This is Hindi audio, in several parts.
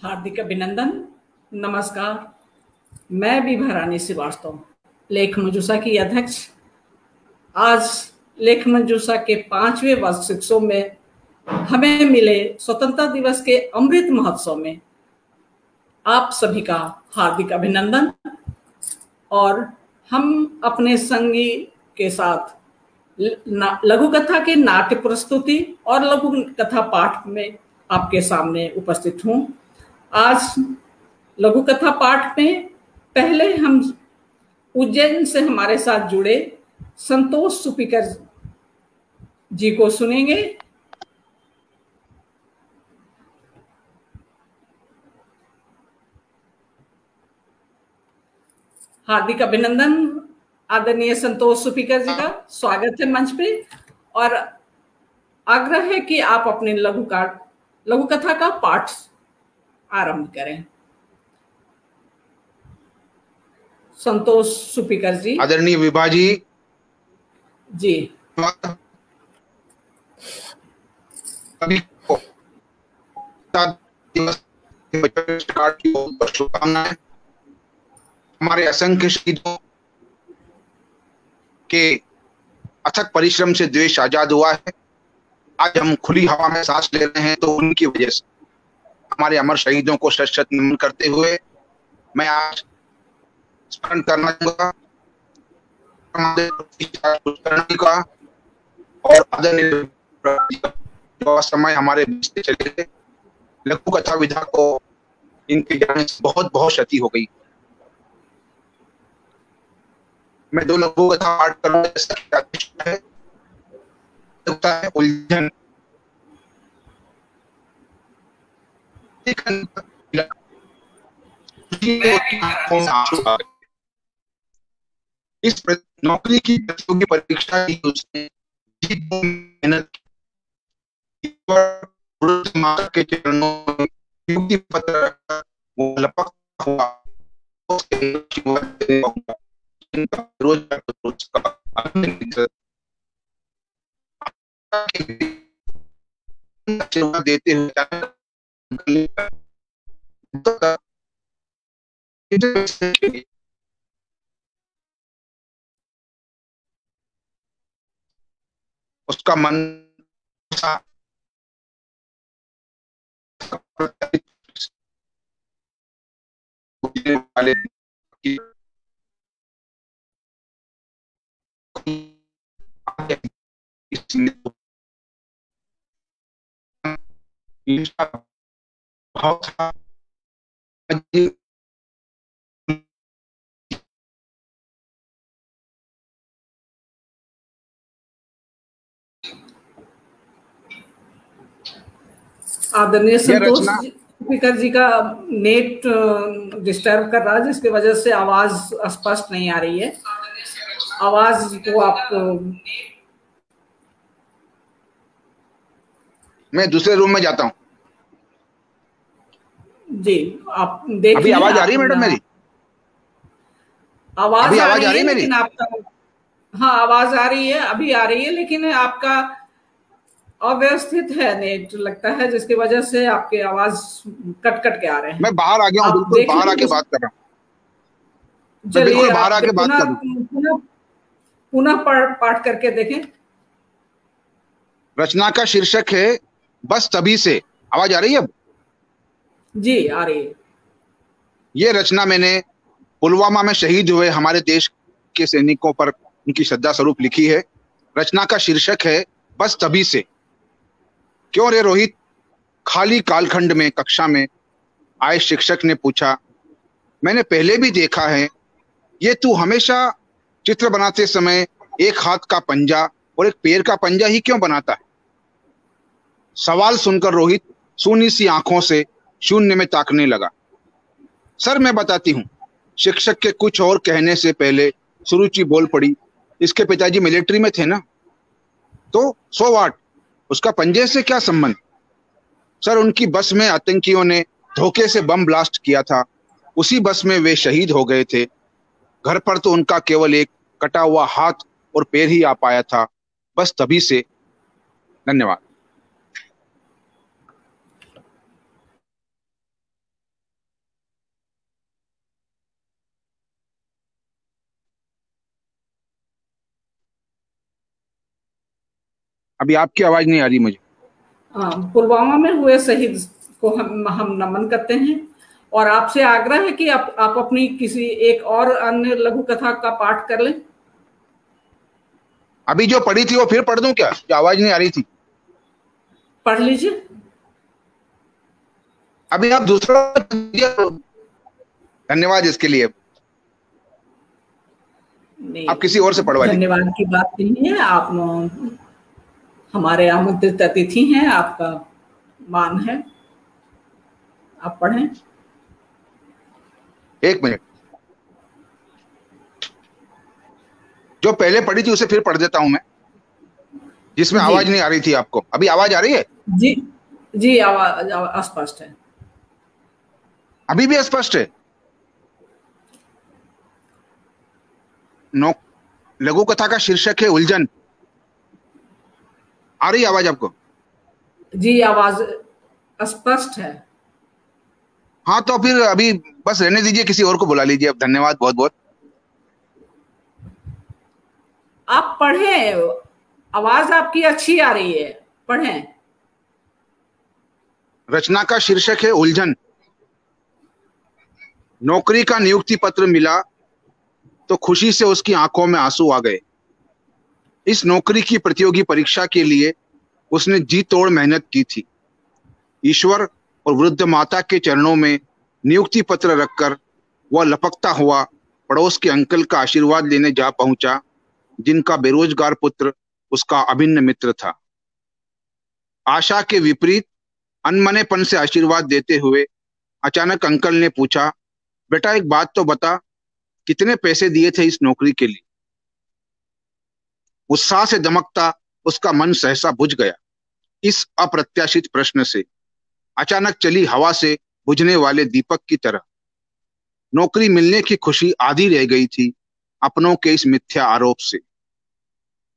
हार्दिक अभिनंदन। नमस्कार। मैं विभा रानी श्रीवास्तव, लेख मंजूषा की अध्यक्ष। आज लेख मंजूषा के 5वें वार्षिकोत्सव में हमें मिले स्वतंत्रता दिवस के अमृत महोत्सव में आप सभी का हार्दिक अभिनंदन। और हम अपने संगी के साथ लघु कथा के नाट्य प्रस्तुति और लघु कथा पाठ में आपके सामने उपस्थित हूँ। आज लघु कथा पाठ में पहले हम उज्जैन से हमारे साथ जुड़े संतोष सुपीकर जी को सुनेंगे। हार्दिक अभिनंदन आदरणीय संतोष सुपीकर जी का। स्वागत है मंच पे और आग्रह है कि आप अपने लघु कथा का पाठ आरंभ करें। संतोष सुपीकर जी। आदरणीय विभा जी जी। शुभकामनाएं। हमारे असंख्य शहीदों के अथक परिश्रम से देश आजाद हुआ है। आज हम खुली हवा में सांस ले रहे हैं तो उनकी वजह से। हमारे अमर शहीदों को शत शत नमन करते हुए मैं आज स्मरण करना चाहूंगा का और आदरणीय समय हमारे बीच से चले गए। लघु कथा विधा को इनके जाने से बहुत बहुत क्षति हो गई। मैं दो लघु कथा पाठ करूंगा है उलझन। इस नौकरी की प्रतियोगी परीक्षा की उसने मेहनत के चरणों में नियुक्ति पत्र वो लपक हुआ। देते हुए उसका मन वाले भाव था। आदरणीय संतोष स्पीकर जी का नेट डिस्टर्ब कर रहा है, जिसकी वजह से आवाज स्पष्ट नहीं आ रही है। आवाज को आप मैं दूसरे रूम में जाता हूँ जी। आप देख अभी आवाज आ रही है मैडम मेरी? आवाज आ रही है मेरी? लेकिन आपका, हाँ आवाज आ रही है, अभी आ रही है, लेकिन आपका अव्यवस्थित है नेट लगता है, जिसकी वजह से आपके आवाज कट कट के आ रहे हैं। मैं बाहर आ गया हूँ, बिल्कुल बाहर आके बात कर रहा हूँ। चलिए बाहर आके बात कर पुनः पाठ करके देखें। रचना का शीर्षक है बस तभी से। आवाज आ रही है अब? जी आ रही है। ये रचना मैंने पुलवामा में शहीद हुए हमारे देश के सैनिकों पर उनकी श्रद्धा स्वरूप लिखी है। रचना का शीर्षक है बस तभी से। क्यों रे रोहित? खाली कालखंड में कक्षा में आए शिक्षक ने पूछा। मैंने पहले भी देखा है, ये तू हमेशा चित्र बनाते समय एक हाथ का पंजा और एक पैर का पंजा ही क्यों बनाता है? सवाल सुनकर रोहित सूनी सी आंखों से शून्य में ताकने लगा। सर मैं बताती हूँ। शिक्षक के कुछ और कहने से पहले सुरुचि बोल पड़ी। इसके पिताजी मिलिट्री में थे ना, तो सो व्हाट, उसका पंजे से क्या संबंध? सर उनकी बस में आतंकियों ने धोखे से बम ब्लास्ट किया था, उसी बस में वे शहीद हो गए थे। घर पर तो उनका केवल एक कटा हुआ हाथ और पैर ही आ पाया था, बस तभी से। धन्यवाद। अभी आपकी आवाज नहीं आ रही मुझे। पुलवामा में हुए शहीद को हम नमन करते हैं और आपसे आग्रह है कि आप अपनी किसी एक और अन्य लघु कथा का पाठ कर लें। अभी जो पढ़ी थी वो फिर पढ़ दूं क्या? जो आवाज नहीं आ रही थी पढ़ लीजिए। अभी आप दूसरा, धन्यवाद इसके लिए। आप किसी और से पढ़वा लीजिए। धन्यवाद की बात नहीं है, आप हमारे आमंत्रित अतिथि हैं, आपका मान है, आप पढ़ें। एक मिनट, जो पहले पढ़ी थी उसे फिर पढ़ देता हूं मैं, जिसमें आवाज नहीं आ रही थी आपको। अभी आवाज आ रही है? जी जी, आवाज अस्पष्ट है। अभी भी अस्पष्ट है? लघु कथा का शीर्षक है उलझन। आ रही आवाज आपको? जी, आवाज स्पष्ट है। हाँ तो फिर अभी बस रहने दीजिए, किसी और को बुला लीजिए। अब धन्यवाद बहुत बहुत। आप पढ़ें, आवाज आपकी अच्छी आ रही है, पढ़ें। रचना का शीर्षक है उलझन। नौकरी का नियुक्ति पत्र मिला तो खुशी से उसकी आंखों में आंसू आ गए। इस नौकरी की प्रतियोगी परीक्षा के लिए उसने जी तोड़ मेहनत की थी। ईश्वर और वृद्ध माता के चरणों में नियुक्ति पत्र रखकर वह लपकता हुआ पड़ोस के अंकल का आशीर्वाद लेने जा पहुंचा, जिनका बेरोजगार पुत्र उसका अभिन्न मित्र था। आशा के विपरीत अनमनेपन से आशीर्वाद देते हुए अचानक अंकल ने पूछा, बेटा एक बात तो बता, कितने पैसे दिए थे इस नौकरी के लिए? उत्साह से दमकता उसका मन सहसा बुझ गया। इस अप्रत्याशित प्रश्न से अचानक चली हवा से बुझने वाले दीपक की तरह नौकरी मिलने की खुशी आधी रह गई थी अपनों के इस मिथ्या आरोप से।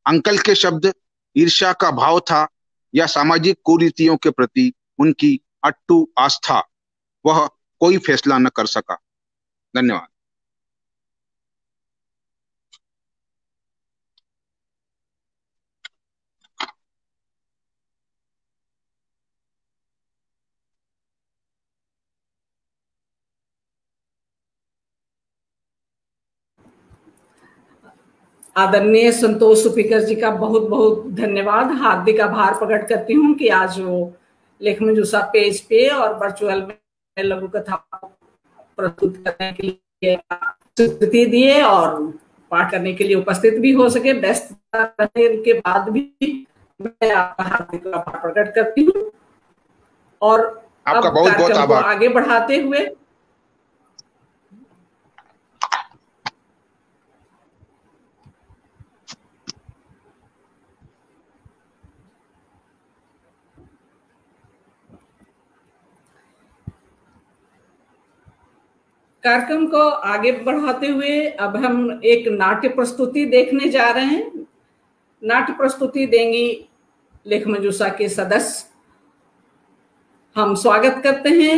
अंकल के शब्द ईर्ष्या का भाव था या सामाजिक कुरीतियों के प्रति उनकी अट्टू आस्था, वह कोई फैसला न कर सका। धन्यवाद। आदरणीय संतोष सुपीकर जी का बहुत बहुत धन्यवाद। हार्दिक आभार प्रकट करती हूँ कि आज वो लेख मंजूषा पेज पे और वर्चुअल में लघु कथा प्रस्तुत करने के लिए स्वीकृति दिए और पाठ करने के लिए उपस्थित भी हो सके। व्यस्तता रहने के बाद भी मैं आपका हार्दिक आभार प्रकट करती हूँ और आपका बहुत बहुत आभार। आगे बढ़ाते हुए कार्यक्रम को आगे बढ़ाते हुए अब हम एक नाट्य प्रस्तुति देखने जा रहे हैं। नाट्य प्रस्तुति देंगी लेख मंजूषा के सदस्य। हम स्वागत करते हैं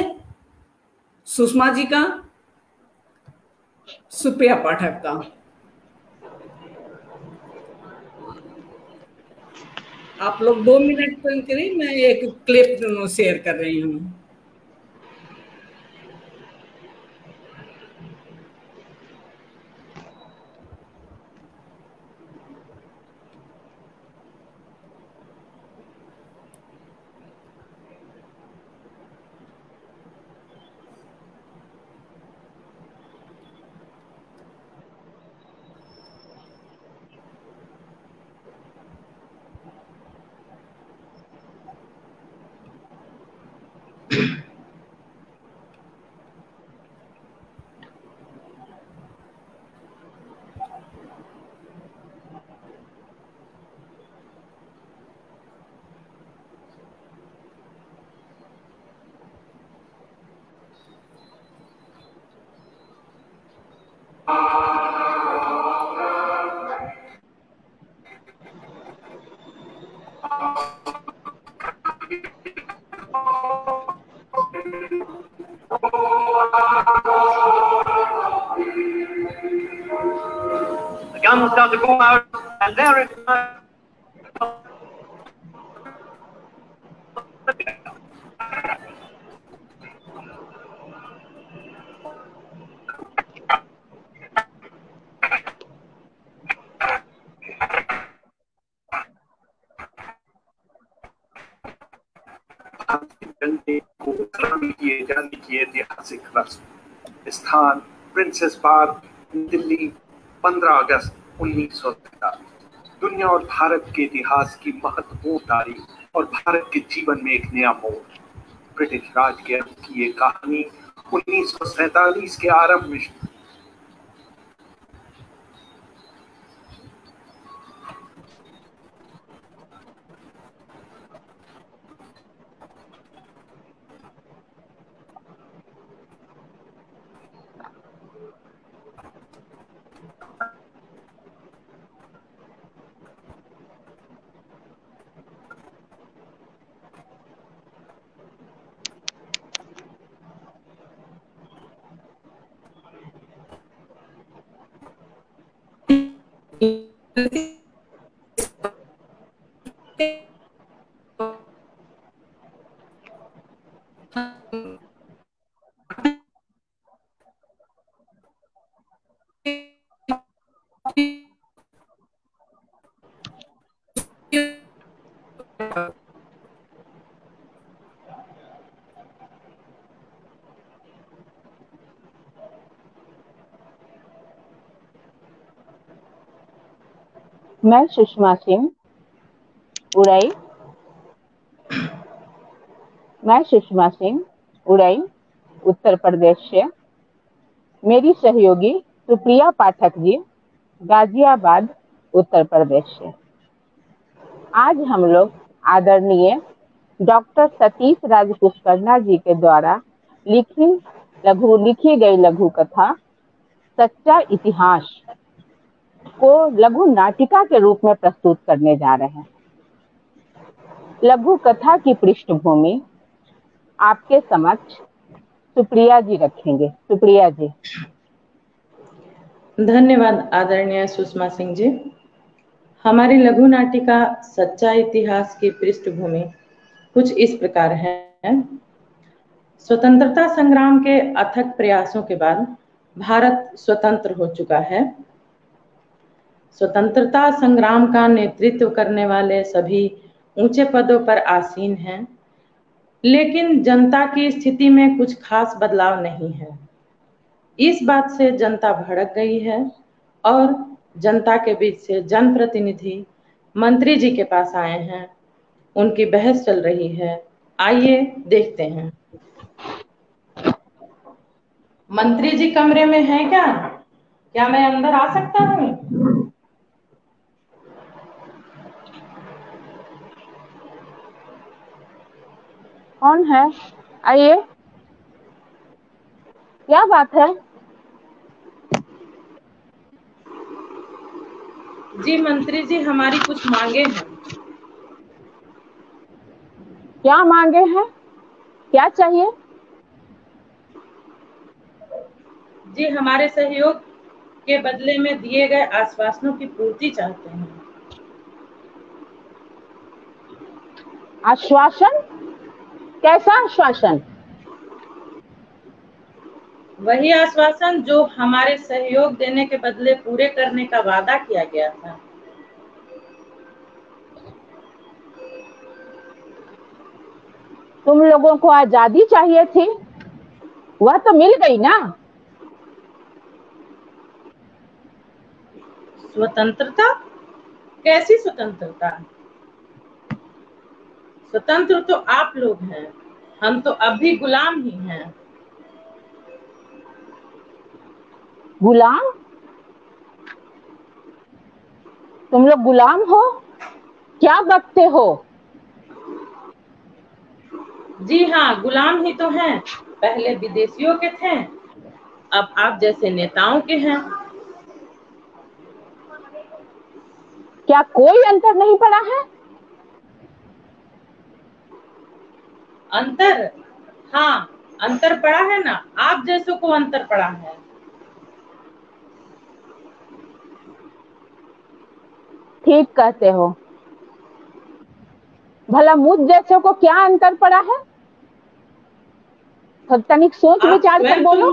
सुषमा जी का, सुप्रिया पाठक का। आप लोग 2 मिनट करिए, मैं एक क्लिप शेयर कर रही हूँ। The guns start to go out, and there it is. भारतीय झंडे को सलामी किए जाने की ऐतिहासिक रस्म। स्थान प्रिंसेस पार्क, दिल्ली, 15 अगस्त 1947। दुनिया और भारत के इतिहास की महत्वपूर्ण तारीख और भारत के जीवन में एक नया मोड़। ब्रिटिश राज के अंत की ये कहानी 1947 के आरंभ में मैं सुषमा सिंह उड़ई उत्तर प्रदेश से। मेरी सहयोगी सुप्रिया पाठक जी गाजियाबाद उत्तर प्रदेश से। आज हम लोग आदरणीय डॉक्टर सतीश राज पुष्करना जी के द्वारा लिखी गई लघु कथा सच्चा इतिहास को लघु नाटिका के रूप में प्रस्तुत करने जा रहे हैं। लघु कथा की पृष्ठभूमि आपके समक्ष सुप्रिया जी रखेंगे। सुप्रिया जी। धन्यवाद आदरणीय सुषमा सिंह जी। हमारी लघु नाटिका सच्चा इतिहास की पृष्ठभूमि कुछ इस प्रकार है। स्वतंत्रता संग्राम के अथक प्रयासों के बाद भारत स्वतंत्र हो चुका है। स्वतंत्रता संग्राम का नेतृत्व करने वाले सभी ऊंचे पदों पर आसीन हैं, लेकिन जनता की स्थिति में कुछ खास बदलाव नहीं है। इस बात से जनता भड़क गई है और जनता के बीच से जनप्रतिनिधि मंत्री जी के पास आए हैं। उनकी बहस चल रही है, आइए देखते हैं। मंत्री जी कमरे में हैं क्या? क्या मैं अंदर आ सकता हूँ? कौन है? आइए। क्या बात है? जी मंत्री जी, हमारी कुछ मांगे हैं। क्या मांगे हैं? क्या चाहिए? जी हमारे सहयोग के बदले में दिए गए आश्वासनों की पूर्ति चाहते हैं। आश्वासन? कैसा आश्वासन? वही आश्वासन जो हमारे सहयोग देने के बदले पूरे करने का वादा किया गया था। तुम लोगों को आजादी चाहिए थी, वह तो मिल गई ना। स्वतंत्रता? कैसी स्वतंत्रता? स्वतंत्र तो आप लोग हैं, हम तो अब भी गुलाम ही हैं। गुलाम? तुम लोग गुलाम हो? क्या बकते हो? जी हाँ, गुलाम ही तो हैं। पहले विदेशियों के थे, अब आप जैसे नेताओं के हैं। क्या कोई अंतर नहीं पड़ा है? अंतर? हाँ, अंतर पड़ा है ना। आप जैसों को अंतर पड़ा है। ठीक कहते हो। भला मुझ जैसों को क्या अंतर पड़ा है? तनिक सोच विचार कर बोलो।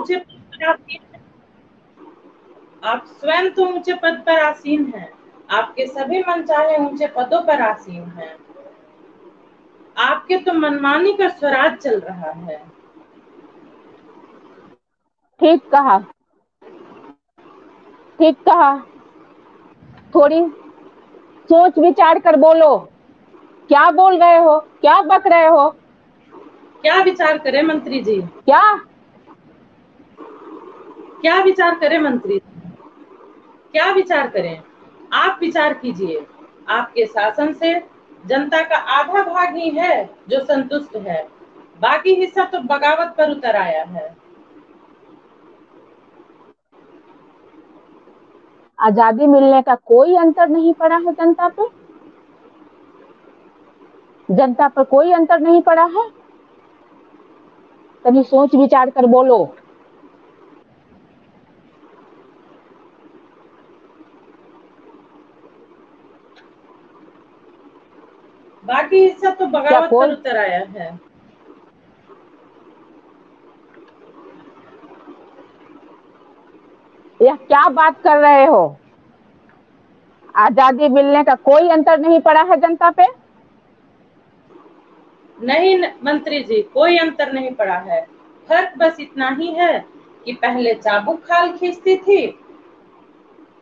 आप स्वयं तो ऊंचे पद पर आसीन हैं। आपके सभी मनचाहे ऊंचे पदों पर आसीन हैं। आपके तो मनमानी का स्वराज चल रहा है। ठीक कहा, ठीक कहा। थोड़ी सोच विचार कर बोलो। क्या बोल रहे हो, क्या बक रहे हो? क्या विचार करें मंत्री जी? क्या विचार करें मंत्री जी? क्या विचार करें? आप विचार कीजिए। आपके शासन से जनता का आधा भाग ही है जो संतुष्ट है, बाकी हिस्सा तो बगावत पर उतर आया है। आजादी मिलने का कोई अंतर नहीं पड़ा है जनता पे? जनता पर कोई अंतर नहीं पड़ा है? कभी सोच विचार कर बोलो। बाकी हिस्सा तो बगावत पर उतर आया है। यह क्या बात कर रहे हो? आजादी मिलने का कोई अंतर नहीं पड़ा है जनता पे? नहीं मंत्री जी, कोई अंतर नहीं पड़ा है। फर्क बस इतना ही है कि पहले चाबुक खाल खींचती थी,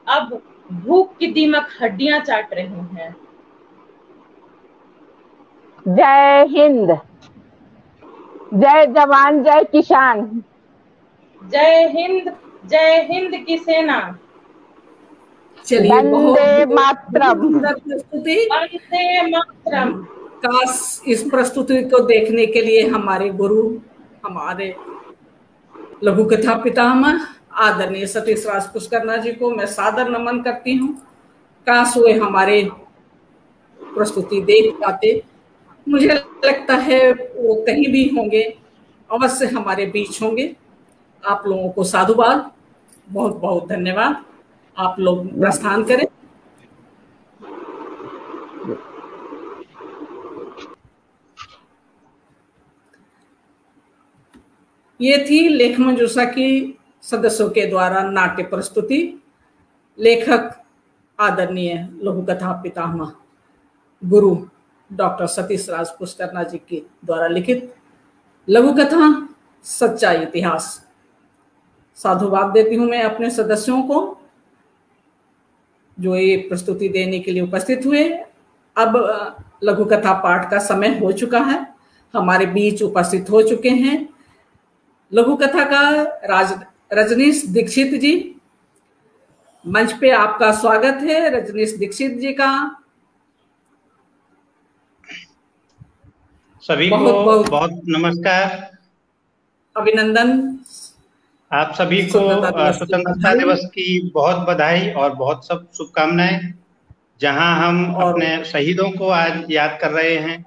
अब भूख की दीमक हड्डियां चाट रही हैं। जय हिंद, जय जवान, जय किसान। जय हिंद की सेना। चलिए, वंदे मातरम। सुंदर प्रस्तुति। वंदे मातरम। काश इस प्रस्तुति को देखने के लिए हमारे गुरु, हमारे लघु कथा पितामह आदरणीय सतीश राज पुष्करना जी को मैं सादर नमन करती हूँ। काश वे हमारे प्रस्तुति देख पाते। मुझे लगता है वो कहीं भी होंगे, अवश्य हमारे बीच होंगे। आप लोगों को साधुवाद, बहुत बहुत धन्यवाद। आप लोग प्रस्थान करें। ये थी लेख मंजूषा की सदस्यों के द्वारा नाट्य प्रस्तुति। लेखक आदरणीय लघु कथा पितामह गुरु डॉक्टर सतीश राज पुष्करना जी के द्वारा लिखित लघु कथा सच्चा इतिहास। साधुवाद देती हूं मैं अपने सदस्यों को जो ये प्रस्तुति देने के लिए उपस्थित हुए। अब लघु कथा पाठ का समय हो चुका है। हमारे बीच उपस्थित हो चुके हैं लघु कथा का रजनीश दीक्षित जी। मंच पे आपका स्वागत है रजनीश दीक्षित जी का। सभी को बहुत नमस्कार, अभिनंदन। आप सभी को स्वतंत्रता दिवस की बहुत बधाई और बहुत सब शुभकामनाएं। जहां हम अपने शहीदों को आज याद कर रहे हैं,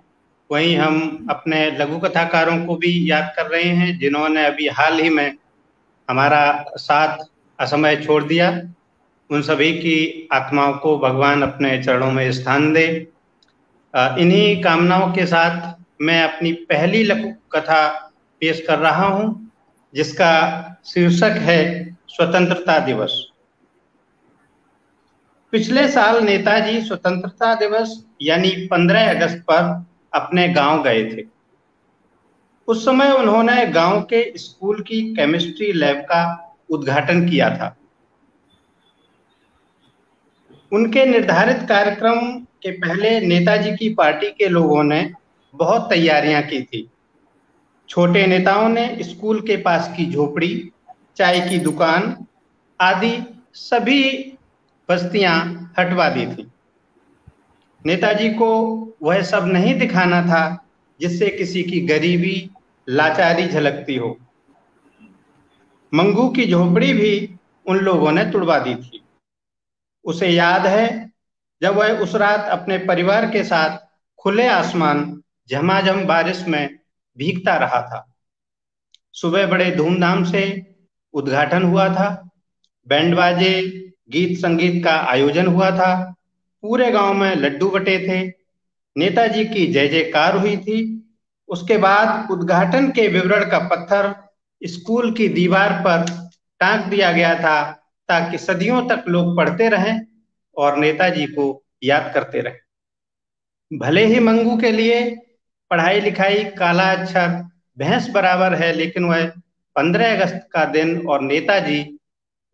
वहीं हम अपने लघु कथाकारों को भी याद कर रहे हैं जिन्होंने अभी हाल ही में हमारा साथ असमय छोड़ दिया। उन सभी की आत्माओं को भगवान अपने चरणों में स्थान दे। इन्हीं कामनाओं के साथ मैं अपनी पहली लघु कथा पेश कर रहा हूं, जिसका शीर्षक है स्वतंत्रता दिवस। पिछले साल नेताजी स्वतंत्रता दिवस यानी 15 अगस्त पर अपने गांव गए थे। उस समय उन्होंने गांव के स्कूल की केमिस्ट्री लैब का उद्घाटन किया था। उनके निर्धारित कार्यक्रम के पहले नेताजी की पार्टी के लोगों ने बहुत तैयारियां की थी। छोटे नेताओं ने स्कूल के पास की झोपड़ी, चाय की दुकान आदि सभी बस्तियां हटवा दी थी। नेताजी को वह सब नहीं दिखाना था जिससे किसी की गरीबी, लाचारी झलकती हो। मंगू की झोपड़ी भी उन लोगों ने तुड़वा दी थी। उसे याद है जब वह उस रात अपने परिवार के साथ खुले आसमान झमाझम बारिश में भीगता रहा था। सुबह बड़े धूमधाम से उद्घाटन हुआ था। बैंड बाजे, गीत संगीत का आयोजन हुआ था। पूरे गांव में लड्डू बटे थे। नेताजी की जय जयकार हुई थी। उसके बाद उद्घाटन के विवरण का पत्थर स्कूल की दीवार पर टांग दिया गया था ताकि सदियों तक लोग पढ़ते रहें और नेताजी को याद करते रहें। भले ही मंगू के लिए पढ़ाई लिखाई काला अक्षर भैंस बराबर है, लेकिन वह 15 अगस्त का दिन और नेताजी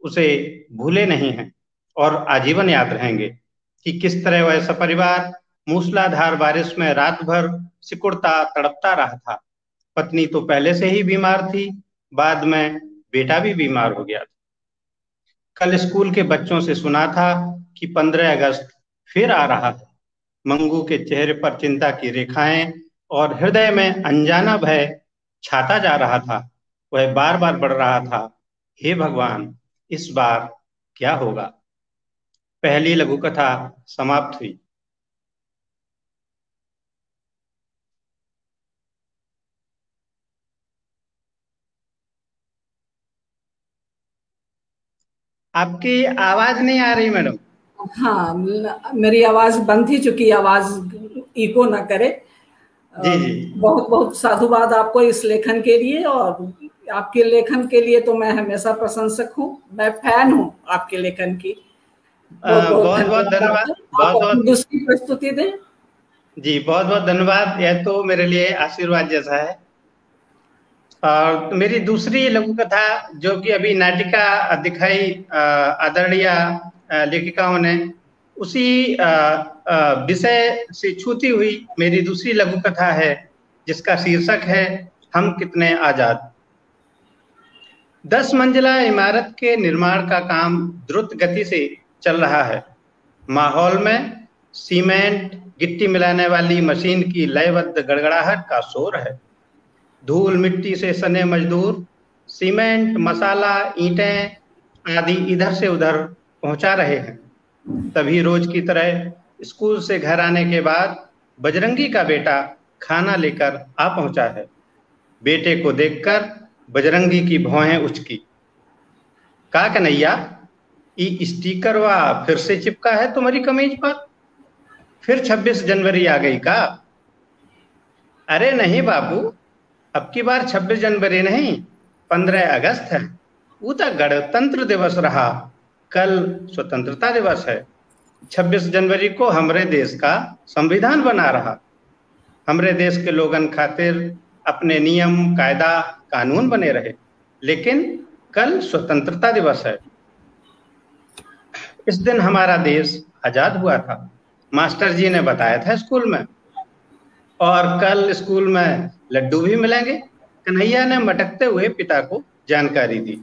उसे भूले नहीं हैं और आजीवन याद रहेंगे कि किस तरह वह सपरिवार मूसलाधार बारिश में रात भर सिकुड़ता तड़पता रहा था। पत्नी तो पहले से ही बीमार थी, बाद में बेटा भी बीमार हो गया था। कल स्कूल के बच्चों से सुना था कि 15 अगस्त फिर आ रहा है। मंगू के चेहरे पर चिंता की रेखाएं और हृदय में अनजाना भय छाता जा रहा था। वह बार बार बढ़ रहा था, हे भगवान, इस बार क्या होगा। पहली लघु कथा समाप्त हुई। आपकी आवाज नहीं आ रही मैडम। हाँ, मेरी आवाज बंद थी, चूंकि आवाज इको ना करे। जी जी, बहुत बहुत साधुवाद आपको इस लेखन के लिए, और आपके लेखन के लिए तो मैं हमेशा प्रशंसक हूँ, मैं फैन हूँ आपके लेखन की। बहुत बहुत धन्यवाद। आप अपनी दूसरी प्रस्तुति दें। जी, बहुत बहुत धन्यवाद। यह तो मेरे लिए आशीर्वाद जैसा है। और मेरी दूसरी लघु कथा, जो कि अभी नाटिका दिखाई आदरणीय लेखिकाओं ने, उसी विषय से छूती हुई मेरी दूसरी लघु कथा है, जिसका शीर्षक है हम कितने आजाद। 10 मंजिला इमारत के निर्माण का काम द्रुत गति से चल रहा है। माहौल में सीमेंट गिट्टी मिलाने वाली मशीन की लयबद्ध गड़गड़ाहट का शोर है। धूल मिट्टी से सने मजदूर सीमेंट, मसाला, ईंटें आदि इधर से उधर पहुंचा रहे हैं। तभी रोज की तरह स्कूल से घर आने के बाद बजरंगी का बेटा खाना लेकर आ पहुंचा है। बेटे को देखकर बजरंगी की भौहें उचकी। का कन्हैया, ई स्टिकर वा फिर से चिपका है तुम्हारी कमीज पर? फिर 26 जनवरी आ गई का? अरे नहीं बाबू, अब की बार 26 जनवरी नहीं, 15 अगस्त है। वो तो गणतंत्र दिवस रहा, कल स्वतंत्रता दिवस है। 26 जनवरी को हमरे देश का संविधान बना रहा। हमरे देश के लोगन खातिर अपने नियम कायदा कानून बने रहे, लेकिन कल स्वतंत्रता दिवस है। इस दिन हमारा देश आजाद हुआ था, मास्टर जी ने बताया था स्कूल में। और कल स्कूल में लड्डू भी मिलेंगे, कन्हैया ने मटकते हुए पिता को जानकारी दी।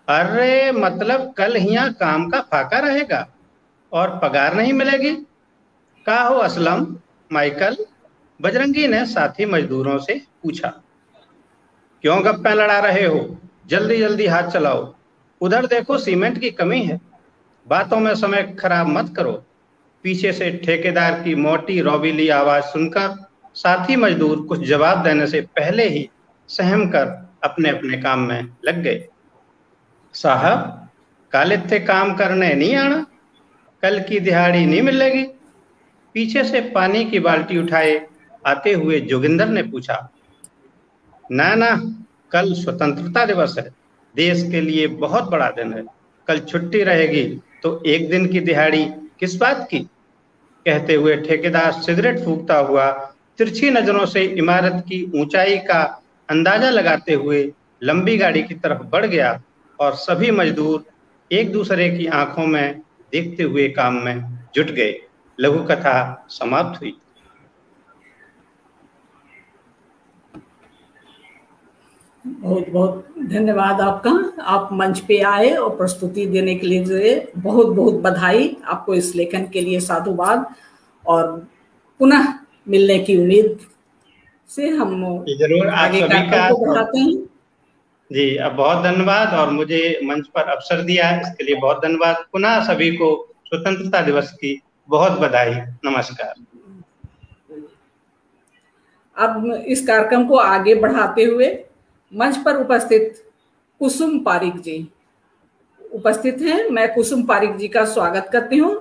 अरे मतलब कल यहाँ काम का फाका रहेगा और पगार नहीं मिलेगी? का हो असलम, माइकल? बजरंगी ने साथी मजदूरों से पूछा। क्यों गप्पे लड़ा रहे हो? जल्दी जल्दी हाथ चलाओ। उधर देखो सीमेंट की कमी है। बातों में समय खराब मत करो। पीछे से ठेकेदार की मोटी रौबीली आवाज सुनकर साथी मजदूर कुछ जवाब देने से पहले ही सहम कर अपने अपने काम में लग गए। साहब, कल इत्थे काम करने नहीं आना? कल की दिहाड़ी नहीं मिलेगी? पीछे से पानी की बाल्टी उठाए आते हुए जोगिंदर ने पूछा। ना ना, कल स्वतंत्रता दिवस है, देश के लिए बहुत बड़ा दिन है। कल छुट्टी रहेगी तो एक दिन की दिहाड़ी किस बात की? कहते हुए ठेकेदार सिगरेट फूंकता हुआ तिरछी नजरों से इमारत की ऊंचाई का अंदाजा लगाते हुए लंबी गाड़ी की तरफ बढ़ गया और सभी मजदूर एक दूसरे की आंखों में देखते हुए काम में जुट गए। लघु कथा समाप्त हुई। बहुत बहुत धन्यवाद आपका। आप मंच पे आए और प्रस्तुति देने के लिए बहुत बहुत बधाई आपको। इस लेखन के लिए साधुवाद, और पुनः मिलने की उम्मीद से हम जरूर आगे कार्यक्रम को बढ़ाते हैं। जी, अब बहुत धन्यवाद, और मुझे मंच पर अवसर दिया इसके लिए बहुत धन्यवाद। पुनः सभी को स्वतंत्रता दिवस की बहुत बधाई। नमस्कार। अब इस कार्यक्रम को आगे बढ़ाते हुए मंच पर उपस्थित कुसुम पारिक जी उपस्थित हैं। मैं कुसुम पारिक जी का स्वागत करती हूँ।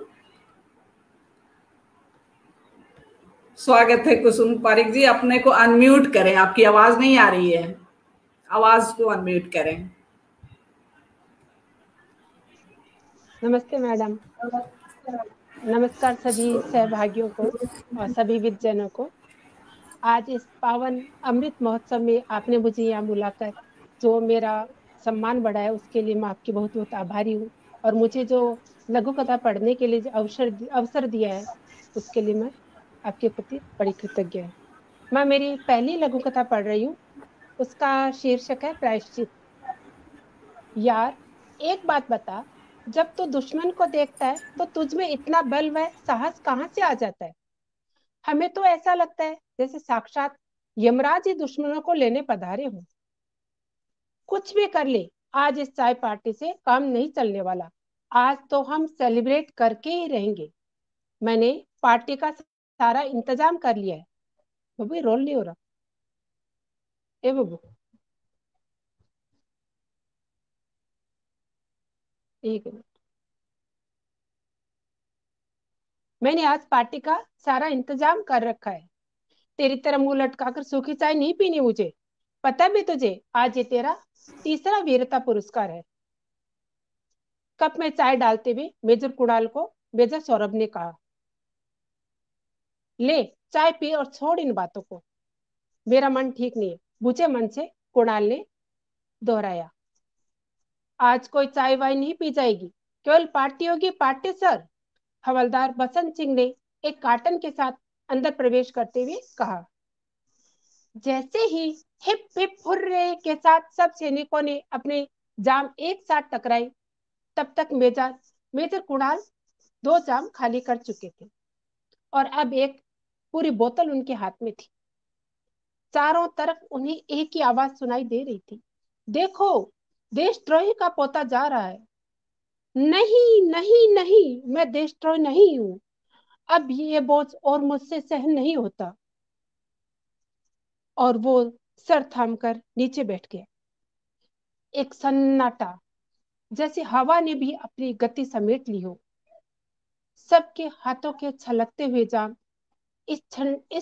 स्वागत है कुसुम पारिक जी। अपने को अनम्यूट करें, आपकी आवाज नहीं आ रही है, आवाज को अनम्यूट करें। नमस्ते मैडम। नमस्कार सभी सहभागियों को और सभी विद्यजनों को। आज इस पावन अमृत महोत्सव में आपने मुझे यहाँ बुलाकर जो मेरा सम्मान बढ़ाया उसके लिए मैं आपकी बहुत बहुत आभारी हूँ। और मुझे जो लघु कथा पढ़ने के लिए जो अवसर दिया है उसके लिए मैं आपके प्रति बड़ी कृतज्ञ है। मैं मेरी पहली लघु कथा पढ़ रही हूँ, उसका शीर्षक है प्रायश्चित। यार एक बात बता, जब तू दुश्मन को देखता है तो तुझ में इतना बल व साहस कहाँ से आ जाता है? हमें तो ऐसा लगता है जैसे साक्षात यमराज ही दुश्मनों को लेने पधारे हो। कुछ भी कर ले, आज इस चाय पार्टी से काम नहीं चलने वाला। आज तो हम सेलिब्रेट करके ही रहेंगे। मैंने पार्टी का सारा इंतजाम कर लिया है। बबू रोल नहीं हो रहा। ए बबू एक मिनट। मैंने आज पार्टी का सारा इंतजाम कर रखा है। तेरी तरह मुंह लटकाकर सूखी चाय नहीं पीनी मुझे। पता भी तुझे आज ये तेरा तीसरा वीरता पुरस्कार है। कप में चाय डालते हुए मेजर कुणाल को मेजर सौरभ ने कहा, ले चाय पी और छोड़ इन बातों को। मेरा मन ठीक नहीं है, बुझे मन से कुणाल ने दोहराया। आज कोई चाय वाय नहीं पी जाएगी, केवल पार्टी होगी पार्टी सर। हवलदार बसंत सिंह ने एक कार्टन के साथ अंदर प्रवेश करते हुए कहा। जैसे ही हिप हिप हुर्रे के साथ सब सैनिकों ने अपने जाम एक साथ टकराए, तब तक मेजर कुणाल 2 जाम खाली कर चुके थे और अब एक पूरी बोतल उनके हाथ में थी। चारों तरफ उन्हें एक ही आवाज सुनाई दे रही थी, देखो देशद्रोही का पोता जा रहा है। नहीं नहीं नहीं, मैं देशद्रोही नहीं हूं। अब ये बोझ और मुझसे सहन नहीं होता। और वो सर थामकर नीचे बैठ गया। एक सन्नाटा, जैसे हवा ने भी अपनी गति समेट ली हो। सबके हाथों के छलकते हुए जाम इस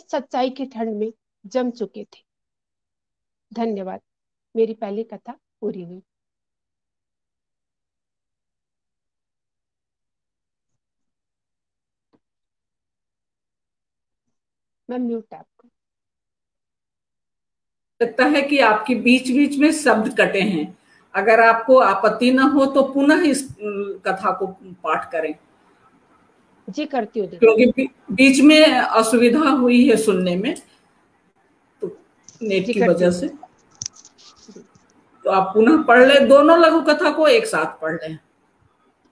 सच्चाई की ठंड में जम चुके थे। धन्यवाद। मेरी पहली कथा पूरी हुई। मैं म्यूट आपको। लगता है कि आपके बीच बीच में शब्द कटे हैं। अगर आपको आपत्ति न हो तो पुनः इस कथा को पाठ करें। जी करती हूँ, क्योंकि बीच में असुविधा हुई है सुनने में, तो नेट की वजह से। तो आप पुनः पढ़ लें, दोनों लघु कथा को एक साथ पढ़ लें।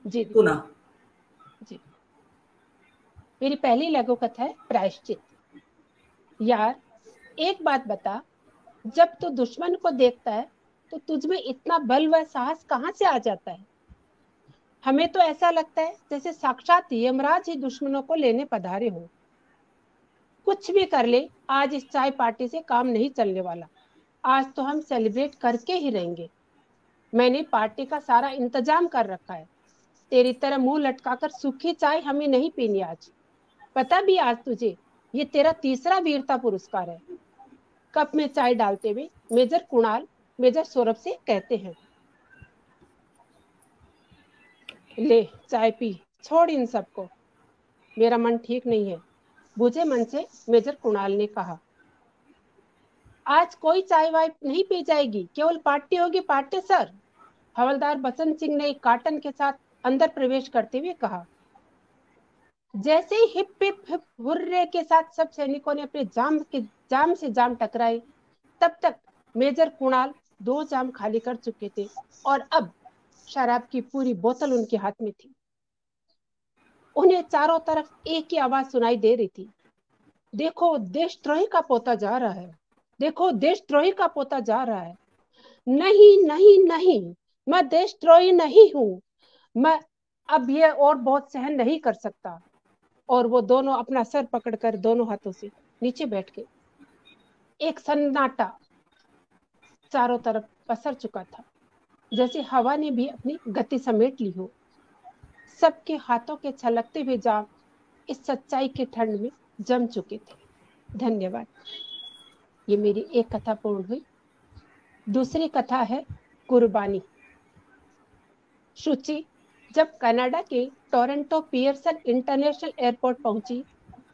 जी पुनः। जी, मेरी पहली लघु कथा है प्रायश्चित। यार एक बात बता, जब तू दुश्मन को देखता है तो तुझ में इतना बल व साहस कहाँ से आ जाता है? हमें तो ऐसा लगता है जैसे साक्षात यमराज ही दुश्मनों को लेने पधारे हो। कुछ भी कर ले, आज इस चाय पार्टी से काम नहीं चलने वाला। आज तो हम सेलिब्रेट करके ही रहेंगे। मैंने पार्टी का सारा इंतजाम कर रखा है। तेरी तरह मुंह लटकाकर सूखी चाय हमें नहीं पीनी आज। पता भी आज तुझे ये तेरा तीसरा वीरता पुरस्कार है। कप में चाय डालते हुए मेजर कुणाल मेजर सौरभ से कहते हैं, ले चाय पी, छोड़ इन सबको। मेरा मन ठीक नहीं है, बुझे मन से मेजर कुणाल ने कहा। आज कोई चाय वाय नहीं पी जाएगी, केवल पार्टी होगी पार्टी सर। हवलदार बसंत सिंह ने एक कार्टन के साथ अंदर प्रवेश करते हुए कहा। जैसे ही हिप हिप हिप हुर्रे के साथ सब सैनिकों ने अपने जाम से जाम टकराए, तब तक मेजर कुणाल 2 जाम खाली कर चुके थे और अब शराब की पूरी बोतल उनके हाथ में थी। उन्हें चारों तरफ एक ही आवाज सुनाई दे रही थी, देखो देशद्रोही का पोता जा रहा है। देखो देशद्रोही का पोता जा रहा है। नहीं नहीं नहीं, मैं देशद्रोही नहीं हूं। मैं अब ये और बहुत सहन नहीं कर सकता। और वो दोनों अपना सर पकड़कर दोनों हाथों से नीचे बैठ गए। एक सन्नाटा चारों तरफ पसर चुका था, जैसे हवा ने भी अपनी गति समेट ली हो। सबके हाथों के छलकते हुए जाम इस सच्चाई के ठंड में जम चुके थे। धन्यवाद। ये मेरी एक कथा पूर्ण हुई। दूसरी कथा है कुर्बानी। शुचि जब कनाडा के टोरंटो पियर्सन इंटरनेशनल एयरपोर्ट पहुंची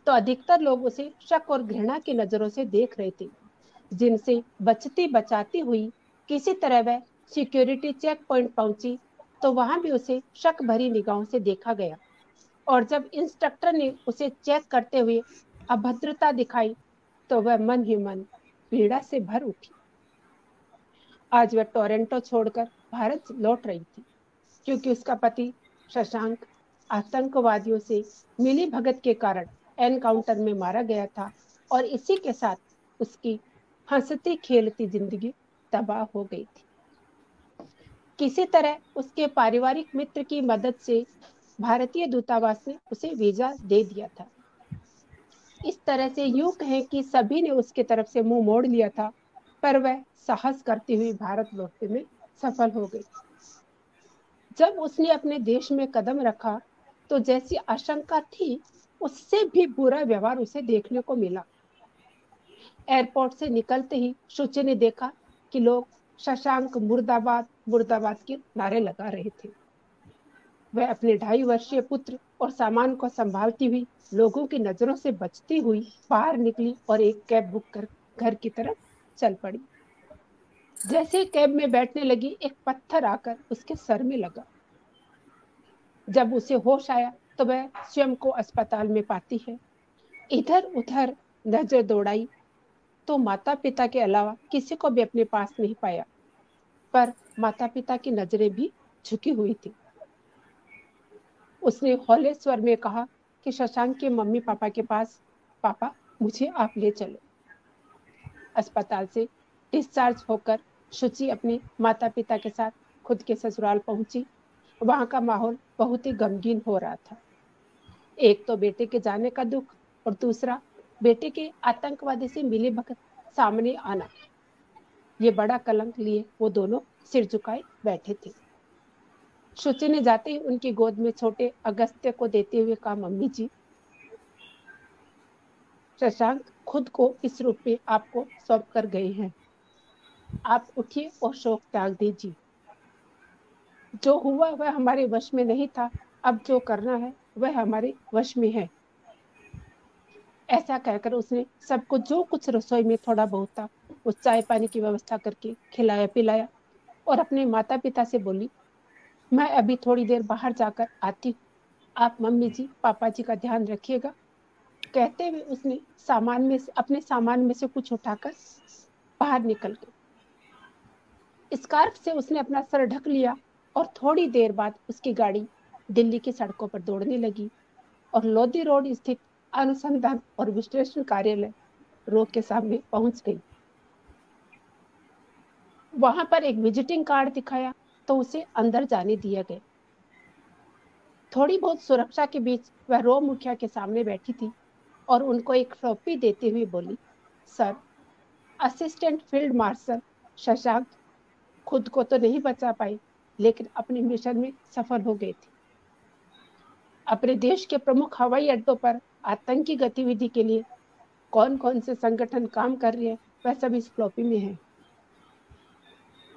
तो अधिकतर लोग उसे शक और घृणा की नजरों से देख रहे थे, जिनसे बचती बचाती हुई किसी तरह वह सिक्योरिटी चेक पॉइंट पहुंची तो वहां भी उसे शक भरी निगाहों से देखा गया। और जब इंस्ट्रक्टर ने उसे चेक करते हुए अभद्रता दिखाई तो वह मन ही मन पीड़ा से भर उठी। आज वह टोरंटो छोड़कर भारत लौट रही थी, क्योंकि उसका पति शशांक आतंकवादियों से मिली भगत के कारण एनकाउंटर में मारा गया था और इसी के साथ उसकी हंसती खेलती जिंदगी तबाह हो गई थी। किसी तरह उसके पारिवारिक मित्र की मदद से भारतीय दूतावास ने उसे वीजा दे दिया था। इस तरह से यूं कहें कि सभी ने उसके तरफ से मुंह मोड़ लिया था, पर वह साहस करती हुई भारत लौटने में सफल हो गई। जब उसने अपने देश में कदम रखा तो जैसी आशंका थी उससे भी बुरा व्यवहार उसे देखने को मिला। एयरपोर्ट से निकलते ही शुचि ने देखा कि लोग शशांक मुर्दाबाद मुर्दाबाद के नारे लगा रहे थे। वह अपने 2.5 वर्षीय पुत्र और सामान को संभालती हुई लोगों की नजरों से बचती हुई बाहर निकली और एक कैब बुक कर घर की तरफ चल पड़ी। जैसे कैब में बैठने लगी, एक पत्थर आकर उसके सर में लगा। जब उसे होश आया तो वह स्वयं को अस्पताल में पाती है। इधर उधर नजर दौड़ाई तो माता पिता के अलावा किसी को भी अपने पास नहीं पाया, पर माता पिता की नजरें भी झुकी हुई थी। उसने हौले स्वर में कहा कि शशांक के मम्मी पापा के पास, पापा मुझे आप ले चलो। अस्पताल से डिस्चार्ज होकर शुचि अपने माता पिता के साथ खुद के ससुराल पहुंची। वहां का माहौल बहुत ही गमगीन हो रहा था। एक तो बेटे के जाने का दुख और दूसरा बेटे के आतंकवादी से मिली भगत सामने आना। ये बड़ा कलंक लिए वो दोनों सिर झुकाए बैठे थे। शुचि ने जाते ही उनकी गोद में छोटे अगस्त्य को देते हुए कहा, मम्मी जी, शशांक खुद को इस रूप में आपको सौंप कर गए हैं। आप उठिए और शोक त्याग दीजिए। जो हुआ वह हमारे वश में नहीं था, अब जो करना है वह हमारे वश में है। ऐसा कहकर उसने सबको जो कुछ रसोई में थोड़ा बहुत था उस चाय पानी की व्यवस्था करके खिलाया पिलाया और अपने माता पिता से बोली, मैं अभी थोड़ी देर बाहर जाकर आती हूँ, आप मम्मी जी पापा जी का ध्यान रखिएगा। कहते हुए उसने अपने सामान में से कुछ उठाकर बाहर निकल गई। स्कार्फ से उसने अपना सर ढक लिया और थोड़ी देर बाद उसकी गाड़ी दिल्ली की सड़कों पर दौड़ने लगी और लोधी रोड स्थित अनुसंधान और विश्लेषण कार्यालय रो के सामने पहुंच गई। वहां पर एक विजिटिंग कार्ड दिखाया तो उसे अंदर जाने दिया गया। थोड़ी बहुत सुरक्षा के बीच वह रो मुखिया के सामने बैठी थी और उनको एक ट्रॉफी देते हुए बोली, sir, assistant field marshal Shashank खुद को तो नहीं बचा पाई, लेकिन अपने मिशन में सफल हो गए थे। अपने देश के प्रमुख हवाई अड्डों पर आतंकी गतिविधि के लिए कौन कौन से संगठन काम कर रहे हैं वह सब इस फ्लॉपी में है।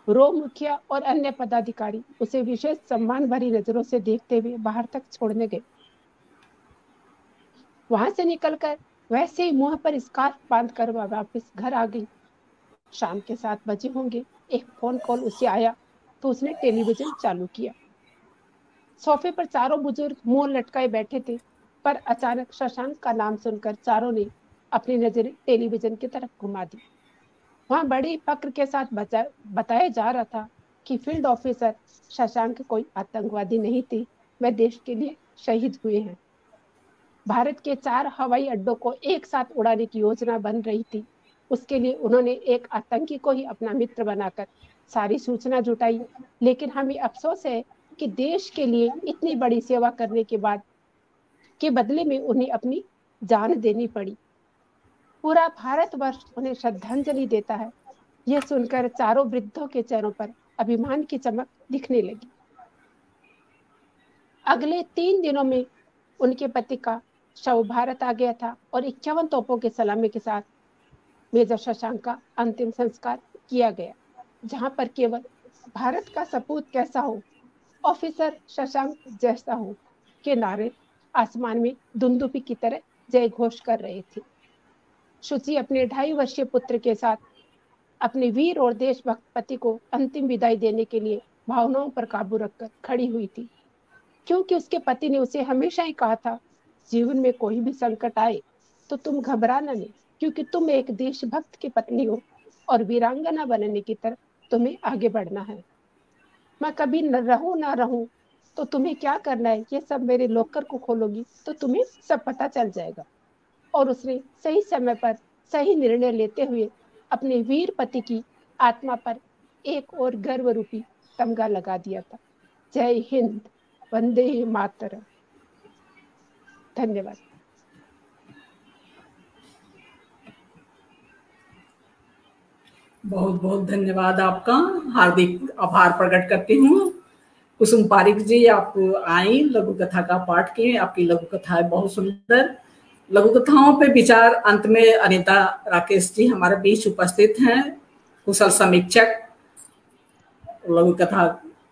रो मुखिया और अन्य पदाधिकारी उसे विशेष सम्मान भरी नजरों से देखते हुए बाहर तक छोड़ने गए। वहां से निकलकर वैसे ही मुंह पर स्कार्फ बांधकर वह वापस घर आ गई। शाम के 7 बजे होंगे। एक फोन कॉल उसे आया तो उसने टेलीविजन चालू किया। सोफे पर चारों बुजुर्ग मुंह लटकाए बैठे थे, पर अचानक शशांक का नाम सुनकर चारों ने अपनी नजरें टेलीविजन की तरफ घुमा दी। वहां बड़ी फक्र के साथ बताया जा रहा था कि फील्ड ऑफिसर शशांक कोई आतंकवादी नहीं थे, वह देश के लिए शहीद हुए हैं। भारत के 4 हवाई अड्डों को एक साथ उड़ाने की योजना बन रही थी। उसके लिए उन्होंने एक आतंकी को ही अपना मित्र बनाकर सारी सूचना जुटाई, लेकिन हमें अफसोस है कि देश के लिए इतनी बड़ी सेवा करने के बाद के बदले में उन्हें अपनी जान देनी पड़ी। पूरा भारतवर्ष उन्हें श्रद्धांजलि देता है। यह सुनकर चारों वृद्धों के चेहरों पर अभिमान की चमक दिखने लगी। अगले 3 दिनों में उनके पति का शव भारत आ गया था और 51 तोपों के सलामी के साथ मेजर शशांक का अंतिम संस्कार किया गया, जहां पर केवल भारत का सपूत कैसा हो, ऑफिसर शशांक जैसा हो के नारे आसमान में दुंदुभी की तरह जय घोष कर रही थी। शुचि अपने 2.5 वर्षीय पुत्र के साथ अपने वीर और देशभक्त पति को अंतिम विदाई देने के लिए भावनाओं पर काबू रखकर खड़ी हुई थी, क्योंकि उसके पति ने उसे हमेशा ही कहा था, जीवन में कोई भी संकट आए तो तुम घबराना नहीं, क्योंकि तुम एक देशभक्त की पत्नी हो और वीरांगना बनने की तरफ तुम्हें आगे बढ़ना है। मैं कभी न रहूं तो तुम्हें क्या करना है ये सब मेरे लॉकर को खोलोगी तो तुम्हें सब पता चल जाएगा। और उसने सही समय पर सही निर्णय लेते हुए अपने वीर पति की आत्मा पर एक और गर्व रूपी तमगा लगा दिया था। जय हिंद, वंदे मातरम। धन्यवाद। बहुत बहुत धन्यवाद आपका, हार्दिक आभार प्रकट करती हूँ। कुसुम पारिक जी, आप आई, लघु कथा का पाठ किए, आपकी लघु कथा है बहुत सुंदर। लघु कथाओं पे विचार अंत में अनीता राकेश जी हमारे बीच उपस्थित हैं, कुशल समीक्षक लघु कथा।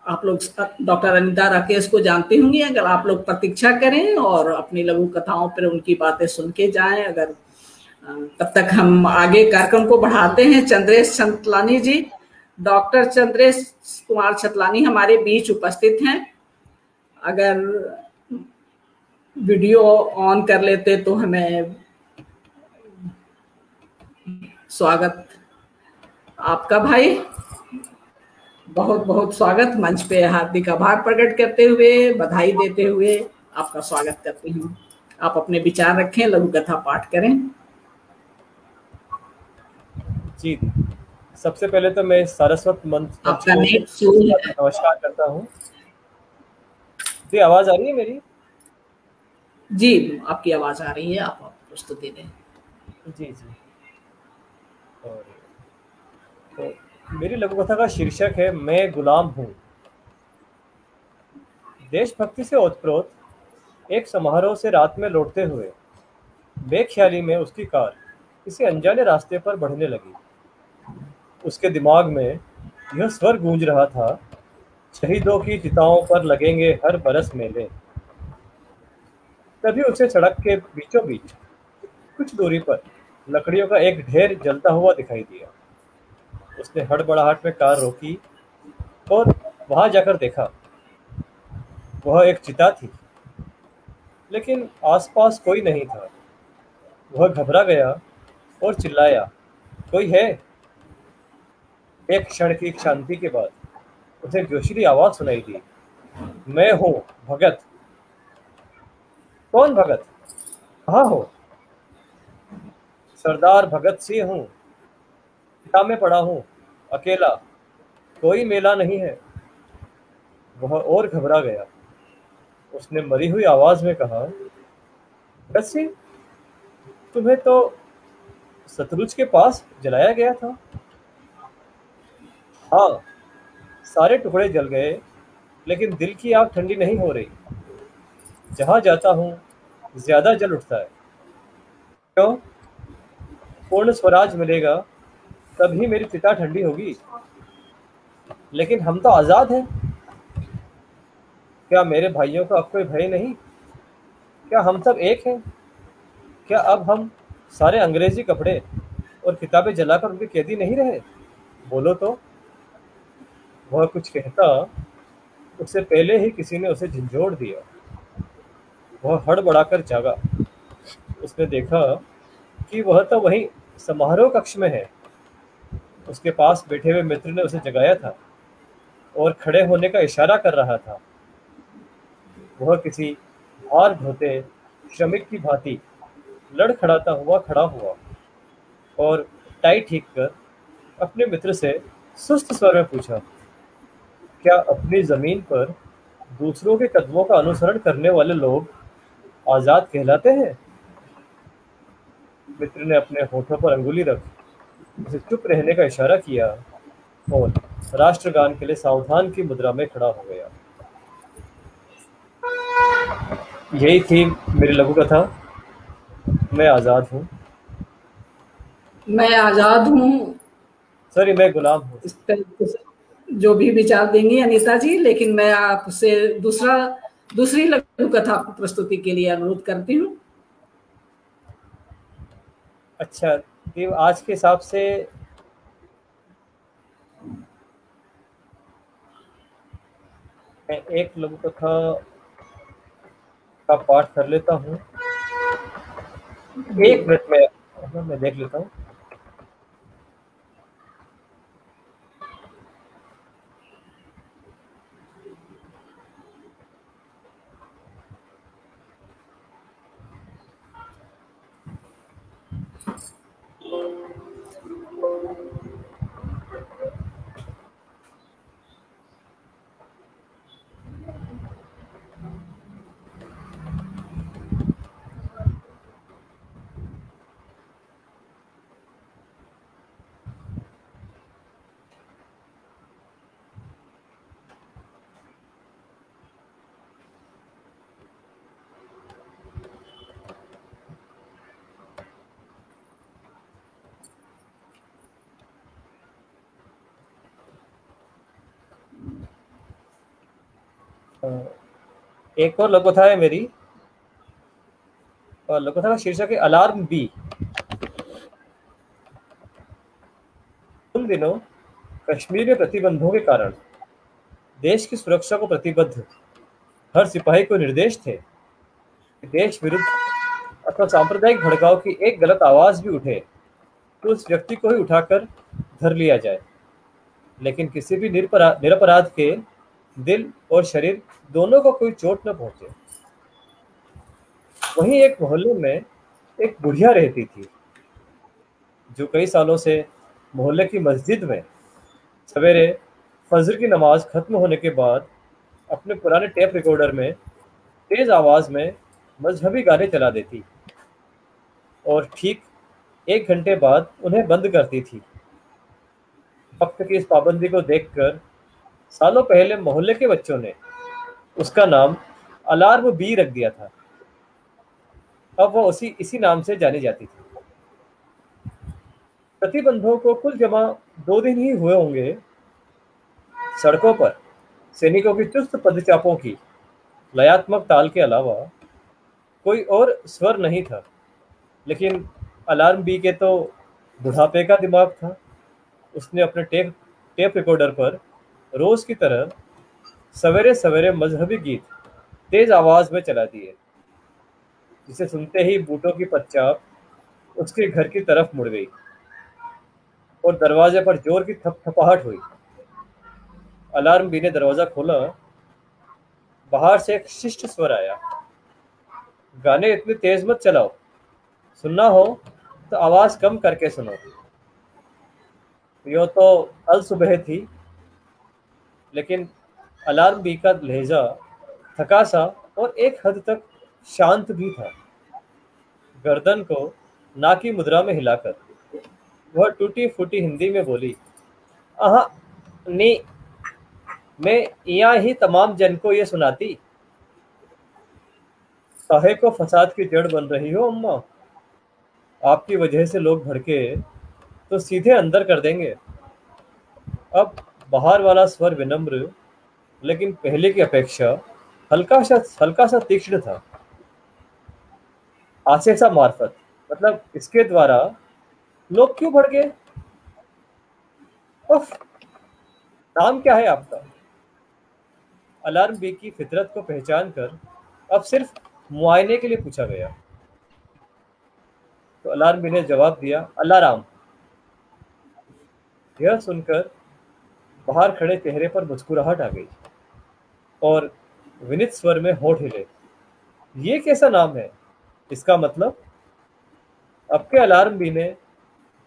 आप लोग डॉक्टर अनीता राकेश को जानते होंगे, अगर आप लोग प्रतीक्षा करें और अपनी लघु कथाओं पर उनकी बातें सुन के जाएं। अगर तब तक हम आगे कार्यक्रम को बढ़ाते हैं। चंद्रेश छतलानी जी, डॉक्टर चंद्रेश कुमार छतलानी हमारे बीच उपस्थित हैं। अगर वीडियो ऑन कर लेते तो हमें स्वागत आपका भाई, बहुत बहुत स्वागत। मंच पे हार्दिक आभार प्रकट करते हुए, बधाई देते हुए आपका स्वागत करती हूँ। आप अपने विचार रखें, लघु कथा पाठ करें। जी, सबसे पहले तो मैं सारस्वत मंच आपका नेट स्लो है। नमस्कार करता हूँ। जी, आवाज आ रही है मेरी? जी, आपकी आवाज आ रही है, आप प्रस्तुति दें। जी जी। और तो मेरी लघु कथा का शीर्षक है मैं गुलाम हूँ। देशभक्ति से ओतप्रोत एक समारोह से रात में लौटते हुए बेख्याली में उसकी कार किसी अनजाने रास्ते पर बढ़ने लगी। उसके दिमाग में यह स्वर गूंज रहा था, शहीदों की चिताओं पर लगेंगे हर बरस मेले। तभी उसे सड़क के बीचों बीच कुछ दूरी पर लकड़ियों का एक ढेर जलता हुआ दिखाई दिया। उसने हड़बड़ाहट में कार रोकी और वहां जाकर देखा। वह एक चिता थी, लेकिन आसपास कोई नहीं था। वह घबरा गया और चिल्लाया, कोई है? एक क्षण की शांति के बाद उसे जोशीली आवाज सुनाई दी, मैं हूँ भगत। कौन भगत? कहाँ हो? सरदार भगत सिंह हूँ, किताब में पढ़ा हूँ, अकेला, कोई मेला नहीं है। वह और घबरा गया। उसने मरी हुई आवाज में कहा, भगत सिंह, तुम्हें तो सतलुज के पास जलाया गया था। हाँ, सारे टुकड़े जल गए, लेकिन दिल की आग ठंडी नहीं हो रही। जहाँ जाता हूँ ज्यादा जल उठता है। क्यों? पूर्ण स्वराज मिलेगा तभी मेरी चिता ठंडी होगी। लेकिन हम तो आजाद हैं। क्या मेरे भाइयों का अब कोई भय नहीं? क्या हम सब एक हैं? क्या अब हम सारे अंग्रेजी कपड़े और किताबें जलाकर उनके कैदी नहीं रहे? बोलो तो। वह कुछ कहता, उससे पहले ही किसी ने उसे झंझोड़ दिया। वह हड़बड़ाकर जागा। उसने देखा कि वह तो वहीं समारोह कक्ष में है। उसके पास बैठे हुए मित्र ने उसे जगाया था और खड़े होने का इशारा कर रहा था। वह किसी भार ढोते श्रमिक की भांति लड़खड़ाता हुआ खड़ा हुआ और टाई ठीक कर अपने मित्र से सुस्त स्वर में पूछा, क्या अपनी जमीन पर दूसरों के कदमों का अनुसरण करने वाले लोग आजाद कहलाते हैं? मित्र ने अपने होठों पर अंगुली रख उसे चुप रहने का इशारा किया और राष्ट्रगान के लिए सावधान की मुद्रा में खड़ा हो गया। यही थी मेरी लघु कथा, मैं आजाद हूँ। मैं आजाद हूँ, सॉरी, मैं गुलाम हूँ। इस पर जो भी विचार देंगी अनीता जी, लेकिन मैं आपसे दूसरी लघु कथा प्रस्तुति के लिए अनुरोध करती हूँ। अच्छा, देव आज के हिसाब से मैं एक लघु कथा का पाठ कर लेता हूँ। एक मिनट में मैं देख लेता हूँ। एक और लघु कथा है मेरी, और लघु कथा का शीर्षक है अलार्म बी। उन दिनों कश्मीर में प्रतिबंधों के कारण देश की सुरक्षा को प्रतिबद्ध हर सिपाही को निर्देश थे कि देश विरुद्ध अथवा सांप्रदायिक भड़काव की एक गलत आवाज भी उठे तो उस व्यक्ति को ही उठाकर धर लिया जाए, लेकिन किसी भी निरपराध के दिल और शरीर दोनों को कोई चोट न पहुंचे। वहीं एक मोहल्ले में एक बुढ़िया रहती थी जो कई सालों से मोहल्ले की मस्जिद में सवेरे फजर की नमाज खत्म होने के बाद अपने पुराने टेप रिकॉर्डर में तेज आवाज में मजहबी गाने चला देती और ठीक 1 घंटे बाद उन्हें बंद करती थी। वक्त की इस पाबंदी को देखकर सालों पहले मोहल्ले के बच्चों ने उसका नाम अलार्म बी रख दिया था। अब वह इसी नाम से जानी जाती थी। प्रतिबंधों को कुल जमा 2 दिन ही हुए होंगे। सड़कों पर सैनिकों की चुस्त पदचापों की लयात्मक ताल के अलावा कोई और स्वर नहीं था, लेकिन अलार्म बी के तो बुढ़ापे का दिमाग था। उसने अपने टेप रिकॉर्डर पर रोज की तरह सवेरे सवेरे मजहबी गीत तेज आवाज में चला दिए, जिसे सुनते ही बूटों की पदचाप उसके घर की तरफ मुड़ गई और दरवाजे पर जोर की थपथपाहट हुई। अलार्म बी ने दरवाजा खोला। बाहर से एक शिष्ट स्वर आया, गाने इतनी तेज मत चलाओ, सुनना हो तो आवाज कम करके सुनो। यो तो अल सुबह थी, लेकिन अलार्म बी का लहजा थका सा और एक हद तक शांत भी था। गर्दन को ना की मुद्रा में हिलाकर वह टूटी फूटी हिंदी में बोली, आहा नी, मैं यहाँ ही तमाम जन को ये सुनाती। काहे को फसाद की जड़ बन रही हो अम्मा? आपकी वजह से लोग भड़के तो सीधे अंदर कर देंगे। अब बाहर वाला स्वर विनम्र लेकिन पहले की अपेक्षा हल्का सा तीक्ष्ण था। आसेसा मार्फत, मतलब इसके द्वारा लोग क्यों भड़के? उफ, नाम क्या है आपका? अलार्म बी की फितरत को पहचान कर अब सिर्फ मुआयने के लिए पूछा गया तो अलार्म बी ने जवाब दिया, अल्लाराम। यह सुनकर बाहर खड़े चेहरे पर मुस्कुराहट आ गई और विनित स्वर में होठ हिले। ये कैसा नाम है? इसका मतलब? अब के अलार्म बी ने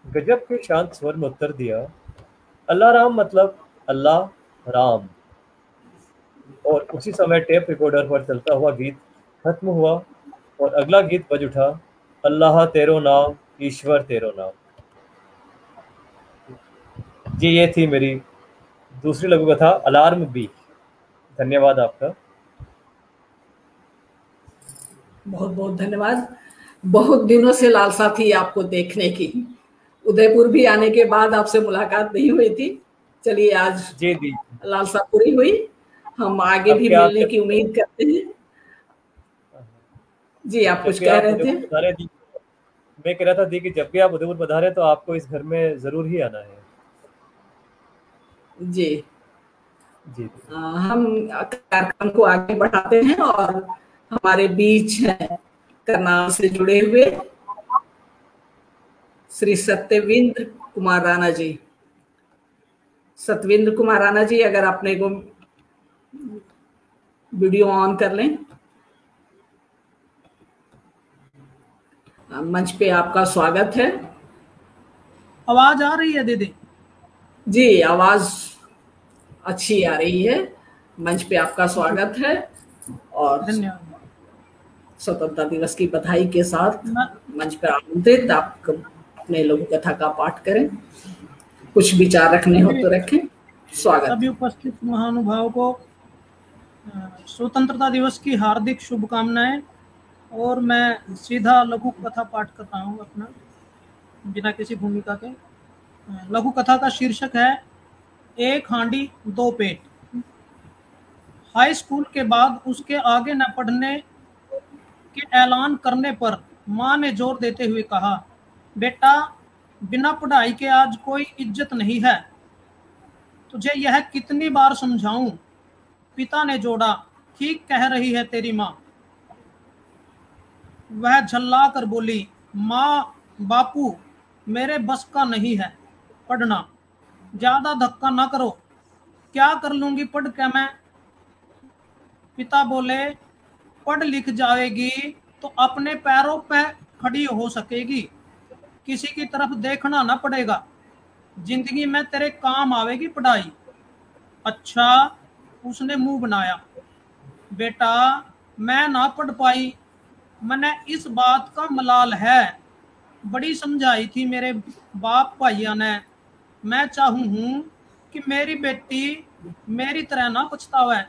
गजब के शांत स्वर में उत्तर दिया, अल्लाराम मतलब अल्लाह राम। और उसी समय टेप रिकॉर्डर पर चलता हुआ गीत खत्म हुआ और अगला गीत बज उठा, अल्लाह तेरो नाम, ईश्वर तेरो नाम। जी, ये थी मेरी दूसरी लघु कथा अलार्म बी। धन्यवाद आपका। बहुत बहुत धन्यवाद। बहुत दिनों से लालसा थी आपको देखने की। उदयपुर भी आने के बाद आपसे मुलाकात नहीं हुई थी। चलिए, आज जी दी लालसा पूरी हुई। हम आगे भी मिलने की उम्मीद करते हैं। जी, आप कुछ कह रहे थे? मैं कह रहा था दी कि जब भी आप उदयपुर पधारे तो आपको इस घर में जरूर ही आना है। जी जी हम कार्यक्रम को आगे बढ़ाते हैं और हमारे बीच हैं करनाल से जुड़े हुए श्री सत्यवेंद्र कुमार राणा जी। सत्यवेंद्र कुमार राणा जी, अगर अपने को वीडियो ऑन कर लें। मंच पे आपका स्वागत है। आवाज आ रही है दीदी? जी, आवाज अच्छी आ रही है। मंच पे आपका स्वागत है और धन्यवाद। स्वतंत्रता दिवस की बधाई के साथ मंच पर आमंत्रित आप अपने लघु कथा का पाठ करें। कुछ विचार रखने हो तो रखें। स्वागत। सभी उपस्थित महानुभावों को स्वतंत्रता दिवस की हार्दिक शुभकामनाएं। और मैं सीधा लघु कथा पाठ कर रहा हूँ अपना, बिना किसी भूमिका के। लघु कथा का शीर्षक है एक हांडी दो पेट। हाई स्कूल के बाद उसके आगे न पढ़ने के ऐलान करने पर माँ ने जोर देते हुए कहा, बेटा बिना पढ़ाई के आज कोई इज्जत नहीं है, तुझे यह कितनी बार समझाऊं। पिता ने जोड़ा, ठीक कह रही है तेरी माँ। वह झल्ला कर बोली, माँ बापू मेरे बस का नहीं है पढ़ना, ज्यादा धक्का ना करो, क्या कर लूंगी पढ़ के मैं। पिता बोले, पढ़ लिख जाएगी तो अपने पैरों पे खड़ी हो सकेगी, किसी की तरफ देखना ना पड़ेगा, जिंदगी में तेरे काम आवेगी पढ़ाई। अच्छा, उसने मुंह बनाया। बेटा मैं ना पढ़ पाई, मैंने इस बात का मलाल है, बड़ी समझाई थी मेरे बाप भाइया ने। मैं चाहूँ हूँ कि मेरी बेटी मेरी तरह ना पछतावे।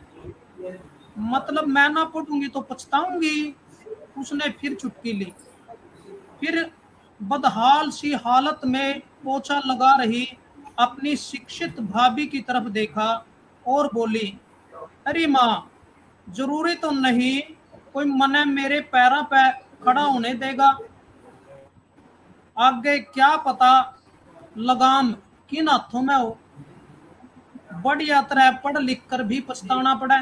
मतलब मैं ना पढ़ूंगी तो पछताऊंगी। उसने फिर चुटकी ली, फिर बदहाल सी हालत में पोछा लगा रही अपनी शिक्षित भाभी की तरफ देखा और बोली, अरे माँ जरूरी तो नहीं कोई मने मेरे पैरों पे खड़ा होने देगा, आगे क्या पता लगाम किन हाथों में हो। बढ़िया तरह पढ़ लिख कर भी पछताना पड़े।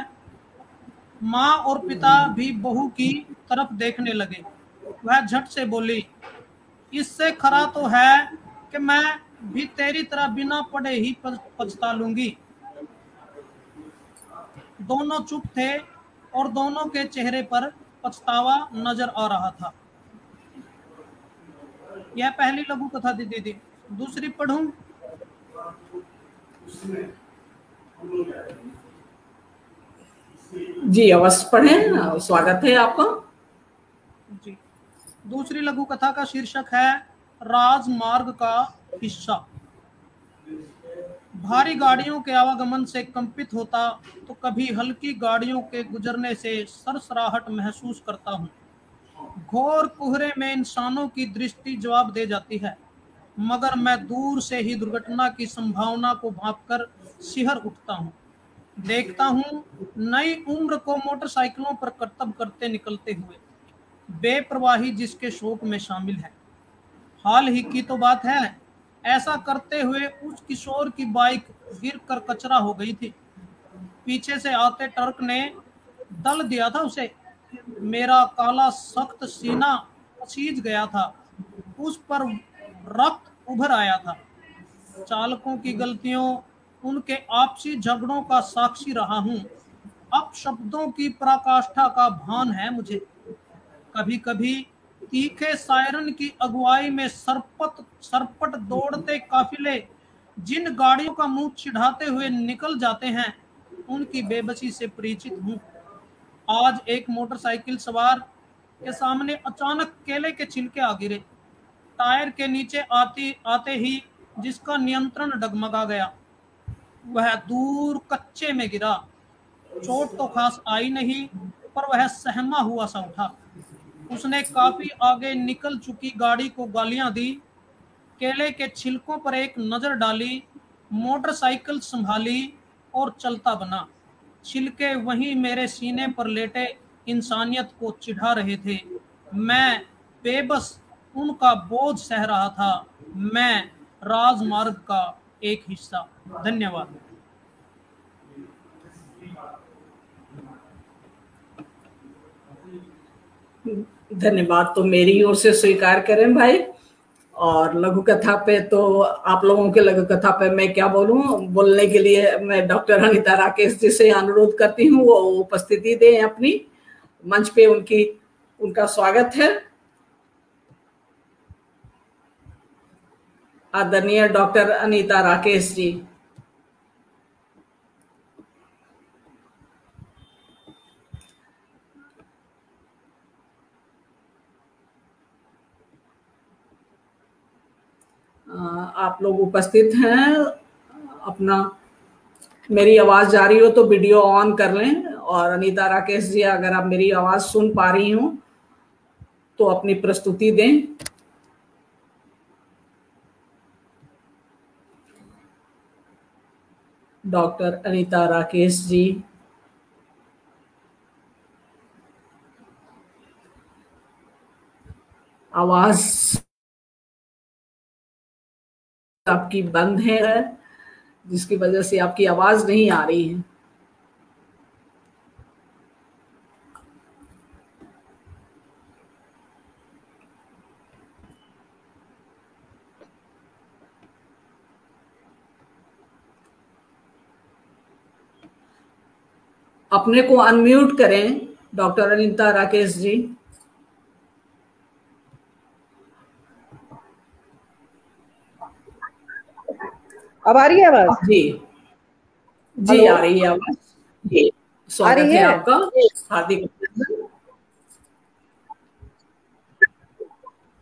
माँ और पिता भी बहू की तरफ देखने लगे। वह झट से बोली, इससे खरा तो है कि मैं भी तेरी तरह बिना पढ़े ही पछता लूंगी। दोनों चुप थे और दोनों के चेहरे पर पछतावा नजर आ रहा था। यह पहली लघु कथा थी दीदी। दूसरी पढ़ूं? जी अवश्य पढ़ें, स्वागत है आपका। जी, दूसरी लघु कथा का शीर्षक है राजमार्ग का हिस्सा। भारी गाड़ियों के आवागमन से कंपित होता तो कभी हल्की गाड़ियों के गुजरने से सरसराहट महसूस करता हूँ। घोर कोहरे में इंसानों की दृष्टि जवाब दे जाती है, मगर मैं दूर से ही दुर्घटना की संभावना को भांपकर सिहर उठता हूँ। देखता हूँ नई उम्र को मोटरसाइकिलों पर करतब करते निकलते हुए, बेपरवाही जिसके शौक में शामिल है। हाल ही की तो बात है, ऐसा करते हुए उस किशोर की बाइक गिरकर कचरा हो गई थी। पीछे से आते ट्रक ने दल दिया था उसे। मेरा काला सख्त सीना सीज गया था, उस पर रक्त उभर आया था। चालकों की गलतियों, उनके आपसी झगड़ों का साक्षी रहा हूँ। अब शब्दों की पराकाष्ठा का भान है मुझे। कभी कभी तीखे सायरन की अगुवाई में सरपट दौड़ते काफिले जिन गाड़ियों का मुंह चिढ़ाते हुए निकल जाते हैं, उनकी बेबसी से परिचित हूँ। आज एक मोटरसाइकिल सवार के सामने अचानक केले के छिलके आ गिरे। टायर के नीचे आते ही जिसका नियंत्रण डगमगा गया, वह दूर कच्चे में गिरा। चोट तो खास आई नहीं, पर वह सहमा हुआ सा उठा। उसने काफी आगे निकल चुकी गाड़ी को गालियां दी, केले के छिलकों पर एक नजर डाली, मोटरसाइकिल संभाली और चलता बना। छिलके वहीं मेरे सीने पर लेटे इंसानियत को चिढ़ा रहे थे। मैं बेबस उनका बोझ सह रहा था। मैं राजमार्ग का एक हिस्सा। धन्यवाद। धन्यवाद तो मेरी ओर से स्वीकार करें भाई। और लघु कथा पे तो आप लोगों के लघु कथा पे मैं क्या बोलूं, बोलने के लिए मैं डॉक्टर अनीता राकेश जी से अनुरोध करती हूँ वो उपस्थिति दें अपनी मंच पे। उनका स्वागत है। आदरणीय डॉक्टर अनीता राकेश जी। आप लोग उपस्थित हैं। अपना मेरी आवाज जा रही हो तो वीडियो ऑन कर लें। और अनीता राकेश जी, अगर आप मेरी आवाज सुन पा रही हो तो अपनी प्रस्तुति दें। डॉक्टर अनीता राकेश जी, आवाज आपकी बंद है, जिसकी वजह से आपकी आवाज नहीं आ रही है। अपने को अनम्यूट करें डॉक्टर अनीता राकेश जी। अब आ रही है आवाज? जी जी आ रही है आवाज जी। स्वागत है आपका। हार्दिक अभिनंदन।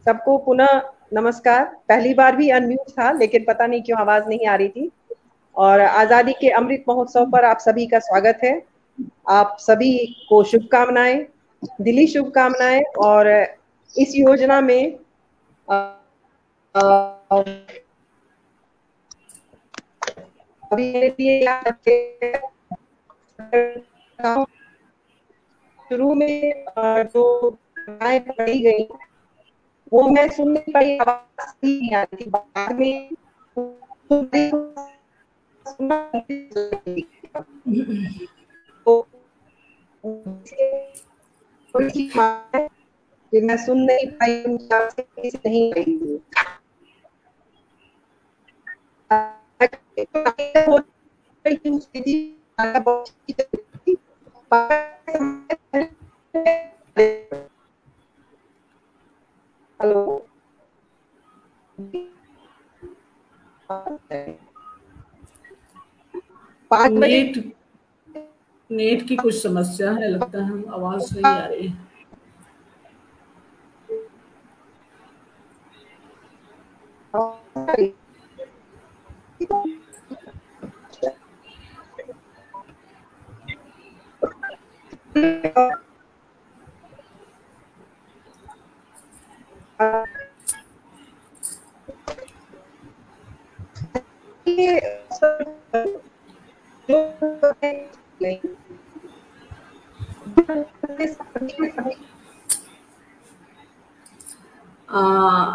सबको पुनः नमस्कार। पहली बार भी अनम्यूट था लेकिन पता नहीं क्यों आवाज नहीं आ रही थी। और आजादी के अमृत महोत्सव पर आप सभी का स्वागत है। आप सभी को शुभकामनाएं, दिली शुभकामनाएं। और इस योजना में अभी मेरे लिए शुरू में जो पढ़ी गई वो मैं सुन नहीं पाई, आवाज नहीं आ रही थी। बाद में कि मैं सुन नहीं पाई, नहीं पाई थी। हेलो, नेट की कुछ समस्या है लगता है, आवाज नहीं आ रही है।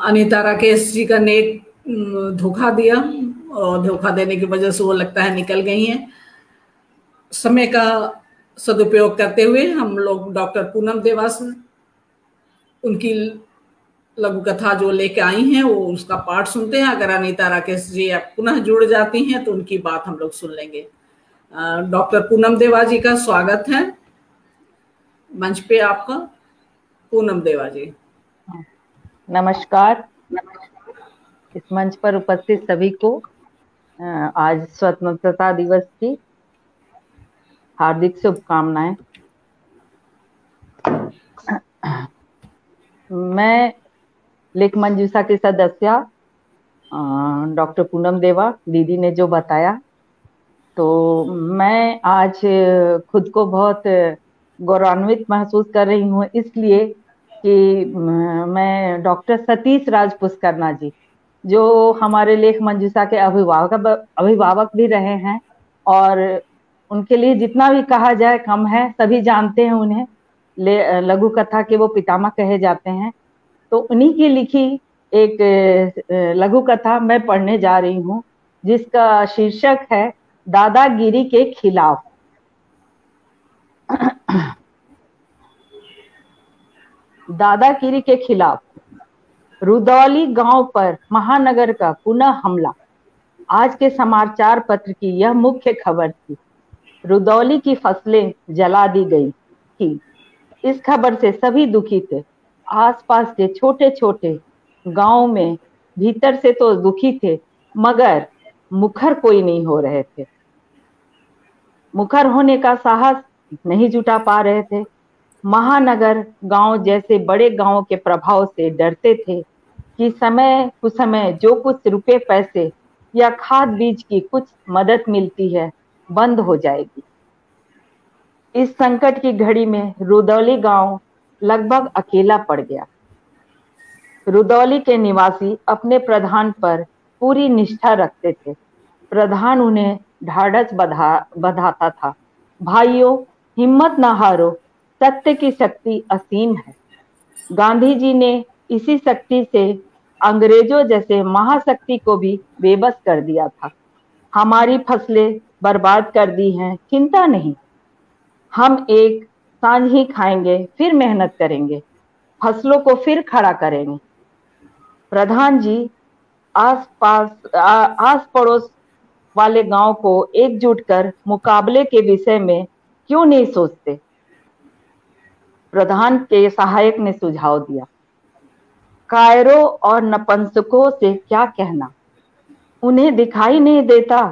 अनीता राकेश जी का नेट धोखा दिया और धोखा देने की वजह से वो लगता है निकल गई हैं। समय का सदुपयोग करते हुए हम लोग डॉक्टर पूनम देवास उनकी लघु कथा जो लेके आई हैं वो उसका पाठ सुनते हैं। अगर अनीता राकेश जी आप पुनः जुड़ जाती हैं तो उनकी बात हम लोग सुन लेंगे। डॉक्टर पूनम देवा जी का स्वागत है मंच पे आपका। पूनम देवा जी नमस्कार। इस मंच पर उपस्थित सभी को आज स्वतंत्रता दिवस की हार्दिक शुभकामनाएं। मैं लेख मंजूषा की सदस्य डॉक्टर पूनम देवा दीदी ने जो बताया, तो मैं आज खुद को बहुत गौरवान्वित महसूस कर रही हूँ, इसलिए कि मैं डॉक्टर सतीश राज पुष्करना जी जो हमारे लेख मंजूषा के अभिभावक भी रहे हैं और उनके लिए जितना भी कहा जाए कम है। सभी जानते हैं उन्हें, लघु कथा के वो पितामह कहे जाते हैं। तो उन्हीं की लिखी एक लघु कथा मैं पढ़ने जा रही हूँ, जिसका शीर्षक है दादागिरी के खिलाफ। दादागिरी के खिलाफ। रुदौली गांव पर महानगर का पुनः हमला आज के समाचार पत्र की यह मुख्य खबर थी। रुदौली की फसलें जला दी गई थी। इस खबर से सभी दुखी थे। आसपास के छोटे छोटे गांव में भीतर से तो दुखी थे, मगर मुखर कोई नहीं हो रहे थे। मुखर होने का साहस नहीं जुटा पा रहे थे। महानगर गांव जैसे बड़े गांव के प्रभाव से डरते थे कि समय कुछ समय जो कुछ रुपए पैसे या खाद बीज की कुछ मदद मिलती है बंद हो जाएगी। इस संकट की घड़ी में रुदौली गांव लगभग अकेला पड़ गया। रुदौली के निवासी अपने प्रधान पर पूरी निष्ठा रखते थे। प्रधान उन्हें ढाढ़स बंधाता था। भाइयों, हिम्मत न हारो, सत्य की शक्ति असीम है। गांधी जी ने इसी शक्ति से अंग्रेजों जैसे महाशक्ति को भी बेबस कर दिया था। हमारी फसलें बर्बाद कर दी हैं, चिंता नहीं, हम एक सांझ ही खाएंगे, फिर मेहनत करेंगे, फसलों को फिर खड़ा करेंगे। प्रधान जी आस पड़ोस वाले गांव को एकजुट कर मुकाबले के विषय में क्यों नहीं सोचते? प्रधान के सहायक ने सुझाव दिया। कायरों और नपुंसकों से क्या कहना, उन्हें दिखाई नहीं देता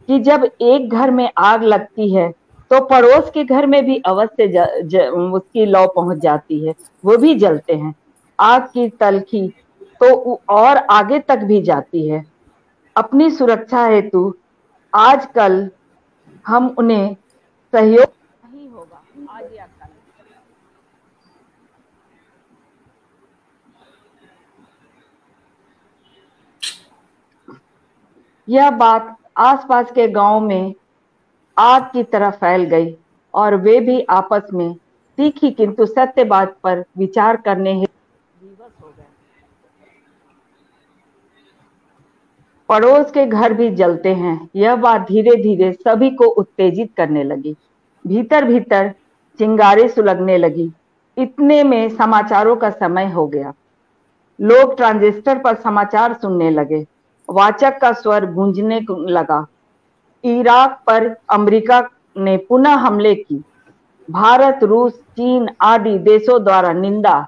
कि जब एक घर में आग लगती है तो पड़ोस के घर में भी अवश्य उसकी लौ पहुंच जाती है, वो भी जलते हैं। आग की तलखी तो और आगे तक भी जाती है। अपनी सुरक्षा हेतु आजकल हम उन्हें सहयोग नहीं होगा आज या कल। यह बात आसपास के गांव में आग की तरह फैल गई और वे भी आपस में तीखी किंतु सत्य बात पर विचार करने हेतु विवश हो गए। पड़ोस के घर भी जलते हैं, यह बात धीरे धीरे सभी को उत्तेजित करने लगी। भीतर भीतर चिंगारी सुलगने लगी। इतने में समाचारों का समय हो गया। लोग ट्रांजिस्टर पर समाचार सुनने लगे। वाचक का स्वर गूंजने लगा। इराक पर अमेरिका ने पुनः हमले की। भारत, रूस, चीन आदि देशों द्वारा निंदा।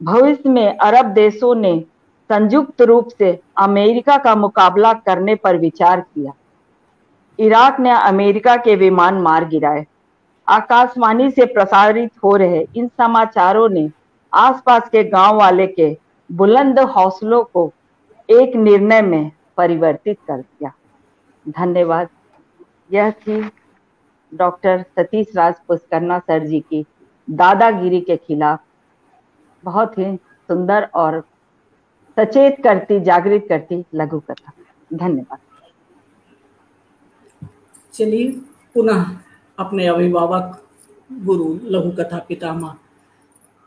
भविष्य में अरब देशों ने संयुक्त रूप से अमेरिका का मुकाबला करने पर विचार किया। इराक ने अमेरिका के विमान मार गिराए। आकाशवाणी से प्रसारित हो रहे इन समाचारों ने आसपास के गांव वाले के बुलंद हौसलों को एक निर्णय में परिवर्तित कर दिया। धन्यवाद। यह थी डॉक्टर सतीश राज पुष्करना सर जी की दादागिरी के खिलाफ बहुत ही सुंदर और सचेत करती, जागृत करती लघु कथा। धन्यवाद। चलिए पुनः अपने अभिभावक, गुरु, लघु कथा पितामह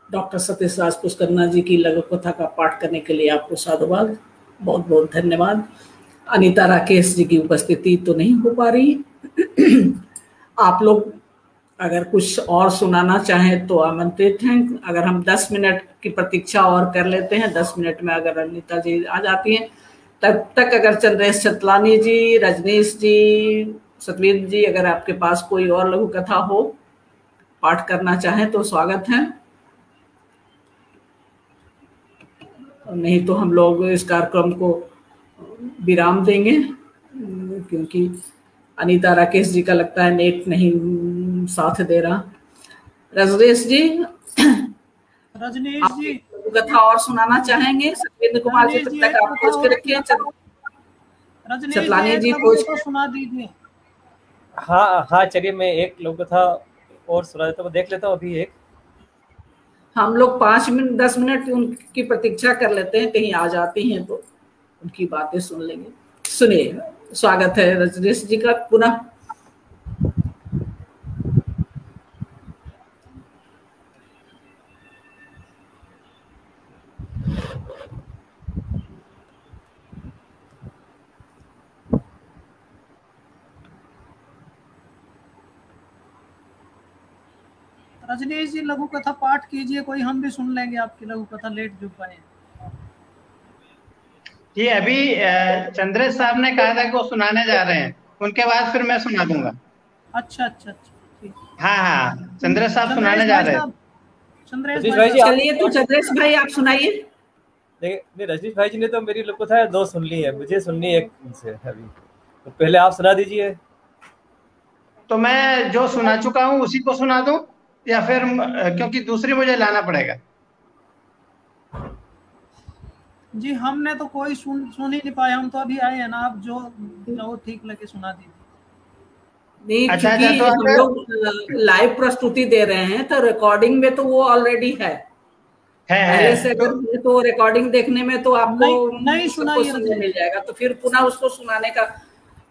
डॉक्टर सतीश राज पुष्करना जी की लघु कथा का पाठ करने के लिए आपको साधुवाद, बहुत बहुत धन्यवाद। अनीता राकेश जी की उपस्थिति तो नहीं हो पा रही। आप लोग अगर कुछ और सुनाना चाहें तो आमंत्रित हैं। अगर हम 10 मिनट की प्रतीक्षा और कर लेते हैं, 10 मिनट में अगर अनीता जी आ जाती हैं, तब तक अगर चंद्रेश चतलानी जी, रजनीश जी, सतवीर जी, अगर आपके पास कोई और लघु कथा हो, पाठ करना चाहें तो स्वागत है। नहीं तो हम लोग इस कार्यक्रम को विराम देंगे, क्योंकि अनीता राकेश जी का लगता है नेट नहीं साथ दे रहा। रजनीश जी कथा और सुनाना चाहेंगे? सत्येंद्र कुमार जी तब तक आप खोज के रखिए। चतलानी जी खोज तो सुना दीजिए। हाँ चलिए, मैं एक लोक कथा और सुना देता हूँ, देख लेता हूँ अभी एक। हम लोग 5 मिनट 10 मिनट उनकी प्रतीक्षा कर लेते हैं, कहीं आ जाती हैं तो उनकी बातें सुन लेंगे। सुनिए, स्वागत है रजनीश जी का पुनः। रजनीश जी लघु कथा पाठ कीजिए, कोई हम भी सुन लेंगे आपकी लघु कथा, लेट जो पाए। जी अभी चंद्रेश साहब ने कहा था कि वो सुनाने जा रहे हैं, उनके बाद फिर मैं सुना दूंगा। अच्छा अच्छा अच्छा ठीक। हाँ चंद्रेश साहब सुनाने जा रहे हैं। चंद्रेश भाई चलिए तो चंद्रेश भाई आप सुनाइए। नहीं रजनीश भाई जी ने तो मेरी लघु कथा 2 सुन ली है, मुझे सुननी है एक से अभी, तो पहले आप सुना दीजिए। तो मैं जो सुना चुका हूँ उसी को सुना दूं या फिर क्योंकि दूसरी मुझे लाना पड़ेगा? जी हमने तो कोई सुन ही नहीं पाया, हम तो अभी आए हैं ना, आप जो ठीक लगे सुना दीजिए। नहीं अच्छा, क्योंकि तो हम लोग लाइव प्रस्तुति दे रहे हैं तो रिकॉर्डिंग में तो वो ऑलरेडी है पहले से, अगर तो रिकॉर्डिंग देखने में तो आपको नहीं सुनने मिल जाएगा, तो फिर पुनः उसको सुनाने का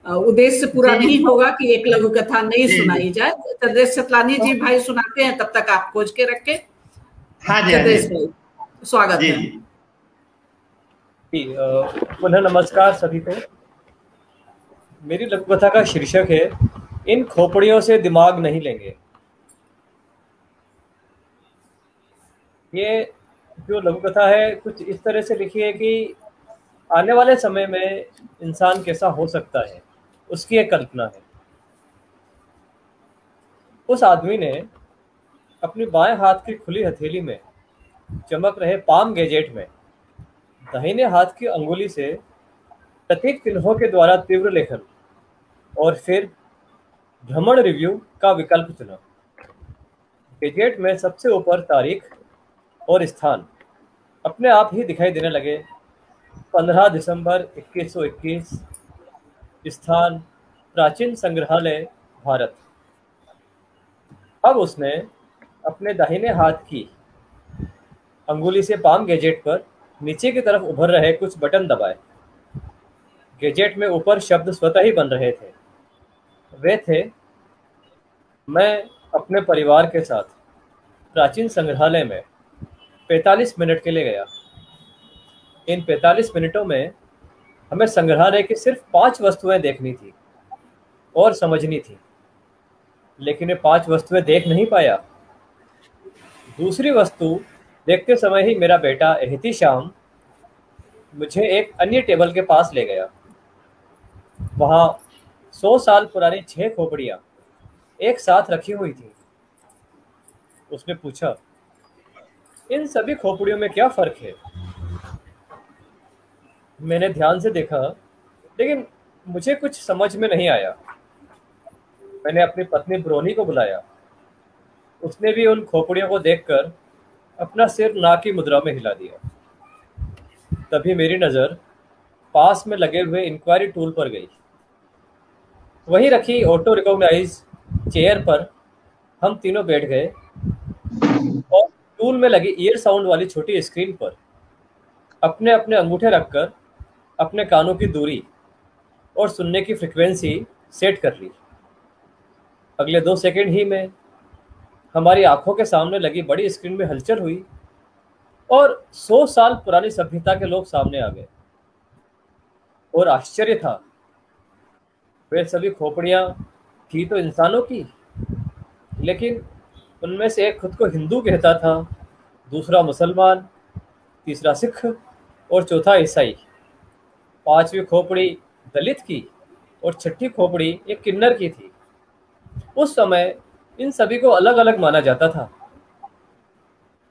उद्देश्य पूरा नहीं होगा कि एक लघु कथा नहीं सुनाई जाए। चंद्रेश सतलानी जी भाई सुनाते हैं, तब तक आप खोज के रखें। हाँ जी, चंद्रेश भाई स्वागत है। पुनः नमस्कार सभी को। मेरी लघु कथा का शीर्षक है इन खोपड़ियों से दिमाग नहीं लेंगे। ये जो लघु कथा है कुछ इस तरह से लिखी है कि आने वाले समय में इंसान कैसा हो सकता है उसकी एक कल्पना है। उस आदमी ने अपनी बाएं हाथ की खुली हथेली में चमक रहे पाम गैजेट में दाहिने हाथ की अंगुली से प्रतीक चिन्हों के द्वारा तीव्र लेखन और फिर भ्रमण रिव्यू का विकल्प चुना। गैजेट में सबसे ऊपर तारीख और स्थान अपने आप ही दिखाई देने लगे। 15 दिसंबर 2121, स्थान प्राचीन संग्रहालय भारत। अब उसने अपने दाहिने हाथ की अंगुली से पाम गैजेट पर नीचे की तरफ उभर रहे कुछ बटन दबाए। गैजेट में ऊपर शब्द स्वतः ही बन रहे थे। वे थे, मैं अपने परिवार के साथ प्राचीन संग्रहालय में 45 मिनट के लिए गया। इन 45 मिनटों में हमें संग्रहालय की सिर्फ 5 वस्तुएं देखनी थी और समझनी थी, लेकिन ये 5 वस्तुएं देख नहीं पाया। दूसरी वस्तु देखते समय ही मेरा बेटा एहतिशाम मुझे एक अन्य टेबल के पास ले गया। वहाँ 100 साल पुरानी 6 खोपड़ियाँ एक साथ रखी हुई थी। उसने पूछा, इन सभी खोपड़ियों में क्या फर्क है? मैंने ध्यान से देखा, लेकिन मुझे कुछ समझ में नहीं आया। मैंने अपनी पत्नी ब्रोनी को बुलाया। उसने भी उन खोपड़ियों को देखकर अपना सिर ना की मुद्रा में हिला दिया। तभी मेरी नज़र पास में लगे हुए इंक्वायरी टूल पर गई। वहीं रखी ऑटो रिकॉग्नाइज चेयर पर हम तीनों बैठ गए और टूल में लगी ईयर साउंड वाली छोटी स्क्रीन पर अपने अपने अंगूठे रखकर अपने कानों की दूरी और सुनने की फ्रिक्वेंसी सेट कर ली। अगले 2 सेकंड ही में हमारी आंखों के सामने लगी बड़ी स्क्रीन में हलचल हुई और 100 साल पुरानी सभ्यता के लोग सामने आ गए। और आश्चर्य था, वे सभी खोपड़ियाँ थी तो इंसानों की, लेकिन उनमें से एक खुद को हिंदू कहता था, दूसरा मुसलमान, तीसरा सिख और चौथा ईसाई। 5वीं खोपड़ी दलित की और 6ठी खोपड़ी एक किन्नर की थी। उस समय इन सभी को अलग अलग माना जाता था।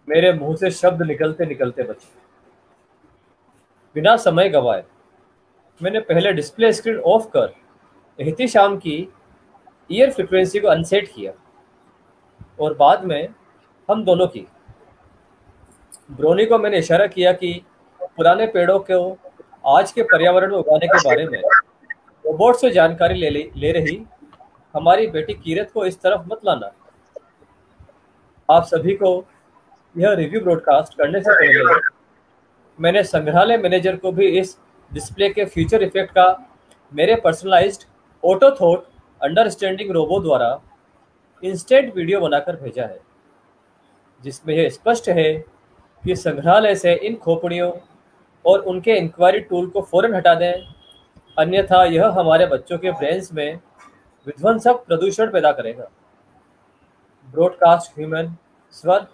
मेरे मुंह से शब्द निकलते निकलते बचे। बिना समय गवाए मैंने पहले डिस्प्ले स्क्रीन ऑफ कर एहतिशाम की ईयर फ्रिक्वेंसी को अनसेट किया और बाद में हम दोनों की। ब्रोनी को मैंने इशारा किया कि पुराने पेड़ों को आज के पर्यावरण में उगाने के बारे में रोबोट से जानकारी ले रही हमारी बेटी कीरत को इस तरफ मत लाना। आप सभी को यह रिव्यू ब्रॉडकास्ट करने से पहले मैंने संग्रहालय मैनेजर को भी इस डिस्प्ले के फ्यूचर इफेक्ट का मेरे personalised auto thought understanding robo द्वारा इंस्टेंट वीडियो बनाकर भेजा है, जिसमें यह स्पष्ट है कि संग्रहालय से इन खोपड़ियों और उनके इंक्वायरी टूल को फौरन हटा दें, अन्यथा यह हमारे बच्चों के ब्रेन्स में विध्वंसक प्रदूषण पैदा करेगा। ब्रॉडकास्ट ह्यूमन स्वर।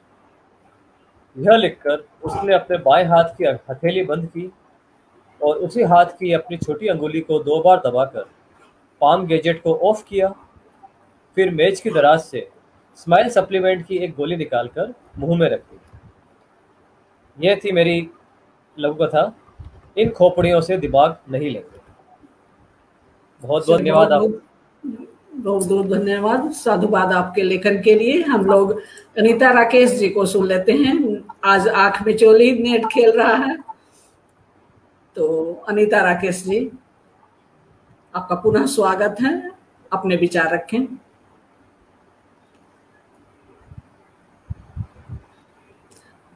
यह लिखकर उसने अपने बाएं हाथ की हथेली बंद की और उसी हाथ की अपनी छोटी अंगुली को 2 बार दबाकर पाम गैजेट को ऑफ किया। फिर मेज की दराज से स्माइल सप्लीमेंट की एक गोली निकालकर मुंह में रखी। यह थी मेरी लघु कथा, इन खोपड़ियों से दिमाग नहीं लेंगे। बहुत बहुत धन्यवाद। बहुत बहुत धन्यवाद, साधुवाद आपके लेखन के लिए। हम लोग अनीता राकेश जी को सुन लेते हैं। आज आंख में चोली नेट खेल रहा है, तो अनीता राकेश जी आपका पुनः स्वागत है, अपने विचार रखें।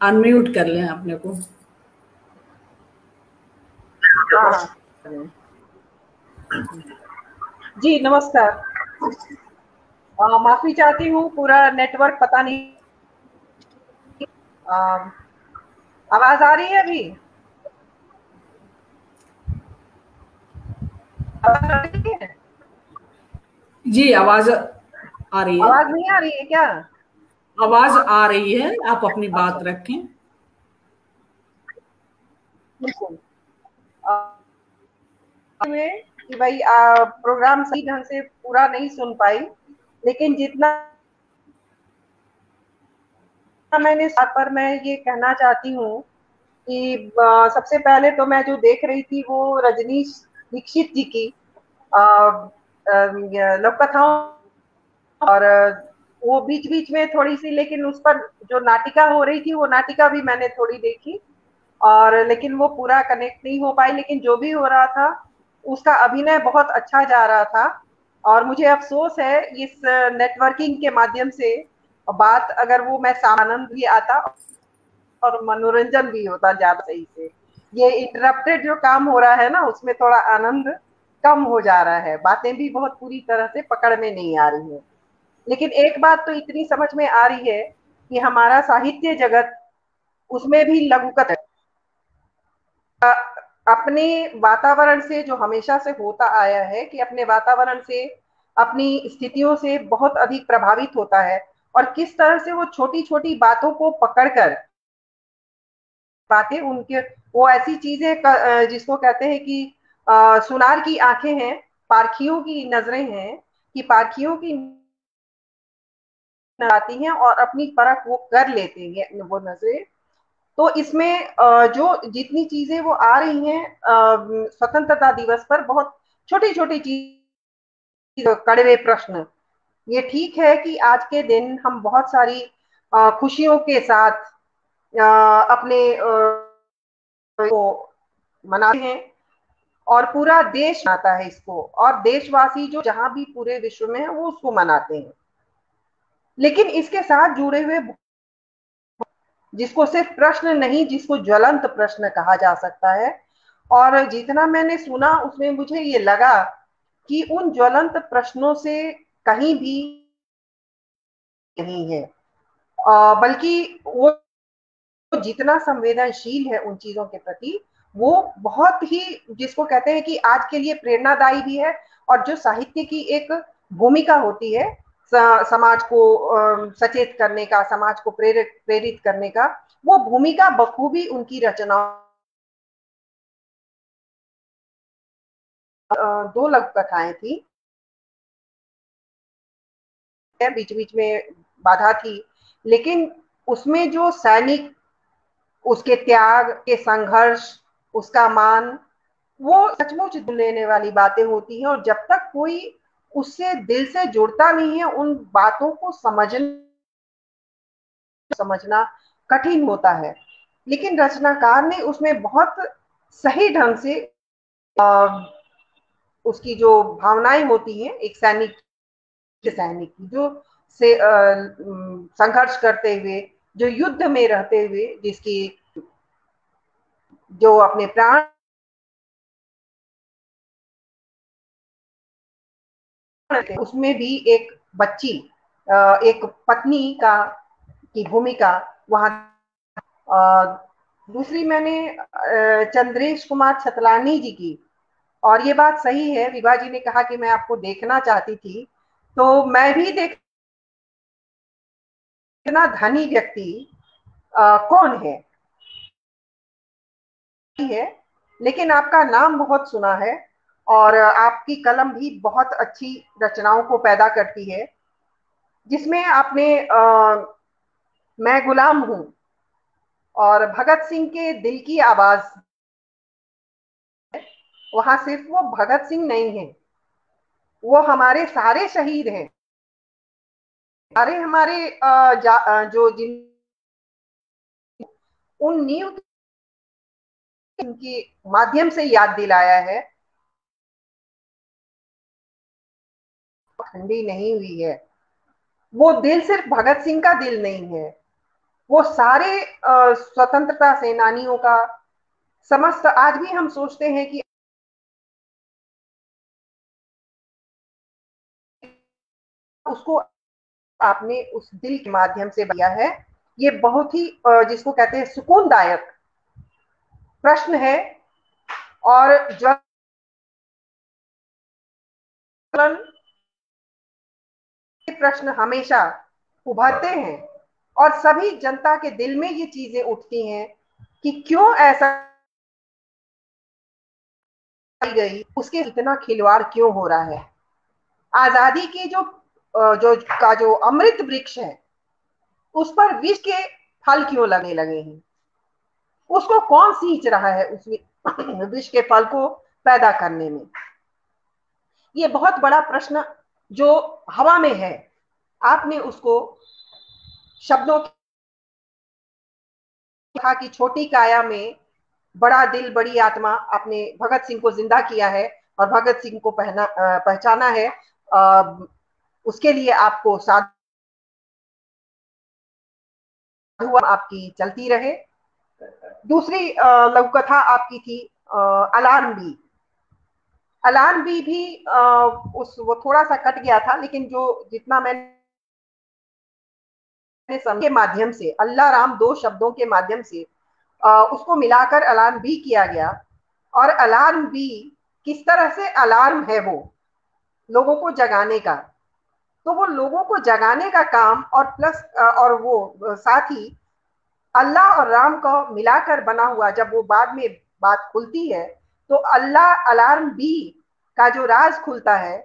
अनम्यूट कर लें अपने को। जी नमस्कार। माफी चाहती हूँ, पूरा नेटवर्क पता नहीं। आवाज आ रही है अभी? आवाज आ रही है? जी आवाज आ रही है। आवाज नहीं आ रही है क्या? आवाज आ रही है, आप अपनी बात रखें। कि भाई प्रोग्राम सही ढंग से पूरा नहीं सुन पाई, लेकिन जितना मैंने पर मैं ये कहना चाहती हूँ कि सबसे पहले तो मैं जो देख रही थी वो रजनीश दीक्षित जी की लोक कथाओं, और वो बीच बीच में थोड़ी सी, लेकिन उस पर जो नाटिका हो रही थी वो नाटिका भी मैंने थोड़ी देखी, और लेकिन वो पूरा कनेक्ट नहीं हो पाई। लेकिन जो भी हो रहा था उसका अभिनय बहुत अच्छा जा रहा था, और मुझे अफसोस है इस नेटवर्किंग के माध्यम से बात अगर वो मैं आनंद भी आता और मनोरंजन भी होता ज्यादा सही से। ये इंटरप्टेड जो काम हो रहा है ना, उसमें थोड़ा आनंद कम हो जा रहा है, बातें भी बहुत पूरी तरह से पकड़ में नहीं आ रही है। लेकिन एक बात तो इतनी समझ में आ रही है कि हमारा साहित्य जगत, उसमें भी लघुकथा अपने वातावरण से, जो हमेशा से होता आया है कि अपने वातावरण से, अपनी स्थितियों से बहुत अधिक प्रभावित होता है, और किस तरह से वो छोटी छोटी बातों को पकड़कर बातें उनके, वो ऐसी चीजें जिसको कहते हैं कि सुनार की आंखें हैं, पारखियों की नजरें हैं, कि पारखियों की आती हैं और अपनी परख वो कर लेते हैं वो नजरें। तो इसमें जो जितनी चीजें वो आ रही हैं स्वतंत्रता दिवस पर, बहुत छोटी छोटी चीज, कड़वे प्रश्न, ये ठीक है कि आज के दिन हम बहुत सारी खुशियों के साथ अपने को मनाते हैं, और पूरा देश मनाता है इसको, और देशवासी जो जहां भी पूरे विश्व में है वो उसको मनाते हैं। लेकिन इसके साथ जुड़े हुए, जिसको सिर्फ प्रश्न नहीं, जिसको ज्वलंत प्रश्न कहा जा सकता है, और जितना मैंने सुना उसमें मुझे ये लगा कि उन ज्वलंत प्रश्नों से कहीं भी नहीं है, बल्कि वो जितना संवेदनशील है उन चीजों के प्रति, वो बहुत ही, जिसको कहते हैं कि आज के लिए प्रेरणादायी भी है, और जो साहित्य की एक भूमिका होती है समाज को सचेत करने का, समाज को प्रेरित करने का, वो भूमिका बखूबी उनकी रचना। 2 लघु कथाएं थी, बीच बीच में बाधा थी, लेकिन उसमें जो सैनिक, उसके त्याग के संघर्ष, उसका मान, वो सचमुच दिल लेने वाली बातें होती हैं, और जब तक कोई उससे दिल से जुड़ता नहीं है, उन बातों को समझना कठिन होता है। लेकिन रचनाकार ने उसमें बहुत सही ढंग से उसकी जो भावनाएं होती हैं एक सैनिक की, जो से संघर्ष करते हुए, जो युद्ध में रहते हुए, जिसकी जो अपने प्राण, उसमें भी एक बच्ची, एक पत्नी की भूमिका वहां। दूसरी मैंने चंद्रेश कुमार छतलानी जी की, और ये बात सही है, विभा जी ने कहा कि मैं आपको देखना चाहती थी, तो मैं भी इतना धनी व्यक्ति कौन है, लेकिन आपका नाम बहुत सुना है और आपकी कलम भी बहुत अच्छी रचनाओं को पैदा करती है, जिसमें आपने मैं गुलाम हूं और भगत सिंह के दिल की आवाज, वहां सिर्फ वो भगत सिंह नहीं है, वो हमारे सारे शहीद हैं, सारे हमारे जो जिन उन नींव के माध्यम से याद दिलाया है, ठंडी नहीं हुई है। वो दिल सिर्फ भगत सिंह का दिल नहीं है, वो सारे स्वतंत्रता सेनानियों का समस्त, आज भी हम सोचते हैं कि उसको आपने उस दिल के माध्यम से दिया है। ये बहुत ही जिसको कहते हैं सुकूनदायक प्रश्न है और प्रश्न हमेशा उभरते हैं और सभी जनता के दिल में ये चीजें उठती हैं कि क्यों ऐसा गई, उसके इतना खिलवाड़ क्यों हो रहा है। आजादी के जो अमृत वृक्ष है उस पर विष के फल क्यों लगने लगे हैं, उसको कौन सींच रहा है उस विष के फल को पैदा करने में। ये बहुत बड़ा प्रश्न जो हवा में है, आपने उसको शब्दों की छोटी काया में बड़ा दिल बड़ी आत्मा, आपने भगत सिंह को जिंदा किया है और भगत सिंह को पहचाना है। उसके लिए आपको साधु आपकी चलती रहे। दूसरी लघु कथा आपकी थी अलार्म बी। अलार्म बी भी वो थोड़ा सा कट गया था, लेकिन जो जितना मैंने के माध्यम से अल्लाह राम दो शब्दों के माध्यम से उसको मिलाकर अलार्म बी किया गया। और अलार्म बी किस तरह से अलार्म है वो लोगों को जगाने का, तो वो लोगों को जगाने का काम और प्लस और वो साथ ही अल्लाह और राम को मिलाकर बना हुआ, जब वो बाद में बात खुलती है तो अल्लाह अलार्म बी का जो राज खुलता है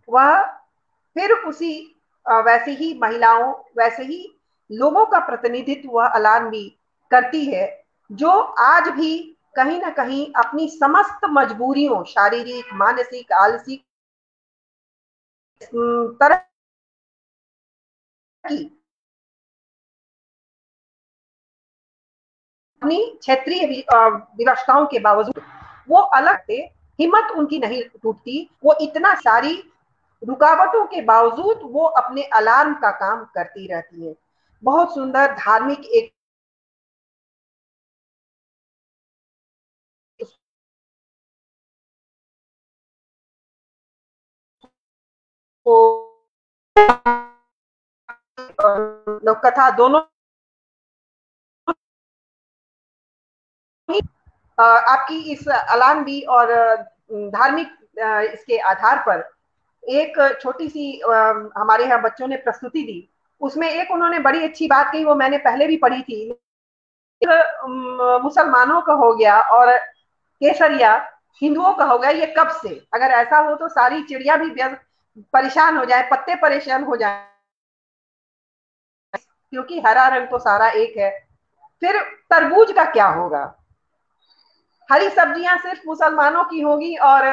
वह फिर उसी वैसे ही महिलाओं, वैसे ही लोगों का प्रतिनिधित्व वह अलार्म बी करती है, जो आज भी कहीं ना कहीं अपनी समस्त मजबूरियों, शारीरिक, मानसिक, आलसी तरह की अपनी क्षेत्रीय विवशताओं के बावजूद वो अलग थे, हिम्मत उनकी नहीं टूटती। वो इतना सारी रुकावटों के बावजूद वो अपने अलार्म का काम करती रहती है। बहुत सुंदर धार्मिक एक कथा दोनों आपकी इस अलार्म बी और धार्मिक इसके आधार पर एक छोटी सी हमारे यहाँ बच्चों ने प्रस्तुति दी। उसमें एक उन्होंने बड़ी अच्छी बात कही, वो मैंने पहले भी पढ़ी थी। मुसलमानों का हो गया और केसरिया हिंदुओं का हो गया, ये कब से? अगर ऐसा हो तो सारी चिड़िया भी परेशान हो जाए, पत्ते परेशान हो जाए, क्योंकि हरा रंग तो सारा एक है। फिर तरबूज का क्या होगा? हरी सब्जियां सिर्फ मुसलमानों की होगी और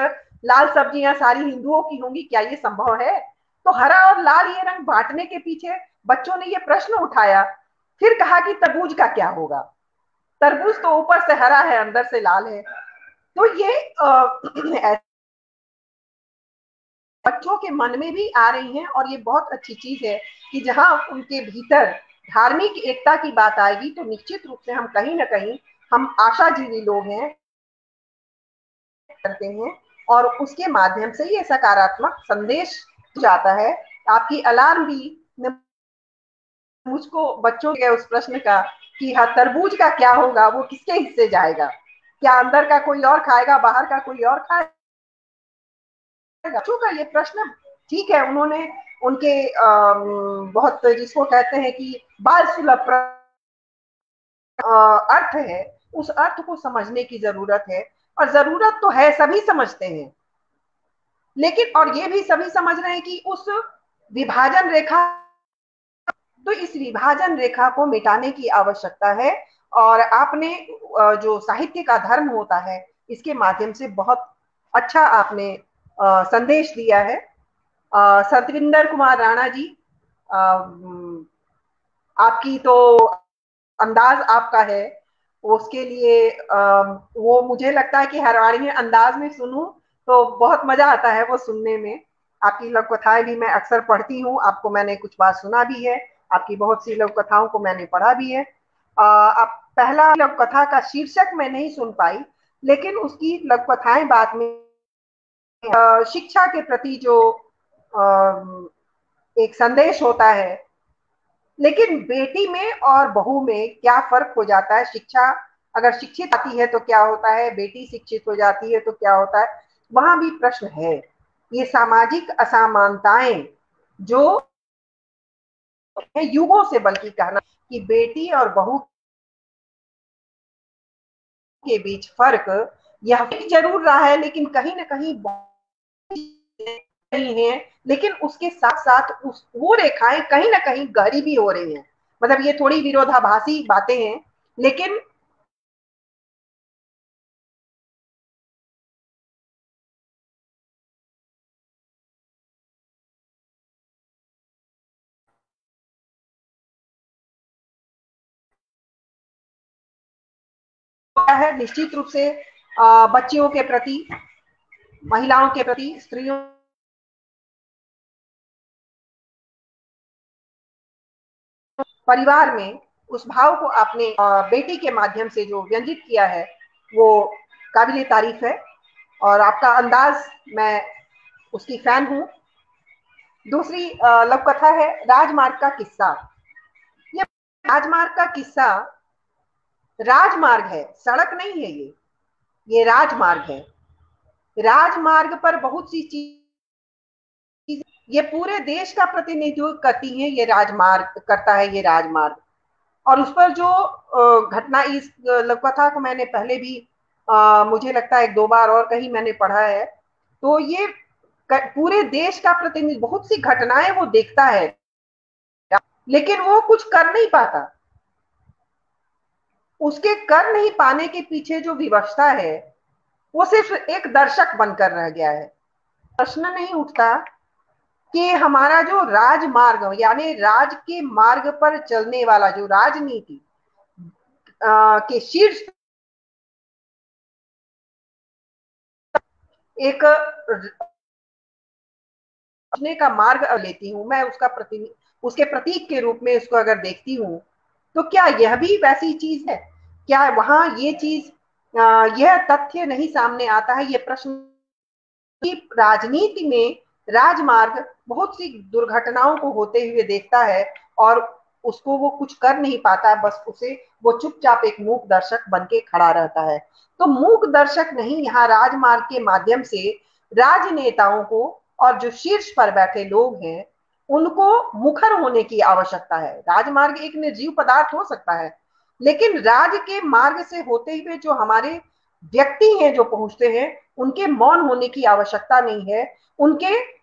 लाल सब्जियां सारी हिंदुओं की होंगी, क्या ये संभव है? तो हरा और लाल ये रंग बांटने के पीछे बच्चों ने ये प्रश्न उठाया। फिर कहा कि तरबूज का क्या होगा? तरबूज तो ऊपर से हरा है, अंदर से लाल है। तो ये बच्चों के मन में भी आ रही हैं और ये बहुत अच्छी चीज है कि जहां उनके भीतर धार्मिक एकता की बात आएगी तो निश्चित रूप से हम कहीं ना कहीं, हम आशाजीवी लोग हैं, करते हैं और उसके माध्यम से ये सकारात्मक संदेश जाता है। आपकी अलार्म भी मुझको बच्चों के उस प्रश्न का कि हाँ तरबूज का क्या होगा, वो किसके हिस्से जाएगा? क्या अंदर का कोई और खाएगा, बाहर का कोई और खाएगा? बच्चों का ये प्रश्न ठीक है, उन्होंने उनके बहुत जिसको कहते हैं कि बाल सुलभ अर्थ है, उस अर्थ को समझने की जरूरत है। और जरूरत तो है, सभी समझते हैं, लेकिन और ये भी सभी समझ रहे हैं कि उस विभाजन रेखा, तो इस विभाजन रेखा को मिटाने की आवश्यकता है। और आपने जो साहित्य का धर्म होता है, इसके माध्यम से बहुत अच्छा आपने संदेश दिया है। सतविंदर कुमार राणा जी, आपकी तो अंदाज आपका है, उसके लिए वो मुझे लगता है कि हरवाणी अंदाज में सुनूं तो बहुत मजा आता है वो सुनने में। आपकी लोक कथाएं भी मैं अक्सर पढ़ती हूँ, आपको मैंने कुछ बात सुना भी है, आपकी बहुत सी लोक कथाओं को मैंने पढ़ा भी है। अब पहला लोक कथा का शीर्षक मैं नहीं सुन पाई, लेकिन उसकी लोक कथाएं बाद में शिक्षा के प्रति जो एक संदेश होता है, लेकिन बेटी में और बहू में क्या फर्क हो जाता है। शिक्षा अगर शिक्षित आती है तो क्या होता है, बेटी शिक्षित हो जाती है तो क्या होता है, वहां भी प्रश्न है। ये सामाजिक असमानताएं जो है युगों से, बल्कि कहना कि बेटी और बहू के बीच फर्क यह जरूर रहा है, लेकिन कहीं ना कहीं नहीं है। लेकिन उसके साथ साथ वो रेखाएं कहीं ना कहीं गहरी भी हो रही हैं। मतलब ये थोड़ी विरोधाभासी बातें हैं, लेकिन है निश्चित रूप से बच्चियों के प्रति, महिलाओं के प्रति, स्त्रियों परिवार में उस भाव को आपने बेटी के माध्यम से जो व्यंजित किया है वो काबिले तारीफ है, और आपका अंदाज, मैं उसकी फैन हूं। दूसरी लोक कथा है राजमार्ग का किस्सा। ये राजमार्ग का किस्सा, राजमार्ग है, सड़क नहीं है, ये राजमार्ग है। राजमार्ग पर बहुत सी चीज ये पूरे देश का प्रतिनिधित्व करती है, ये राजमार्ग करता है, ये राजमार्ग। और उस पर जो घटना, इस लोक कथा को मैंने पहले भी मुझे लगता है 1-2 बार और कहीं मैंने पढ़ा है। तो ये पूरे देश का प्रतिनिधि, बहुत सी घटनाएं वो देखता है, लेकिन वो कुछ कर नहीं पाता। उसके कर नहीं पाने के पीछे जो विवशता है, वो सिर्फ एक दर्शक बनकर रह गया है। प्रश्न नहीं उठता कि हमारा जो राजमार्ग, यानी राज के मार्ग पर चलने वाला जो राजनीति के शीर्ष एक का मार्ग लेती हूं मैं, उसके प्रतीक के रूप में इसको अगर देखती हूं, तो क्या यह भी वैसी चीज है? क्या वहां ये चीज, यह तथ्य नहीं सामने आता है, ये प्रश्न कि राजनीति में राजमार्ग बहुत सी दुर्घटनाओं को होते हुए देखता है और उसको वो कुछ कर नहीं पाता, बस उसे वो चुपचाप एक मूक दर्शक बन के खड़ा रहता है। तो मूक दर्शक नहीं, यहाँ राजमार्ग के माध्यम से राजनेताओं को और जो शीर्ष पर बैठे लोग हैं उनको मुखर होने की आवश्यकता है। राजमार्ग एक निर्जीव पदार्थ हो सकता है, लेकिन राज के मार्ग से होते हुए जो हमारे व्यक्ति हैं जो पहुंचते हैं, उनके मौन होने की आवश्यकता नहीं है। उनके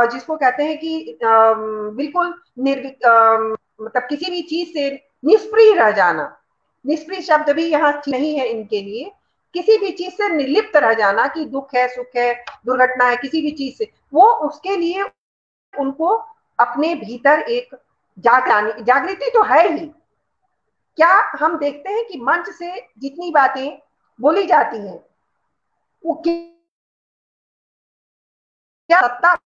जिसको कहते हैं कि बिल्कुल मतलब किसी भी चीज से निष्प्रिय रह जाना, निष्प्रिय शब्द भी यहाँ नहीं है इनके लिए, किसी भी चीज से निर्लिप्त रह जाना कि दुख है, सुख है, दुर्घटना है, किसी भी चीज से, वो उसके लिए उनको अपने भीतर एक जागृति तो है ही। क्या हम देखते हैं कि मंच से जितनी बातें बोली जाती हैं वो क्या सत्ता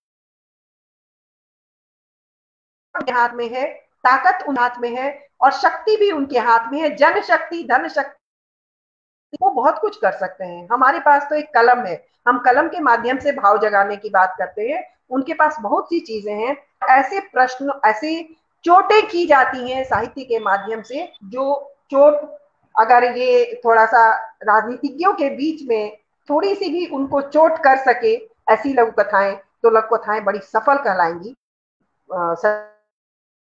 उनके हाथ में है, ताकत उन हाथ में है, और शक्ति भी उनके हाथ में है, जनशक्ति, धन शक्ति, वो बहुत कुछ कर सकते हैं। हमारे पास तो एक कलम है, हम कलम के माध्यम से भाव जगाने की बात करते हैं, उनके पास बहुत सी चीजें हैं। ऐसे प्रश्न, ऐसी चोटें की जाती हैं साहित्य के माध्यम से, जो चोट अगर ये थोड़ा सा राजनीतिज्ञों के बीच में थोड़ी सी भी उनको चोट कर सके ऐसी लघु कथाएं, तो लघु कथाएं बड़ी सफल कहलाएंगी।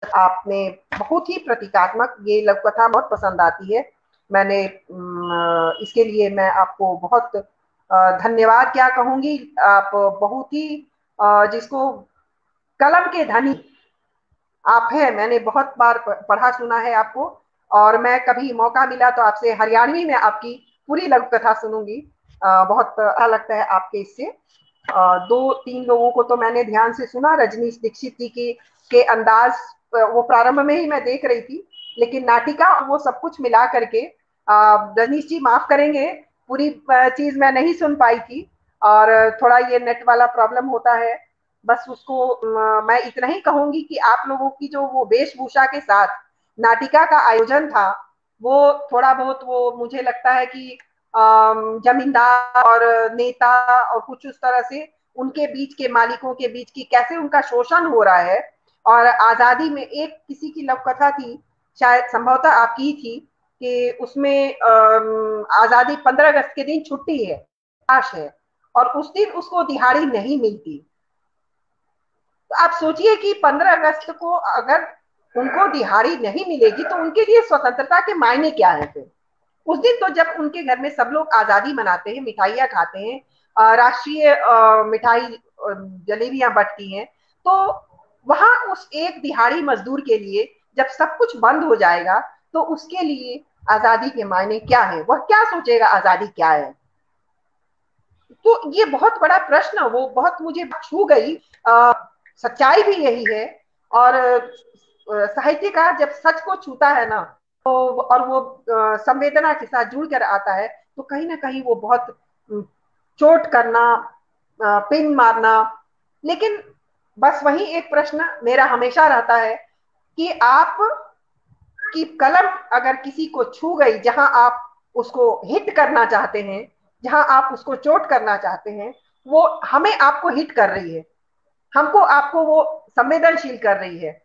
आपने बहुत ही प्रतीकात्मक, ये लघु कथा बहुत पसंद आती है। मैंने इसके लिए मैं आपको बहुत धन्यवाद क्या कहूंगी। आप बहुत ही जिसको कलम के धनी आप हैं, मैंने बहुत बार पढ़ा सुना है आपको, और मैं कभी मौका मिला तो आपसे हरियाणवी में आपकी पूरी लघु कथा सुनूंगी। बहुत अच्छा लगता है आपके इससे। 2-3 लोगों को तो मैंने ध्यान से सुना। रजनीश दीक्षित जी के अंदाज वो प्रारंभ में ही मैं देख रही थी, लेकिन नाटिका वो सब कुछ मिला करके रजनीश जी माफ करेंगे, पूरी चीज मैं नहीं सुन पाई थी, और थोड़ा ये नेट वाला प्रॉब्लम होता है। बस उसको मैं इतना ही कहूंगी कि आप लोगों की जो वो वेशभूषा के साथ नाटिका का आयोजन था, वो थोड़ा बहुत वो मुझे लगता है कि जमींदार और नेता और कुछ उस तरह से उनके बीच के मालिकों के बीच की कैसे उनका शोषण हो रहा है। और आजादी में एक किसी की लघु कथा थी, शायद संभवतः आपकी ही थी, कि उसमें आजादी 15 अगस्त के दिन छुट्टी है, आश है, और उस दिन उसको दिहाड़ी नहीं मिलती। तो आप सोचिए कि 15 अगस्त को अगर उनको दिहाड़ी नहीं मिलेगी तो उनके लिए स्वतंत्रता के मायने क्या है। फिर उस दिन तो जब उनके घर में सब लोग आजादी मनाते हैं, मिठाइयाँ खाते हैं, राष्ट्रीय मिठाई जलेबियां बंटती हैं, तो वहां उस एक दिहाड़ी मजदूर के लिए जब सब कुछ बंद हो जाएगा तो उसके लिए आजादी के मायने क्या है, वह क्या सोचेगा आजादी क्या है। तो ये बहुत बड़ा प्रश्न, वो बहुत मुझे छू गई। सच्चाई भी यही है, और साहित्यकार जब सच को छूता है ना, तो और वो संवेदना के साथ जुड़ कर आता है, तो कहीं ना कहीं वो बहुत चोट करना, पिन मारना। लेकिन बस वही एक प्रश्न मेरा हमेशा रहता है कि आप की कलम अगर किसी को छू गई, जहां आप उसको हिट करना चाहते हैं, जहां आप उसको चोट करना चाहते हैं, वो हमें आपको हिट कर रही है, हमको आपको वो संवेदनशील कर रही है।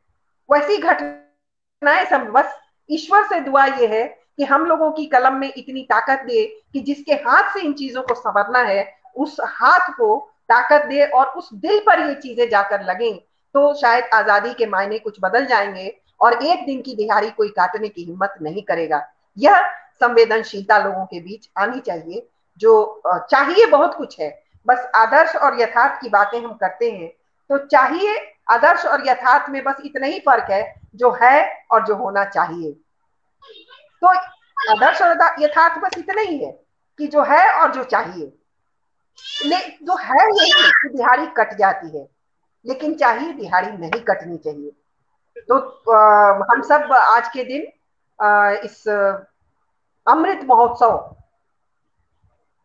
वैसी घटनाएं बस ईश्वर से दुआ ये है कि हम लोगों की कलम में इतनी ताकत दे कि जिसके हाथ से इन चीजों को संवरना है, उस हाथ को ताकत दे और उस दिल पर ये चीजें जाकर लगें, तो शायद आजादी के मायने कुछ बदल जाएंगे और एक दिन की दिहाड़ी कोई काटने की हिम्मत नहीं करेगा। यह संवेदनशीलता लोगों के बीच आनी चाहिए। जो चाहिए बहुत कुछ है, बस आदर्श और यथार्थ की बातें हम करते हैं, तो चाहिए आदर्श और यथार्थ में बस इतना ही फर्क है, जो है और जो होना चाहिए। तो आदर्श और यथार्थ बस इतना ही है कि जो है और जो चाहिए। जो है यही कि दिहाड़ी कट जाती है, लेकिन चाहिए दिहाड़ी नहीं कटनी चाहिए। तो हम सब आज के दिन इस अमृत महोत्सव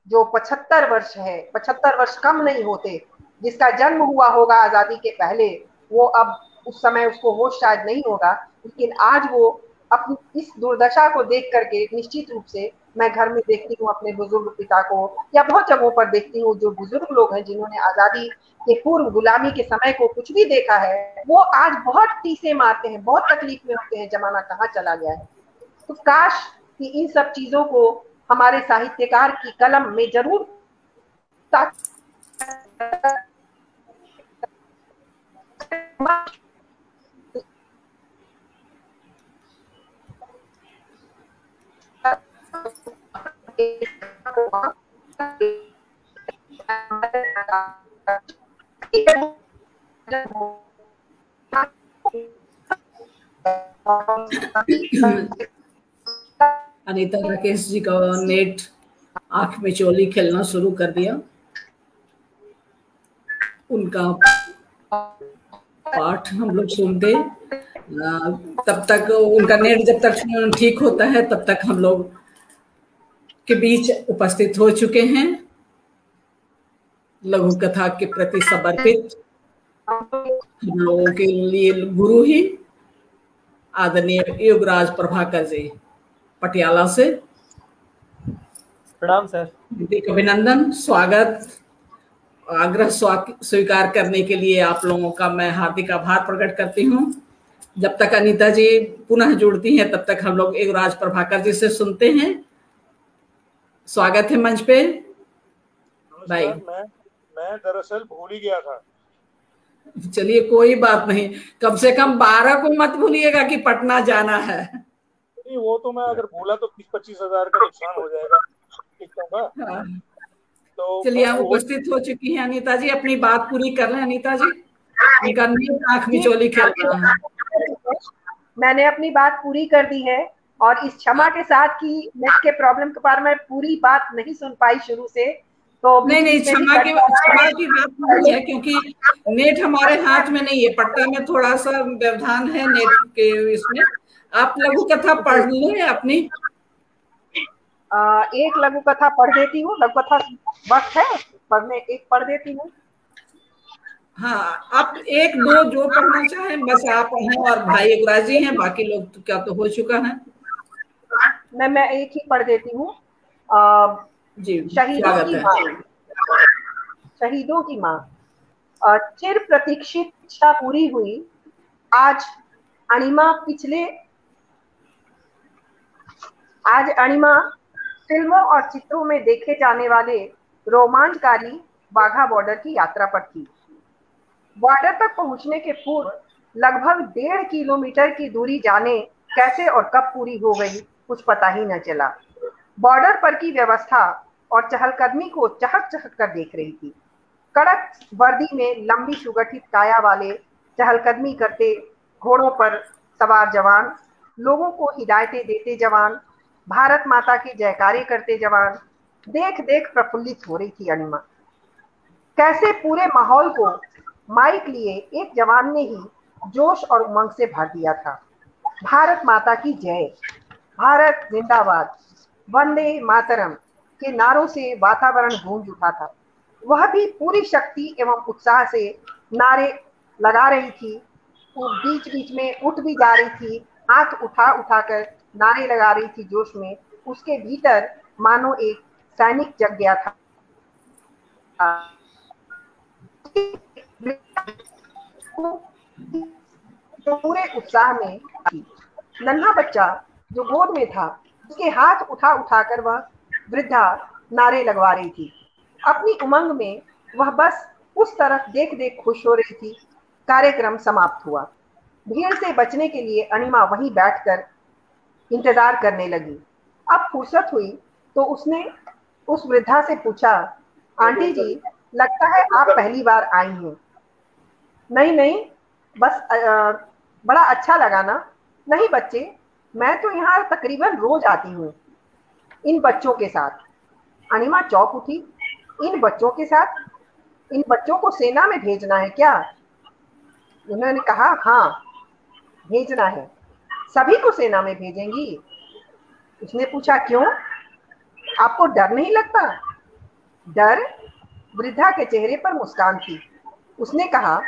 जो 75 वर्ष है, 75 वर्ष कम नहीं होते, जिसका जन्म हुआ होगा आजादी के पहले, वो अब उस समय उसको होश शायद नहीं होगा, लेकिन आज वो अपनी इस दुर्दशा को देख करके निश्चित रूप से, मैं घर में देखती हूँ अपने बुजुर्ग पिता को, या बहुत जगहों पर देखती हूँ जो बुजुर्ग लोग हैं जिन्होंने आजादी के पूर्व गुलामी के समय को कुछ भी देखा है, वो आज बहुत टीसे मारते हैं, बहुत तकलीफ में होते हैं, जमाना कहाँ चला गया है। तो काश कि इन सब चीजों को हमारे साहित्यकार की कलम में जरूर अनीता राकेश जी का नेट आंख में चोली खेलना शुरू कर दिया। उनका पाठ हम लोग सुनते, तब तक उनका नेट जब तक ठीक होता है तब तक हम लोग के बीच उपस्थित हो चुके हैं लघु कथा के प्रति समर्पित हम लोगों के लिए गुरु ही आदरणीय युगराज प्रभाकर जी पटियाला से। प्रणाम सर। अभिनंदन, स्वागत, आग्रह स्वीकार करने के लिए आप लोगों का मैं हार्दिक आभार प्रकट करती हूँ। जब तक अनीता जी पुनः जुड़ती हैं तब तक हम लोग युगराज प्रभाकर जी से सुनते हैं। स्वागत है मंच पे भाई। मैं दरअसल भूल ही गया था। चलिए कोई बात नहीं, कम से कम 12 को मत भूलिएगा कि पटना जाना है। नहीं, वो तो मैं अगर भूला तो 20-25 हजार का नुकसान हो जाएगा टिकटों का। हाँ। तो चलिए आप उपस्थित हो चुकी हैं अनीता जी, अपनी बात पूरी कर लें अनीता जी, उनका नींद आंख मिचौली खेल रहा है। मैंने अपनी बात पूरी कर दी है, और इस क्षमा के साथ कि नेट के प्रॉब्लम के बारे में पूरी बात नहीं सुन पाई शुरू से, तो नहीं क्षमा की बात नहीं है, क्योंकि नेट हमारे हाथ में नहीं है, पटना में थोड़ा सा व्यवधान है नेट के इसमें। आप लघु कथा पढ़ लें अपनी। एक लघु कथा पढ़ देती हूँ, लघु कथा वक्त है पढ़ने, एक पढ़ देती हूँ। हाँ, आप एक दो जो पढ़ना चाहें बस आप हैं, और भाई युवराज जी हैं, बाकी लोग तो क्या तो हो चुका है। मैं एक ही पढ़ देती हूँ। जी, शहीदों की माँ, शहीदों की माँ। चिर प्रतीक्षित इच्छा पूरी हुई, आज अणिमा फिल्मों और चित्रों में देखे जाने वाले रोमांचकारी वाघा बॉर्डर की यात्रा पर थी। बॉर्डर तक पहुंचने के पूर्व लगभग 1.5 किलोमीटर की दूरी जाने कैसे और कब पूरी हो गई कुछ पता ही न चला। बॉर्डर पर की व्यवस्था और चहलकदमी को चहक चहक कर देख रही थी। कड़क वर्दी में लंबी सुगठित काया वाले चहलकदमी करते घोड़ों पर सवार जवान, लोगों को हिदायतें देते जवान, भारत माता के जयकारे करते जवान, देख देख प्रफुल्लित हो रही थी अणिमा। कैसे पूरे माहौल को माइक लिए एक जवान ने ही जोश और उमंग से भर दिया था। भारत माता की जय, भारत जिंदाबाद, वंदे मातरम के नारों से वातावरण गूंज उठा था। वह भी पूरी शक्ति एवं उत्साह से नारे लगा रही थी, बीच बीच में उठ भी जा रही थी, हाथ उठा उठाकर नारे लगा रही थी जोश में। उसके भीतर मानो एक सैनिक जग गया था। पूरे उत्साह में नन्हा बच्चा जो गोद में था, उसके हाथ उठा उठाकर वह वृद्धा नारे लगवा रही थी। अपनी उमंग में वह बस उस तरफ देख देख खुश हो रही थी। कार्यक्रम समाप्त हुआ। भीड़ से बचने के लिए अणिमा वहीं बैठकर इंतजार करने लगी। अब फुर्सत हुई तो उसने उस वृद्धा से पूछा, आंटी जी, लगता है आप पहली बार आई हैं। नहीं, बस बड़ा अच्छा लगा ना। नहीं बच्चे, मैं तो यहाँ तकरीबन रोज आती हूँ इन बच्चों के साथ। अणिमा चौंक उठी। इन बच्चों के साथ? इन बच्चों को सेना में भेजना है क्या? उन्होंने कहा, हाँ भेजना है। सभी को सेना में भेजेंगी? उसने पूछा, क्यों, आपको डर नहीं लगता? डर? वृद्धा के चेहरे पर मुस्कान थी। उसने कहा,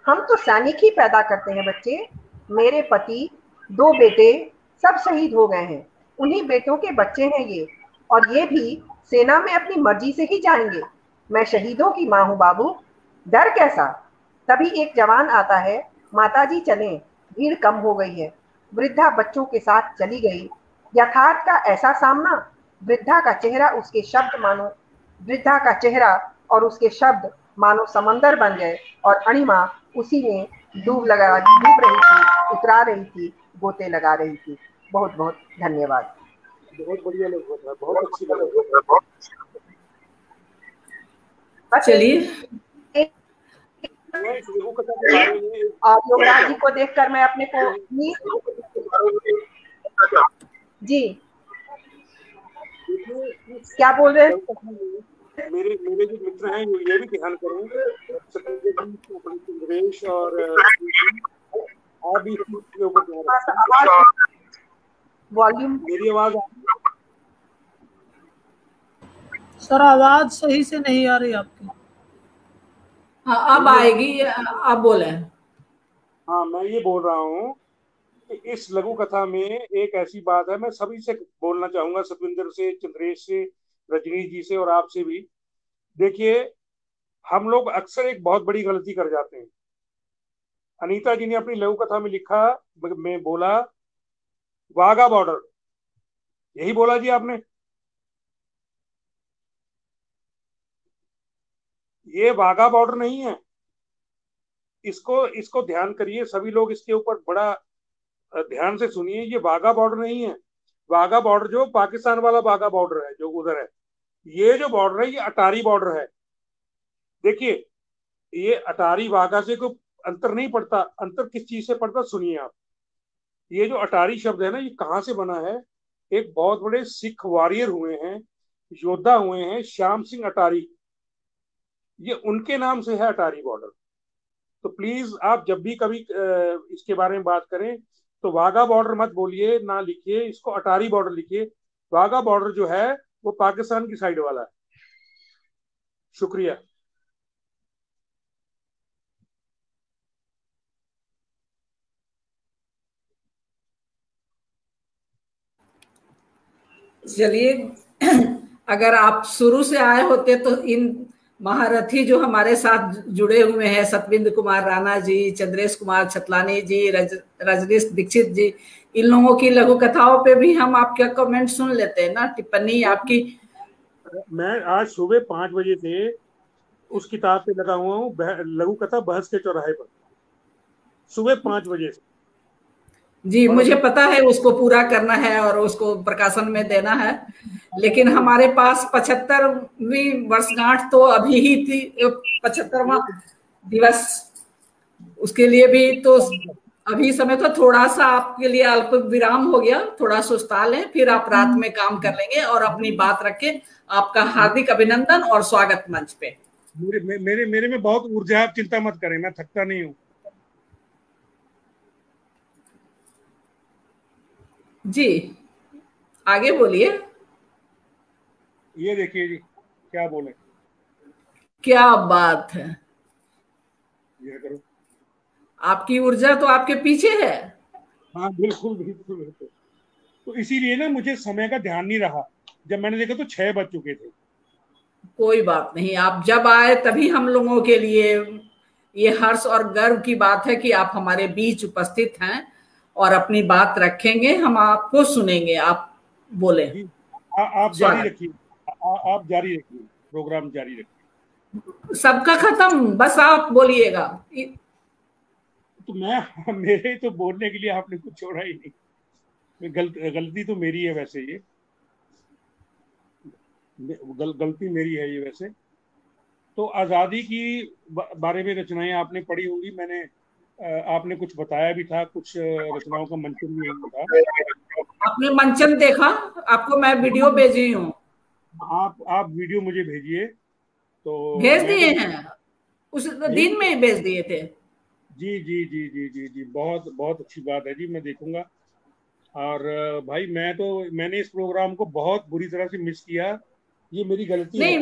हम तो सैनिक ही पैदा करते हैं बच्चे। मेरे पति, 2 बेटे सब शहीद हो गए हैं। उन्हीं बेटों के बच्चे हैं ये, और ये भी सेना में अपनी मर्जी से ही जाएंगे। मैं शहीदों की माँ हूँ बाबू, डर कैसा? तभी एक जवान आता है, माताजी चलें, भीड़ कम हो गई है। वृद्धा बच्चों के साथ चली गई। यथार्थ का ऐसा सामना, वृद्धा का चेहरा और उसके शब्द मानो समंदर बन गए, और अणिमा उसी में डूब रही थी, उतरा रही थी, गोते लगा रही थी। बहुत बहुत धन्यवाद। बहुत बढ़िया लगा था, बहुत अच्छी लगा। चलिए, और युवराज जी को देखकर मैं अपने को जी क्या बोल रहे हैं? मेरे जो मित्र हैं ये भी ध्यान करें, सुरेश और आप भी इसके ऊपर वॉल्यूम। मेरी आवाज सर आवाज सही से नहीं आ रही आपकी। हाँ अब आएगी, आप बोले। हाँ मैं ये बोल रहा हूँ कि इस लघु कथा में एक ऐसी बात है, मैं सभी से बोलना चाहूंगा, सतविंदर से, चंद्रेश से, रजनी जी से और आपसे भी। देखिए, हम लोग अक्सर एक बहुत बड़ी गलती कर जाते हैं। अनीता जी ने अपनी लघु कथा में लिखा, मैं बोला वाघा बॉर्डर, यही बोला जी आपने। ये वाघा बॉर्डर नहीं है, इसको इसको ध्यान करिए सभी लोग, इसके ऊपर बड़ा ध्यान से सुनिए। ये वाघा बॉर्डर नहीं है। वाघा बॉर्डर जो पाकिस्तान वाला वाघा बॉर्डर है जो उधर है, ये जो बॉर्डर है ये अटारी बॉर्डर है। देखिए, ये अटारी वाघा से कोई अंतर नहीं पड़ता। अंतर किस चीज से पड़ता, सुनिए आप। ये जो अटारी शब्द है ना, ये कहाँ से बना है? एक बहुत बड़े सिख वॉरियर हुए हैं, योद्धा हुए हैं, श्याम सिंह अटारी, ये उनके नाम से है अटारी बॉर्डर। तो प्लीज आप जब भी कभी इसके बारे में बात करें तो वाघा बॉर्डर मत बोलिए, ना लिखिए, इसको अटारी बॉर्डर लिखिए। वाघा बॉर्डर जो है वो पाकिस्तान की साइड वाला है। शुक्रिया। चलिए, अगर आप शुरू से आए होते तो इन महारथी जो हमारे साथ जुड़े हुए हैं, सतविंद कुमार राणा जी, चंद्रेश कुमार छतलानी जी, रजनीश दीक्षित जी, इन लोगों की लघु कथाओं पे भी हम आपका कमेंट सुन लेते हैं ना, टिप्पणी आपकी। मैं आज सुबह 5 बजे से उस किताब पे लगा हुआ हूँ, लघु कथा बहस के चौराहे पर, सुबह 5 बजे से। जी, मुझे पता है उसको पूरा करना है और उसको प्रकाशन में देना है, लेकिन हमारे पास 75वीं वर्षगांठ तो अभी ही थी, 75वां दिवस, उसके लिए भी तो अभी समय तो थोड़ा सा आपके लिए अल्प विराम हो गया, थोड़ा सुस्ता लें, फिर आप रात में काम कर लेंगे और अपनी बात रखें। आपका हार्दिक अभिनंदन और स्वागत मंच पे। मेरे में बहुत ऊर्जा है, आप चिंता मत करें, मैं थकता नहीं हूँ। जी, आगे बोलिए। ये देखिए जी, क्या बोले। क्या बात है, ये करो। आपकी ऊर्जा तो आपके पीछे है। हाँ बिल्कुल बिल्कुल बिल्कुल। तो इसीलिए ना मुझे समय का ध्यान नहीं रहा, जब मैंने देखा तो 6 बज चुके थे। कोई बात नहीं, आप जब आए तभी हम लोगों के लिए ये हर्ष और गर्व की बात है कि आप हमारे बीच उपस्थित हैं और अपनी बात रखेंगे, हम आपको सुनेंगे, आप बोले। आप जारी रखिए, आप जारी रखिए, प्रोग्राम जारी रखिए। सबका खत्म, बस आप बोलिएगा। तो मेरे तो बोलने के लिए आपने कुछ छोड़ा ही नहीं। गलती तो मेरी है वैसे, ये गलती मेरी है ये वैसे। तो आज़ादी की बारे में रचनाएं आपने पढ़ी होंगी, मैंने आपने कुछ बताया भी था, कुछ रचनाओं का मंचन भी था। आपने मंचन देखा? आपको मैं वीडियो भेजी हूँ। आप वीडियो मुझे भेजिए। तो भेज दिए हैं, उस दिन में ही भेज दिए थे। जी जी जी जी जी जी, बहुत बहुत अच्छी बात है जी, मैं देखूंगा। और भाई मैंने इस प्रोग्राम को बहुत बुरी तरह से मिस किया, ये मेरी गलती नहीं,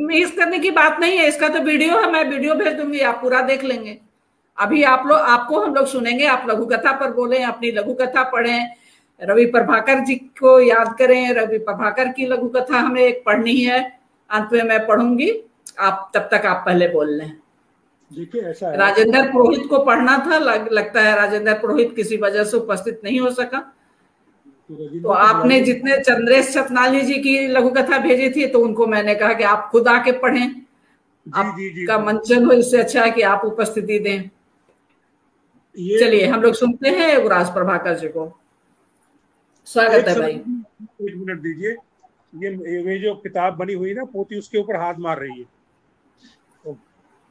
मिस करने की बात नहीं है, इसका तो वीडियो है, मैं वीडियो भेज दूंगी, आप पूरा देख लेंगे। अभी आपको हम लोग सुनेंगे, आप लघु कथा पर बोलें, अपनी लघु कथा पढ़ें, रवि प्रभाकर जी को याद करें। रवि प्रभाकर की लघु कथा हमें एक पढ़नी है, अंत में मैं पढ़ूंगी, आप तब तक आप पहले बोल लें। देखिए ऐसा है, राजेंद्र पुरोहित को पढ़ना था, लगता है राजेंद्र पुरोहित किसी वजह से उपस्थित नहीं हो सका। तो आपने जितने चंद्रेश छतनाली जी की लघु कथा भेजी थी, तो उनको मैंने कहा कि आप खुद आके पढ़ें, आपका मंचन हो, इससे अच्छा है कि आप उपस्थिति दें। चलिए हम लोग सुनते हैं युवराज प्रभाकर जी को। स्वागत है भाई। 1 मिनट दीजिए। ये जो किताब बनी हुई ना, पोती उसके ऊपर हाथ मार रही है, तो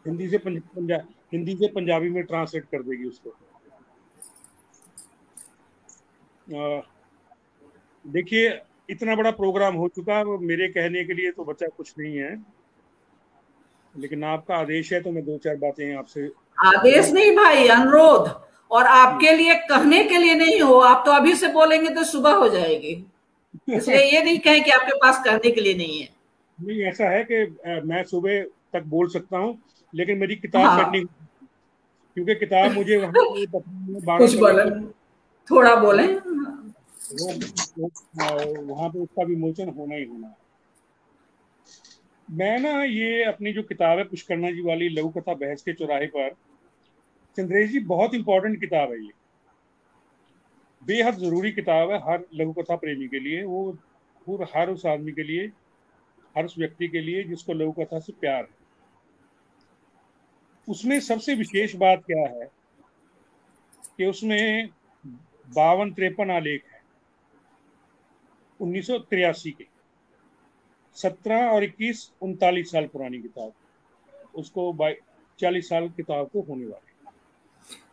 हिंदी से पंजाबी में ट्रांसलेट कर देगी उसको। देखिए, इतना बड़ा प्रोग्राम हो चुका, मेरे कहने के लिए तो बचा कुछ नहीं है, लेकिन आपका आदेश है तो मैं 2-4 बातें आपसे। आदेश नहीं भाई, अनुरोध, और आपके लिए कहने के लिए नहीं हो, आप तो अभी से बोलेंगे तो सुबह हो जाएगी, इसलिए ये नहीं कहें कि आपके पास कहने के लिए नहीं है। नहीं, ऐसा है कि मैं सुबह तक बोल सकता हूँ, लेकिन मेरी किताब पेंडिंग, क्योंकि किताब मुझे कुछ बोले, थोड़ा बोले, वहां पे उसका विमोचन होना ही होना है। मैं ना ये अपनी जो किताब है पुष्करणा जी वाली लघु कथा बहस के चौराहे पर, चंद्रेश जी, बहुत इंपॉर्टेंट किताब है ये, बेहद जरूरी किताब है हर लघु कथा प्रेमी के लिए, वो हर उस आदमी के लिए, हर उस व्यक्ति के लिए जिसको लघु कथा से प्यार है। उसमें सबसे विशेष बात क्या है कि उसमें 52-53 आलेख है 1983 के, 17 और 21 39 साल पुरानी किताब, उसको 40 साल किताब को होने वाले।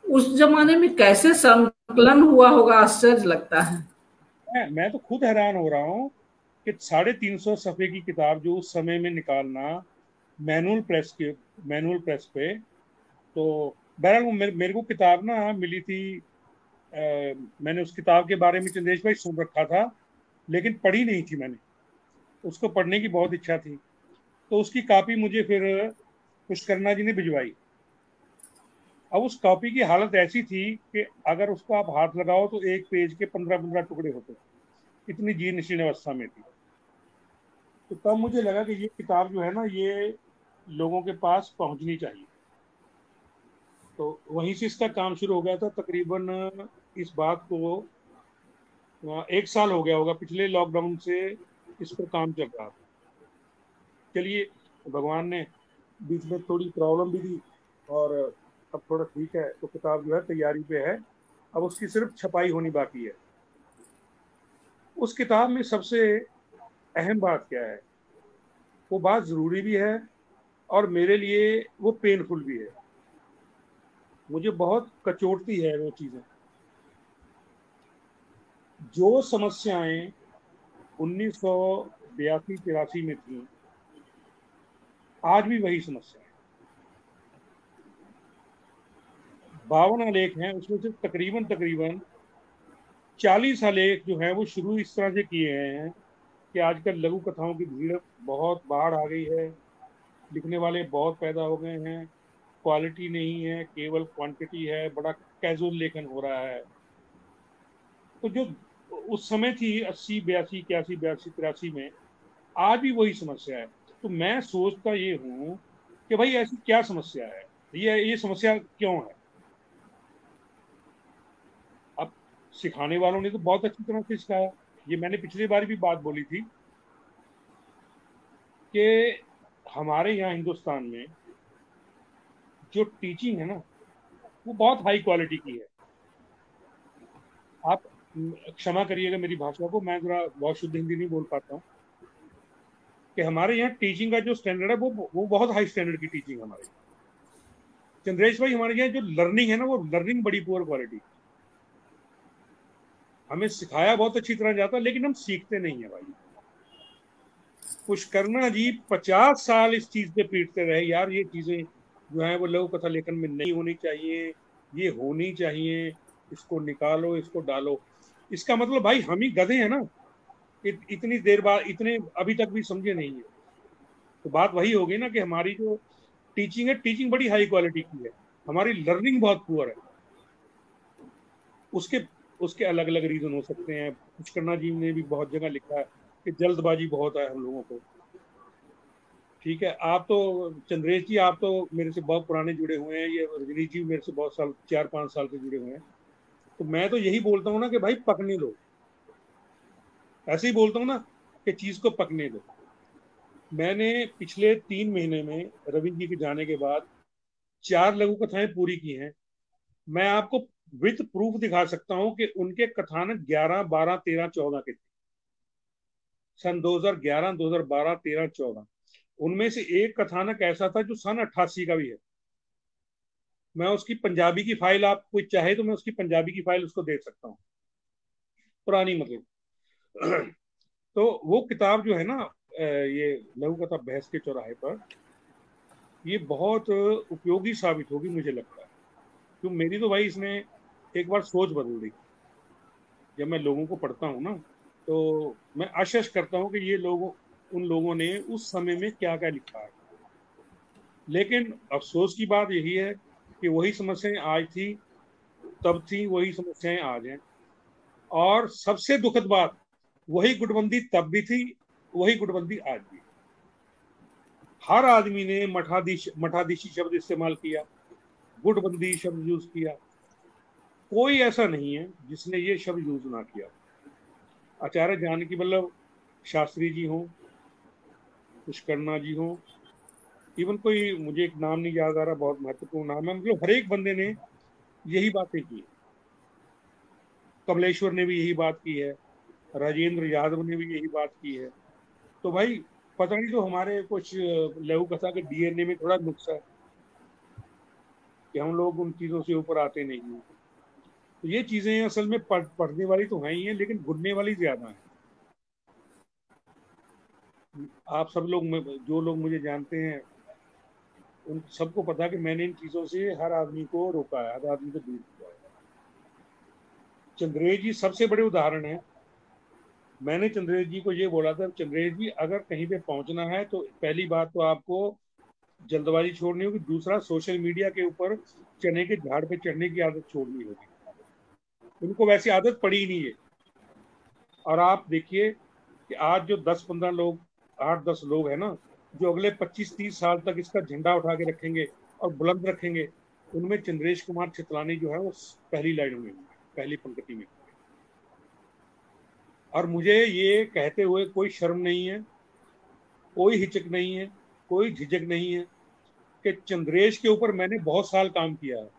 उस जमाने में कैसे संकलन हुआ होगा, आश्चर्य लगता है। मैं तो खुद हैरान हो रहा हूँ कि 350 सफ़े की किताब जो उस समय में निकालना मैनुअल प्रेस पे, तो बहरहाल मेरे को किताब ना मिली थी। मैंने उस किताब के बारे में चंद्रेश भाई सुन रखा था, लेकिन पढ़ी नहीं थी मैंने। उसको पढ़ने की बहुत इच्छा थी, तो उसकी कॉपी मुझे फिर पुष्करना जी ने भिजवाई। अब उस कॉपी की हालत ऐसी थी कि अगर उसको आप हाथ लगाओ तो एक पेज के 15-15 टुकड़े होते, इतनी जीर्ण शीर्ण अवस्था में थी। तो तब मुझे लगा कि ये किताब जो है ना, ये लोगों के पास पहुंचनी चाहिए। तो वहीं से इसका काम शुरू हो गया था। तकरीबन इस बात को 1 साल हो गया होगा, पिछले लॉकडाउन से इस पर काम चल रहा था। चलिए, भगवान ने बीच में थोड़ी प्रॉब्लम भी दी और अब थोड़ा ठीक है, तो किताब जो है तैयारी पे है। अब उसकी सिर्फ छपाई होनी बाकी है। उस किताब में सबसे अहम बात क्या है, वो बात ज़रूरी भी है और मेरे लिए वो पेनफुल भी है। मुझे बहुत कचोटती है वो चीज़ें। जो समस्याएं 1982-83 में थी, आज भी वही समस्या है। 52 आलेख हैं, उसमें से तकरीबन 40 आलेख जो हैं वो शुरू इस तरह से किए गए हैं कि आजकल लघु कथाओं की भीड़ बहुत बाढ़ आ गई है, लिखने वाले बहुत पैदा हो गए हैं, क्वालिटी नहीं है, केवल क्वांटिटी है, बड़ा कैजुअल लेखन हो रहा है। तो जो उस समय थी 80, 82, 81, 82, 83 में, आज भी वही समस्या है। तो मैं सोचता ये हूँ कि भाई ऐसी क्या समस्या है, ये समस्या क्यों है। अब सिखाने वालों ने तो बहुत अच्छी तरह से सिखाया। ये मैंने पिछली बार भी बात बोली थी कि हमारे यहाँ हिंदुस्तान में जो टीचिंग है ना, वो बहुत हाई क्वालिटी की है। आप क्षमा करिएगा मेरी भाषा को, मैं जरा बहुत शुद्ध हिंदी नहीं बोल पाता हूँ, कि हमारे यहाँ टीचिंग का जो स्टैंडर्ड है वो बहुत हाई स्टैंडर्ड की टीचिंग है हमारे। चंद्रेश भाई, हमारे यहाँ जो लर्निंग है ना, वो लर्निंग बड़ी पुअर क्वालिटी। हमें सिखाया बहुत अच्छी तरह जाता है, लेकिन हम सीखते नहीं है भाई। पुष्करना जी 50 साल इस चीज पे पीटते रहे, यार ये चीजें जो है वो लघु कथा लेखन में नहीं होनी चाहिए, ये होनी चाहिए, इसको निकालो, इसको डालो। इसका मतलब भाई हम ही गधे हैं ना, इतनी देर बाद इतने अभी तक भी समझे नहीं है। तो बात वही होगी ना कि हमारी जो टीचिंग है, टीचिंग बड़ी हाई क्वालिटी की है, हमारी लर्निंग बहुत पुअर है। उसके अलग अलग रीजन हो सकते हैं। पुष्करना जी ने भी बहुत जगह लिखा है कि जल्दबाजी बहुत है हम लोगों को। ठीक है, आप तो चंद्रेश जी, आप तो मेरे से बहुत पुराने जुड़े हुए हैं, ये रजनी जी मेरे से बहुत साल, 4-5 साल से जुड़े हुए हैं। तो मैं तो यही बोलता हूँ ना कि भाई पकने दो, ऐसे ही बोलता हूँ ना कि चीज को पकने दो। मैंने पिछले 3 महीने में रवि जी के जाने के बाद 4 लघु कथाएं पूरी की हैं। मैं आपको विद प्रूफ दिखा सकता हूं कि उनके कथानक 11, 12, 13, 14 के थे। सन 2011, 2012, 13, 14। उनमें से एक कथानक ऐसा था जो सन 88 का भी है। मैं उसकी पंजाबी की फाइल, आप कोई चाहे तो मैं उसकी पंजाबी की फाइल उसको दे सकता हूँ, पुरानी मतलब। तो वो किताब जो है ना, ये लघु कथा बहस के चौराहे पर, ये बहुत उपयोगी साबित होगी मुझे लगता है। तो मेरी तो भाई इसने एक बार सोच बदल दी। जब मैं लोगों को पढ़ता हूँ ना, तो मैं आश्चर्य करता हूँ कि ये उन लोगों ने उस समय में क्या क्या लिखा है। लेकिन अफसोस की बात यही है कि वही समस्याएं आज थी, तब थी, वही समस्याएं आज हैं। और सबसे दुखद बात, वही गुटबंदी तब भी थी, वही गुटबंदी आज भी। हर आदमी ने मठाधीशी शब्द इस्तेमाल किया, गुटबंदी शब्द यूज किया। कोई ऐसा नहीं है जिसने ये शब्द यूज ना किया। आचार्य जानकी वल्लभ शास्त्री जी हों, पुष्करना जी हों, इवन कोई मुझे एक नाम नहीं याद आ रहा, बहुत महत्वपूर्ण नाम है, मतलब हर एक बंदे ने यही बातें की। कमलेश्वर ने भी यही बात की है, राजेंद्र यादव ने भी यही बात की है। तो भाई पता नहीं, तो हमारे कुछ लघु कथा के डीएनए में थोड़ा नुक्स है कि हम लोग उन चीजों से ऊपर आते नहीं हैं। तो ये चीजें असल में पढ़ने वाली तो हैं ही हैं, लेकिन भुनने वाली ज्यादा है। आप सब लोग, जो लोग मुझे जानते हैं, उन सबको पता कि मैंने इन चीजों से हर आदमी को रोका है, हर आदमी को दूर किया है। चंद्रेश जी सबसे बड़े उदाहरण है। मैंने चंद्रेश जी को ये बोला था, चंद्रेश जी अगर कहीं पे पहुंचना है तो पहली बात तो आपको जल्दबाजी छोड़नी होगी, दूसरा सोशल मीडिया के ऊपर चने के झाड़ पे चढ़ने की आदत छोड़नी होगी। उनको वैसी आदत पड़ी ही नहीं है। और आप देखिए कि आज जो 10-15 लोग, 8-10 लोग हैं ना, जो अगले 25-30 साल तक इसका झंडा उठा के रखेंगे और बुलंद रखेंगे, उनमें चंद्रेश कुमार छितलानी जो है वो पहली लाइन में, पहली पंक्ति में। और मुझे ये कहते हुए कोई शर्म नहीं है, कोई हिचक नहीं है, कोई झिझक नहीं है कि चंद्रेश के ऊपर मैंने बहुत साल काम किया है।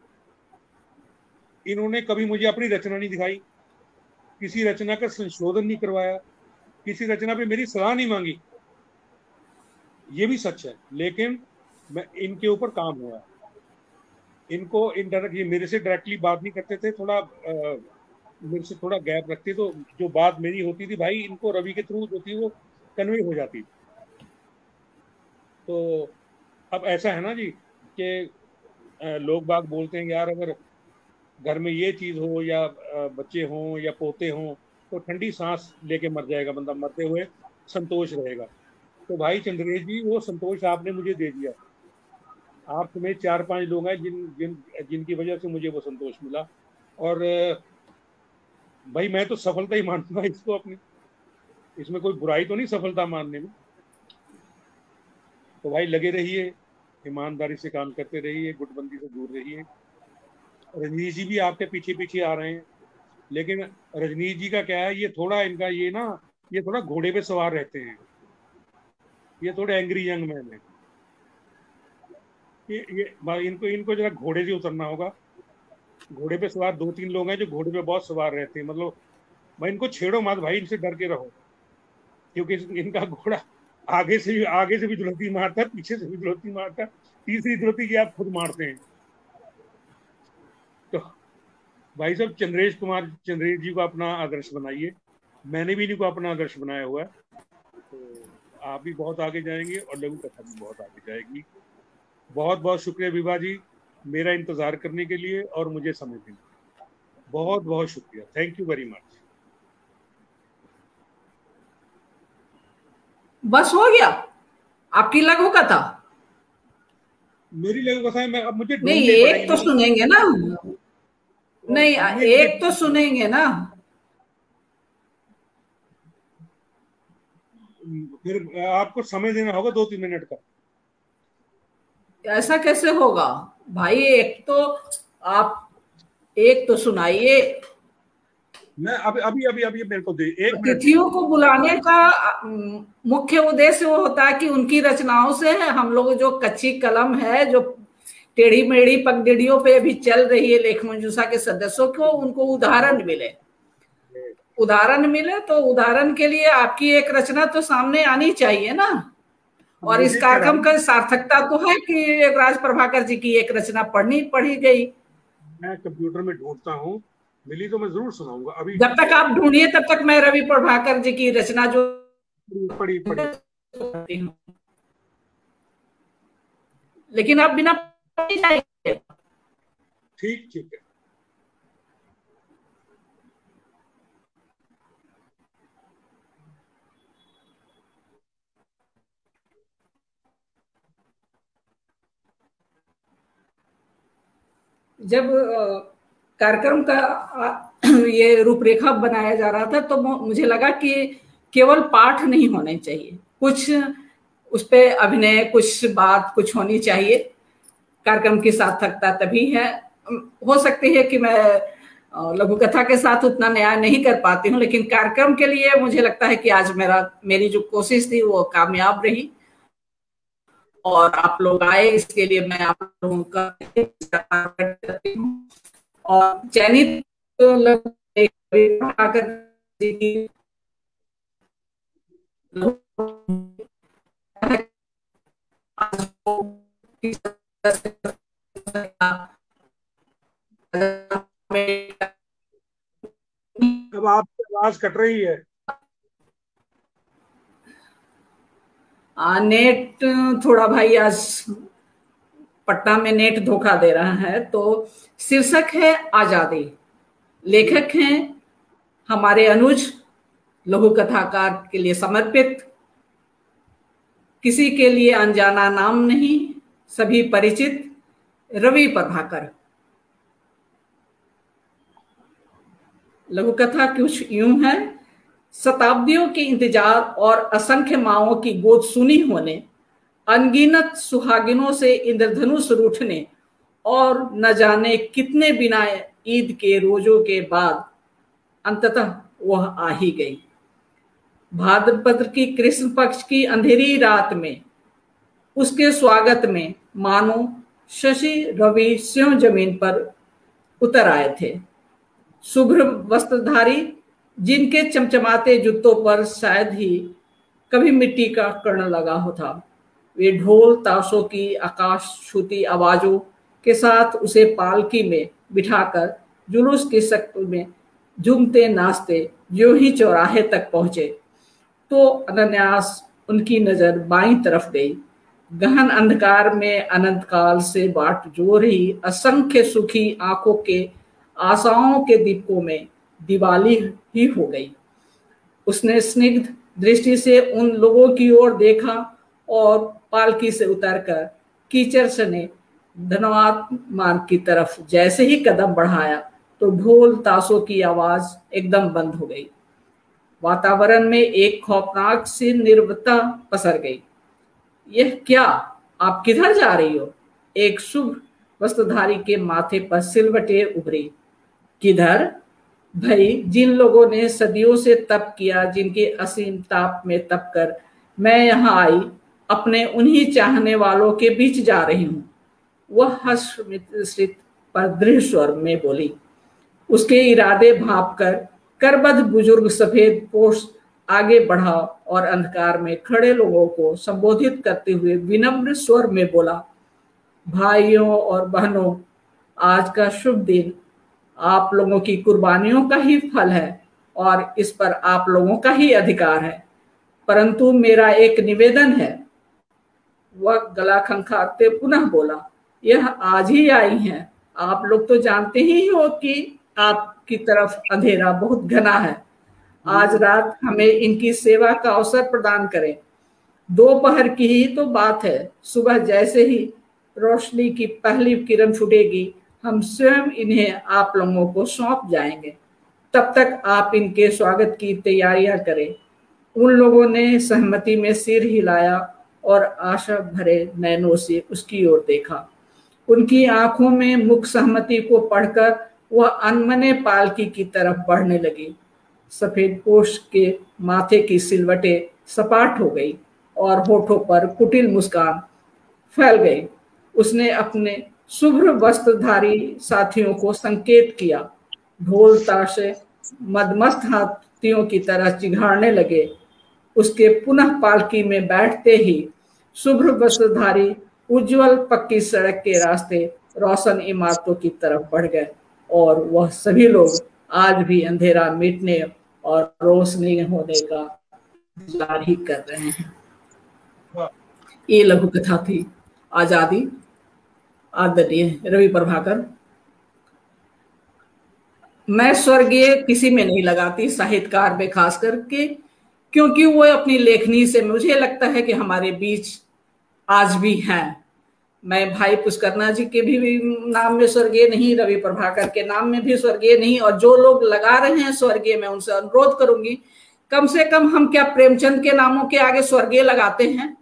इन्होंने कभी मुझे अपनी रचना नहीं दिखाई, किसी रचना का संशोधन नहीं करवाया, किसी रचना पे मेरी सलाह नहीं मांगी, ये भी सच है। लेकिन मैं इनके ऊपर काम हुआ। इनको इनडायरेक्ट, ये मेरे से डायरेक्टली बात नहीं करते थे, थोड़ा मेरे से थोड़ा गैप रखते, तो जो बात मेरी होती थी भाई, इनको रवि के थ्रू जो थी वो कन्वे हो जाती थी। तो अब ऐसा है ना जी कि लोग बाग बोलते हैं यार, अगर घर में ये चीज हो या बच्चे हों या पोते हों तो ठंडी सांस लेके मर जाएगा बंदा, मरते हुए संतोष रहेगा। तो भाई चंद्रेश जी, वो संतोष आपने मुझे दे दिया। आप तुम्हें 4-5 लोग हैं जिनकी वजह से मुझे वो संतोष मिला। और भाई मैं तो सफलता ही मानूंगा इसको अपनी, इसमें कोई बुराई तो नहीं सफलता मानने में। तो भाई लगे रहिए, ईमानदारी से काम करते रहिए, गुटबंदी से दूर रहिए। रजनीश जी भी आपके पीछे पीछे आ रहे हैं, लेकिन रजनीश जी का क्या है, ये थोड़ा इनका ये थोड़ा घोड़े पे सवार रहते हैं, ये थोड़े एंग्री यंग मैन है। इनको जरा घोड़े से उतरना होगा। घोड़े पे सवार 2-3 लोग हैं जो घोड़े पे बहुत सवार रहते हैं, मतलब भाई इनको छेड़ो मत भाई, इनसे डर के रहो, क्योंकि इनका घोड़ा आगे से भी दुलहती मारता है, पीछे से भी दुलहती मारता है, तीसरी दुलहती की आप खुद मारते हैं। तो भाई साहब, चंद्रेश जी को अपना आदर्श बनाइए। मैंने भी इनको अपना आदर्श बनाया हुआ है, तो आप भी बहुत आगे जाएंगे और लघु कथा भी बहुत आगे जाएगी। बहुत बहुत शुक्रिया विभा जी, मेरा इंतजार करने के लिए और मुझे समय देने के लिए बहुत बहुत शुक्रिया। Thank you very much. बस हो गया आपकी लघु कथा? मेरी लघु कथा है, अब मुझे नहीं, एक तो सुनेंगे ना, नहीं एक तो सुनेंगे ना, फिर आपको समय देना होगा 2-3 मिनट का। ऐसा कैसे होगा भाई? आप एक तो सुनाइए। मैं अभी मेरे को दे एक मिनट। अतिथियों को बुलाने का मुख्य उद्देश्य वो होता है कि उनकी रचनाओं से हम लोग जो कच्ची कलम है, जो टेढ़ी मेढ़ी पगडंडियों पे अभी चल रही है लेख मंजूषा के सदस्यों को, उनको उदाहरण मिले। तो उदाहरण के लिए आपकी एक रचना तो सामने आनी चाहिए ना। और इस कार्यक्रम का सार्थकता तो है कि राज प्रभाकर जी की एक रचना पढ़ी गई। मैं कंप्यूटर में ढूंढता हूँ, मिली तो मैं जरूर सुनाऊंगा। अभी जब तक आप ढूंढिए तब तक मैं रवि प्रभाकर जी की रचना जो पढ़ी लेकिन आप बिना पढ़े जाएंगे। ठीक है। जब कार्यक्रम का ये रूपरेखा बनाया जा रहा था तो मुझे लगा कि केवल पाठ नहीं होने चाहिए, कुछ उस पे अभिनय, कुछ बात कुछ होनी चाहिए। कार्यक्रम की सार्थकता तभी है। हो सकती है कि मैं लघु कथा के साथ उतना न्याय नहीं कर पाती हूँ, लेकिन कार्यक्रम के लिए मुझे लगता है कि आज मेरी जो कोशिश थी वो कामयाब रही। और आप लोग आए, इसके लिए मैं आप लोगों का करती हूँ। और चयनित अब आपकी आवाज कट रही है। नेट थोड़ा भाई आज पटना में नेट धोखा दे रहा है। तो शीर्षक है आजादी, लेखक हैं हमारे अनुज, लघु कथाकार के लिए समर्पित, किसी के लिए अनजाना नाम नहीं, सभी परिचित, रवि प्रभाकर। लघु कथा कुछ यूं है। शताब्दियों के इंतजार और असंख्य माओं की गोद सुनी होने, अनगिनत सुहागिनों से इंद्रधनुष रूठने और न जाने कितने बिना ईद के रोजों के बाद अंततः वह आ ही गई। भाद्रपद की कृष्ण पक्ष की अंधेरी रात में उसके स्वागत में मानो शशि रवि स्यों जमीन पर उतर आए थे। शुभ्र वस्त्रधारी, जिनके चमचमाते जूतों पर शायद ही कभी मिट्टी का कण लगा होता, वे ढोल ताशों की आकाश छूती आवाजों के साथ उसे पालकी में बिठाकर जुलूस की शक्ल में झूमते नाचते जो ही चौराहे तक पहुंचे तो अनायास उनकी नजर बाईं तरफ गई। गहन अंधकार में अनंत काल से बाट जो रही असंख्य सुखी आंखों के आशाओं के दीपकों में दिवाली ही हो गई। उसने स्निग्ध दृष्टि से उन लोगों की ओर देखा और पालकी से उतरकर कीचड़ सने धनवात मार्ग की तरफ जैसे ही कदम बढ़ाया तो ढोल ताशों की आवाज एकदम बंद हो गई। वातावरण में एक खौफनाक सी निर्भरता पसर गई। यह क्या, आप किधर जा रही हो? एक शुभ वस्त्रधारी के माथे पर सिलवटे उभरी। किधर? भाई, जिन लोगों ने सदियों से तप किया, जिनके असीम ताप में तप कर मैं यहाँ आई, अपने उन्हीं चाहने वालों के बीच जा रही हूँ, वह हर्ष मिश्रित पर दृढ़ स्वर में बोली। उसके इरादे भांपकर करबद्ध बुजुर्ग सफेद पोश आगे बढ़ा और अंधकार में खड़े लोगों को संबोधित करते हुए विनम्र स्वर में बोला, भाइयों और बहनों, आज का शुभ दिन आप लोगों की कुर्बानियों का ही फल है और इस पर आप लोगों का ही अधिकार है, परंतु मेरा एक निवेदन है। वह गला खंखारते पुनः बोला, यह आज ही आई हैं, आप लोग तो जानते ही हो कि आपकी तरफ अंधेरा बहुत घना है। आज रात हमें इनकी सेवा का अवसर प्रदान करें। दोपहर की ही तो बात है, सुबह जैसे ही रोशनी की पहली किरण फूटेगी हम स्वयं इन्हें आप लोगों को सौंप जाएंगे। तब तक आप इनके स्वागत की तैयारियां करें। उन लोगों ने सहमति में सिर हिलाया और आशा भरे नैनों से उसकी ओर देखा। उनकी आंखों में मुख सहमति को पढ़कर वह अनमने पालकी की तरफ बढ़ने लगी। सफेद पोश के माथे की सिलवटें सपाट हो गई और होठों पर कुटिल मुस्कान फैल गई। उसने अपने शुभ्र वस्त्रधारी साथियों को संकेत किया। ढोल ताशे मदमस्त हाथियों की तरह चिघाड़ने लगे। उसके पुनः पालकी में बैठते ही शुभ्र वस्त्रधारी उज्जवल पक्की सड़क के रास्ते रोशन इमारतों की तरफ बढ़ गए और वह सभी लोग आज भी अंधेरा मिटने और रोशनी होने का इंतजार ही कर रहे हैं। ये लघु कथा थी आजादी, आदरणीय रवि प्रभाकर। मैं स्वर्गीय किसी में नहीं लगाती, साहित्यकार में खास करके, क्योंकि वो अपनी लेखनी से मुझे लगता है कि हमारे बीच आज भी हैं। मैं भाई पुष्करना जी के भी नाम में स्वर्गीय नहीं, रवि प्रभाकर के नाम में भी स्वर्गीय नहीं, और जो लोग लगा रहे हैं स्वर्गीय, मैं उनसे अनुरोध करूंगी कम से कम हम क्या प्रेमचंद के नामों के आगे स्वर्गीय लगाते हैं?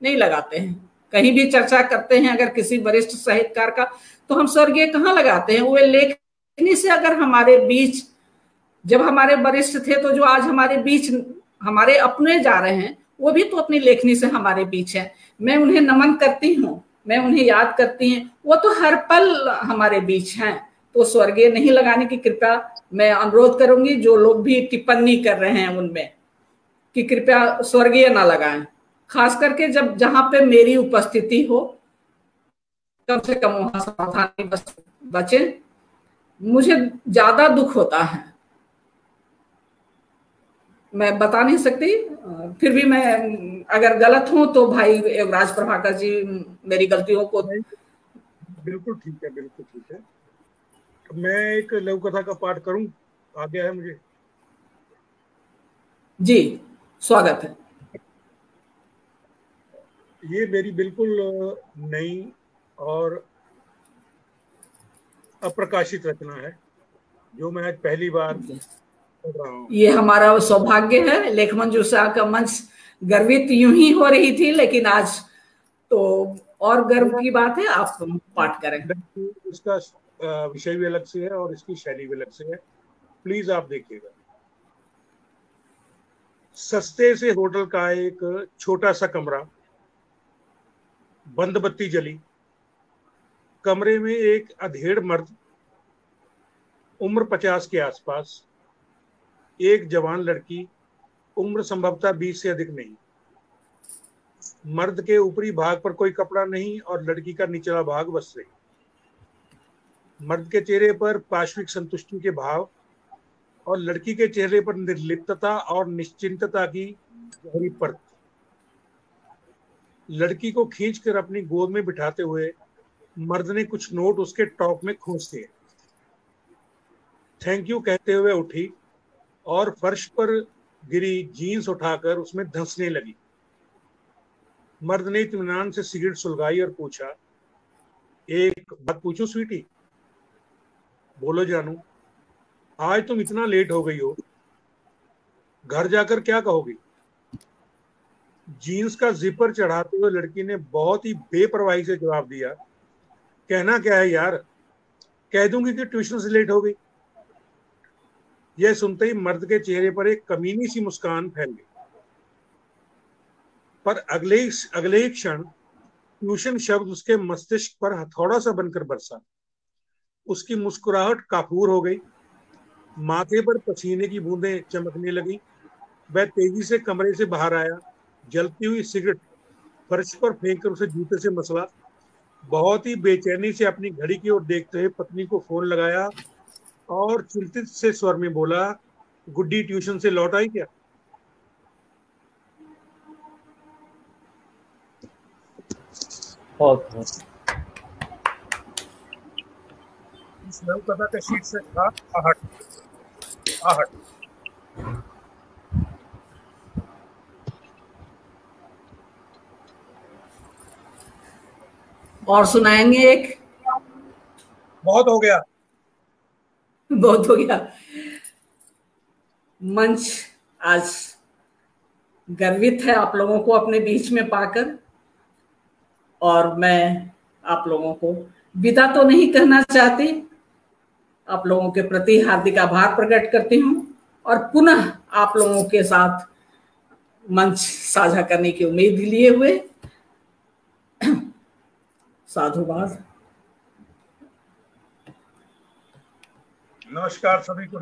नहीं लगाते हैं। कहीं भी चर्चा करते हैं अगर किसी वरिष्ठ साहित्यकार का, तो हम स्वर्गीय कहाँ लगाते हैं? वो लेखनी से अगर हमारे बीच, जब हमारे वरिष्ठ थे तो जो आज हमारे बीच हमारे अपने जा रहे हैं, वो भी तो अपनी लेखनी से हमारे बीच है। मैं उन्हें नमन करती हूँ, मैं उन्हें याद करती हूँ, वो तो हर पल हमारे बीच हैं। तो स्वर्गीय नहीं लगाने की कृपया मैं अनुरोध करूंगी, जो लोग भी टिप्पणी कर रहे हैं उनमें, कि कृपया स्वर्गीय ना लगाएं, खास करके जब जहां पे मेरी उपस्थिति हो, कम से कम वहां सावधानी बचे। मुझे ज्यादा दुख होता है, मैं बता नहीं सकती, फिर भी मैं अगर गलत हूं तो भाई युवराज प्रभाकर जी मेरी गलतियों को। बिल्कुल ठीक है, बिल्कुल ठीक है। मैं एक लघु कथा का पाठ करूं, आज्ञा है मुझे? जी स्वागत है। ये मेरी बिल्कुल नई और अप्रकाशित रचना है, जो मैं आज पहली बार पढ़ रहा हूँ। ये हमारा सौभाग्य है, लेख मंजूषा का मंच गर्वित यूं ही हो रही थी, लेकिन आज तो और गर्व की बात है, आप पाठ करें। इसका विषय भी अलग से है और इसकी शैली भी अलग से है, प्लीज आप देखिएगा। सस्ते से होटल का एक छोटा सा कमरा, बंद बत्ती जली, कमरे में एक अधेड़ मर्द, उम्र 50 के आसपास, एक जवान लड़की, उम्र संभवतः 20 से अधिक नहीं। मर्द के ऊपरी भाग पर कोई कपड़ा नहीं और लड़की का निचला भाग वस्त्र। मर्द के चेहरे पर पाश्विक संतुष्टि के भाव और लड़की के चेहरे पर निर्लिप्तता और निश्चिंतता की गहरी परत। लड़की को खींचकर अपनी गोद में बिठाते हुए मर्द ने कुछ नोट उसके टॉप में खोस दिए। थैंक यू कहते हुए उठी और फर्श पर गिरी जीन्स उठाकर उसमें धंसने लगी। मर्द ने इत्मीनान से सिगरेट सुलगाई और पूछा, एक बात पूछूं स्वीटी? बोलो जानू, आज तुम इतना लेट हो गई हो, घर जाकर क्या कहोगी? जीन्स का जिपर चढ़ाते हुए लड़की ने बहुत ही बेपरवाही से जवाब दिया, कहना क्या है यार, कह दूंगी कि ट्यूशन से लेट हो गई। यह सुनते ही मर्द के चेहरे पर एक कमीनी सी मुस्कान फैल गई, पर अगले ही क्षण ट्यूशन शब्द उसके मस्तिष्क पर हथौड़ा सा बनकर बरसा। उसकी मुस्कुराहट काफूर हो गई, माथे पर पसीने की बूंदें चमकने लगी। वह तेजी से कमरे से बाहर आया, जलती हुई सिगरेट फर्श पर फेंक कर उसे जूते से मसला। बहुत ही बेचैनी से अपनी घड़ी की ओर देखते हुए पत्नी को फोन लगाया और चिंतित से स्वर में बोला, गुड्डी ट्यूशन से लौट आई क्या? इस लघु कथा का शीर्षक था आहट। आहट। और सुनाएंगे एक? बहुत हो गया, बहुत हो गया। मंच आज गर्वित है आप लोगों को अपने बीच में पाकर, और मैं आप लोगों को विदा तो नहीं कहना चाहती, आप लोगों के प्रति हार्दिक आभार प्रकट करती हूँ और पुनः आप लोगों के साथ मंच साझा करने की उम्मीद लिए हुए साधुवाद। नमस्कार सभी को।